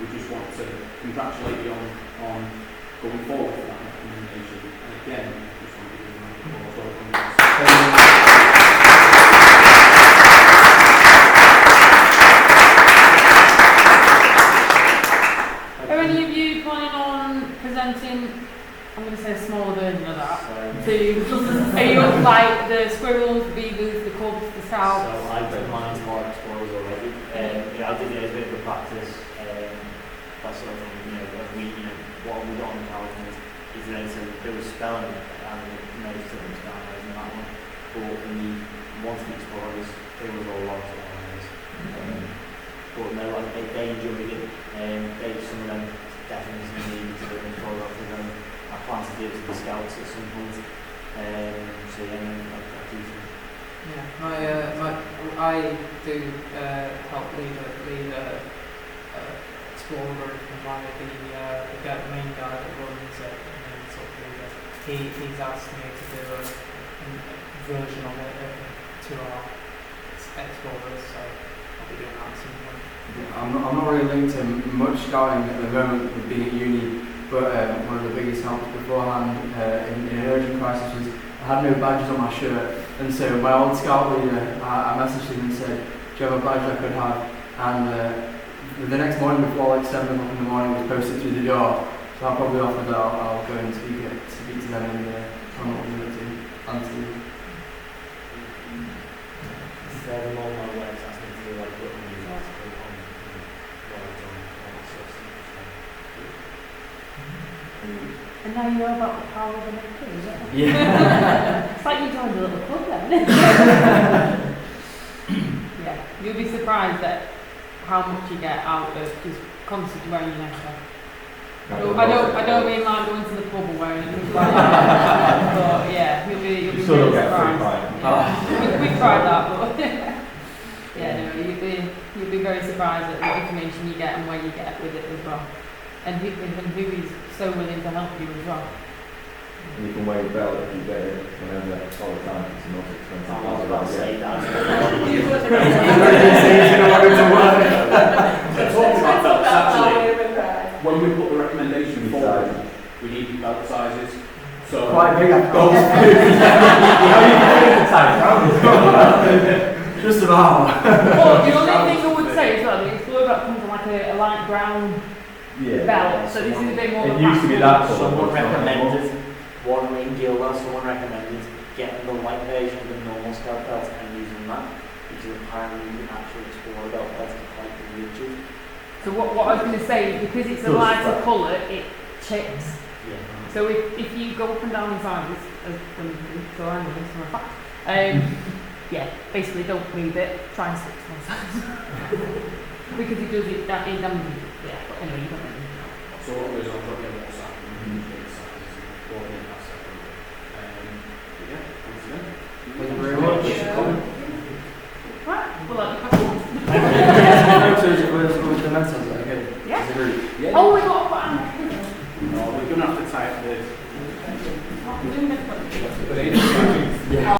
we just want to congratulate you on going forward for that recommendation. And again, just want to give you a round of applause. Are any of you planning on presenting, I'm going to say a smaller version of that, are you like the squirrels, the beavers, the cubs, the scouts? So I've done mine to more explorers already. I did a bit of a practice, that sort of thing, what have we got on the PowerPoint is there was spelling and most of them spellers in that one. But when you wanted the explorers, there was all lots of spellers. But no, they enjoyed it. Some of them definitely needed to do it for them. I plan to do it to the scouts at some point. So yeah, I do think. Yeah, I do help lead explorer group, and the main guy that runs it, he's asked me to do a version of it to our explorers, so I'll be doing that at some point. I'm not really linked to much scouting at the moment with being at uni, but one of the biggest helps beforehand in an urgent crisis was I had no badges on my shirt, and so my old scout leader, I messaged him and said, do you have a badge I could have? And the next morning before like 7 o'clock in the morning it was posted through the door, so I'll probably offer that I'll go and speak to them and tell them what we're going to do. Seven more my works asked me to do like a news article on what I've done, all that sort of stuff. And now you know about the power of an MP, is it? Yeah. It's like you joined a little club then. Yeah, you'll be surprised at how much you get out of just constantly wearing your necklace. I don't mean like going to the pub and wearing it, but yeah, you'll be really surprised. We've tried that, but yeah, no, you'll be very surprised at what information you get and where you get with it as well, and who is so willing to help you as well. And you can wear your belt if you get it whenever, all the time. It's not expensive. I was about to say that. Talking about belts, actually, when we put the recommendation forward, we need belt sizes. So Quite big, I've got. Just about. Well, the only thing I would say is that the Explorer belt comes in like a light brown Yeah. belt, so this is a bit more. It used to be that colour. Someone but it's not anymore. recommended, one in Gilda, someone recommended getting the light version of the normal scout belt and using that, because apparently the actual Explorer belt is quite rigid. So what I was going to say is because it's a Does lighter that. colour, it chips. Yeah. So if you go up and down the sides, so I know this for a fact, yeah, basically don't leave it, try and stick to one side. Because it does it, yeah, but anyway, you don't really know. So what goes on probably on WhatsApp and the sizes and coordinate that separately. But yeah, thanks again. Thank you very much. Right, well, that'd be cool. With the mentors, okay? Yeah. As a group. Yeah. Oh, we got one. No, we're going to have to type this. We're doing this one. But it is- Yeah.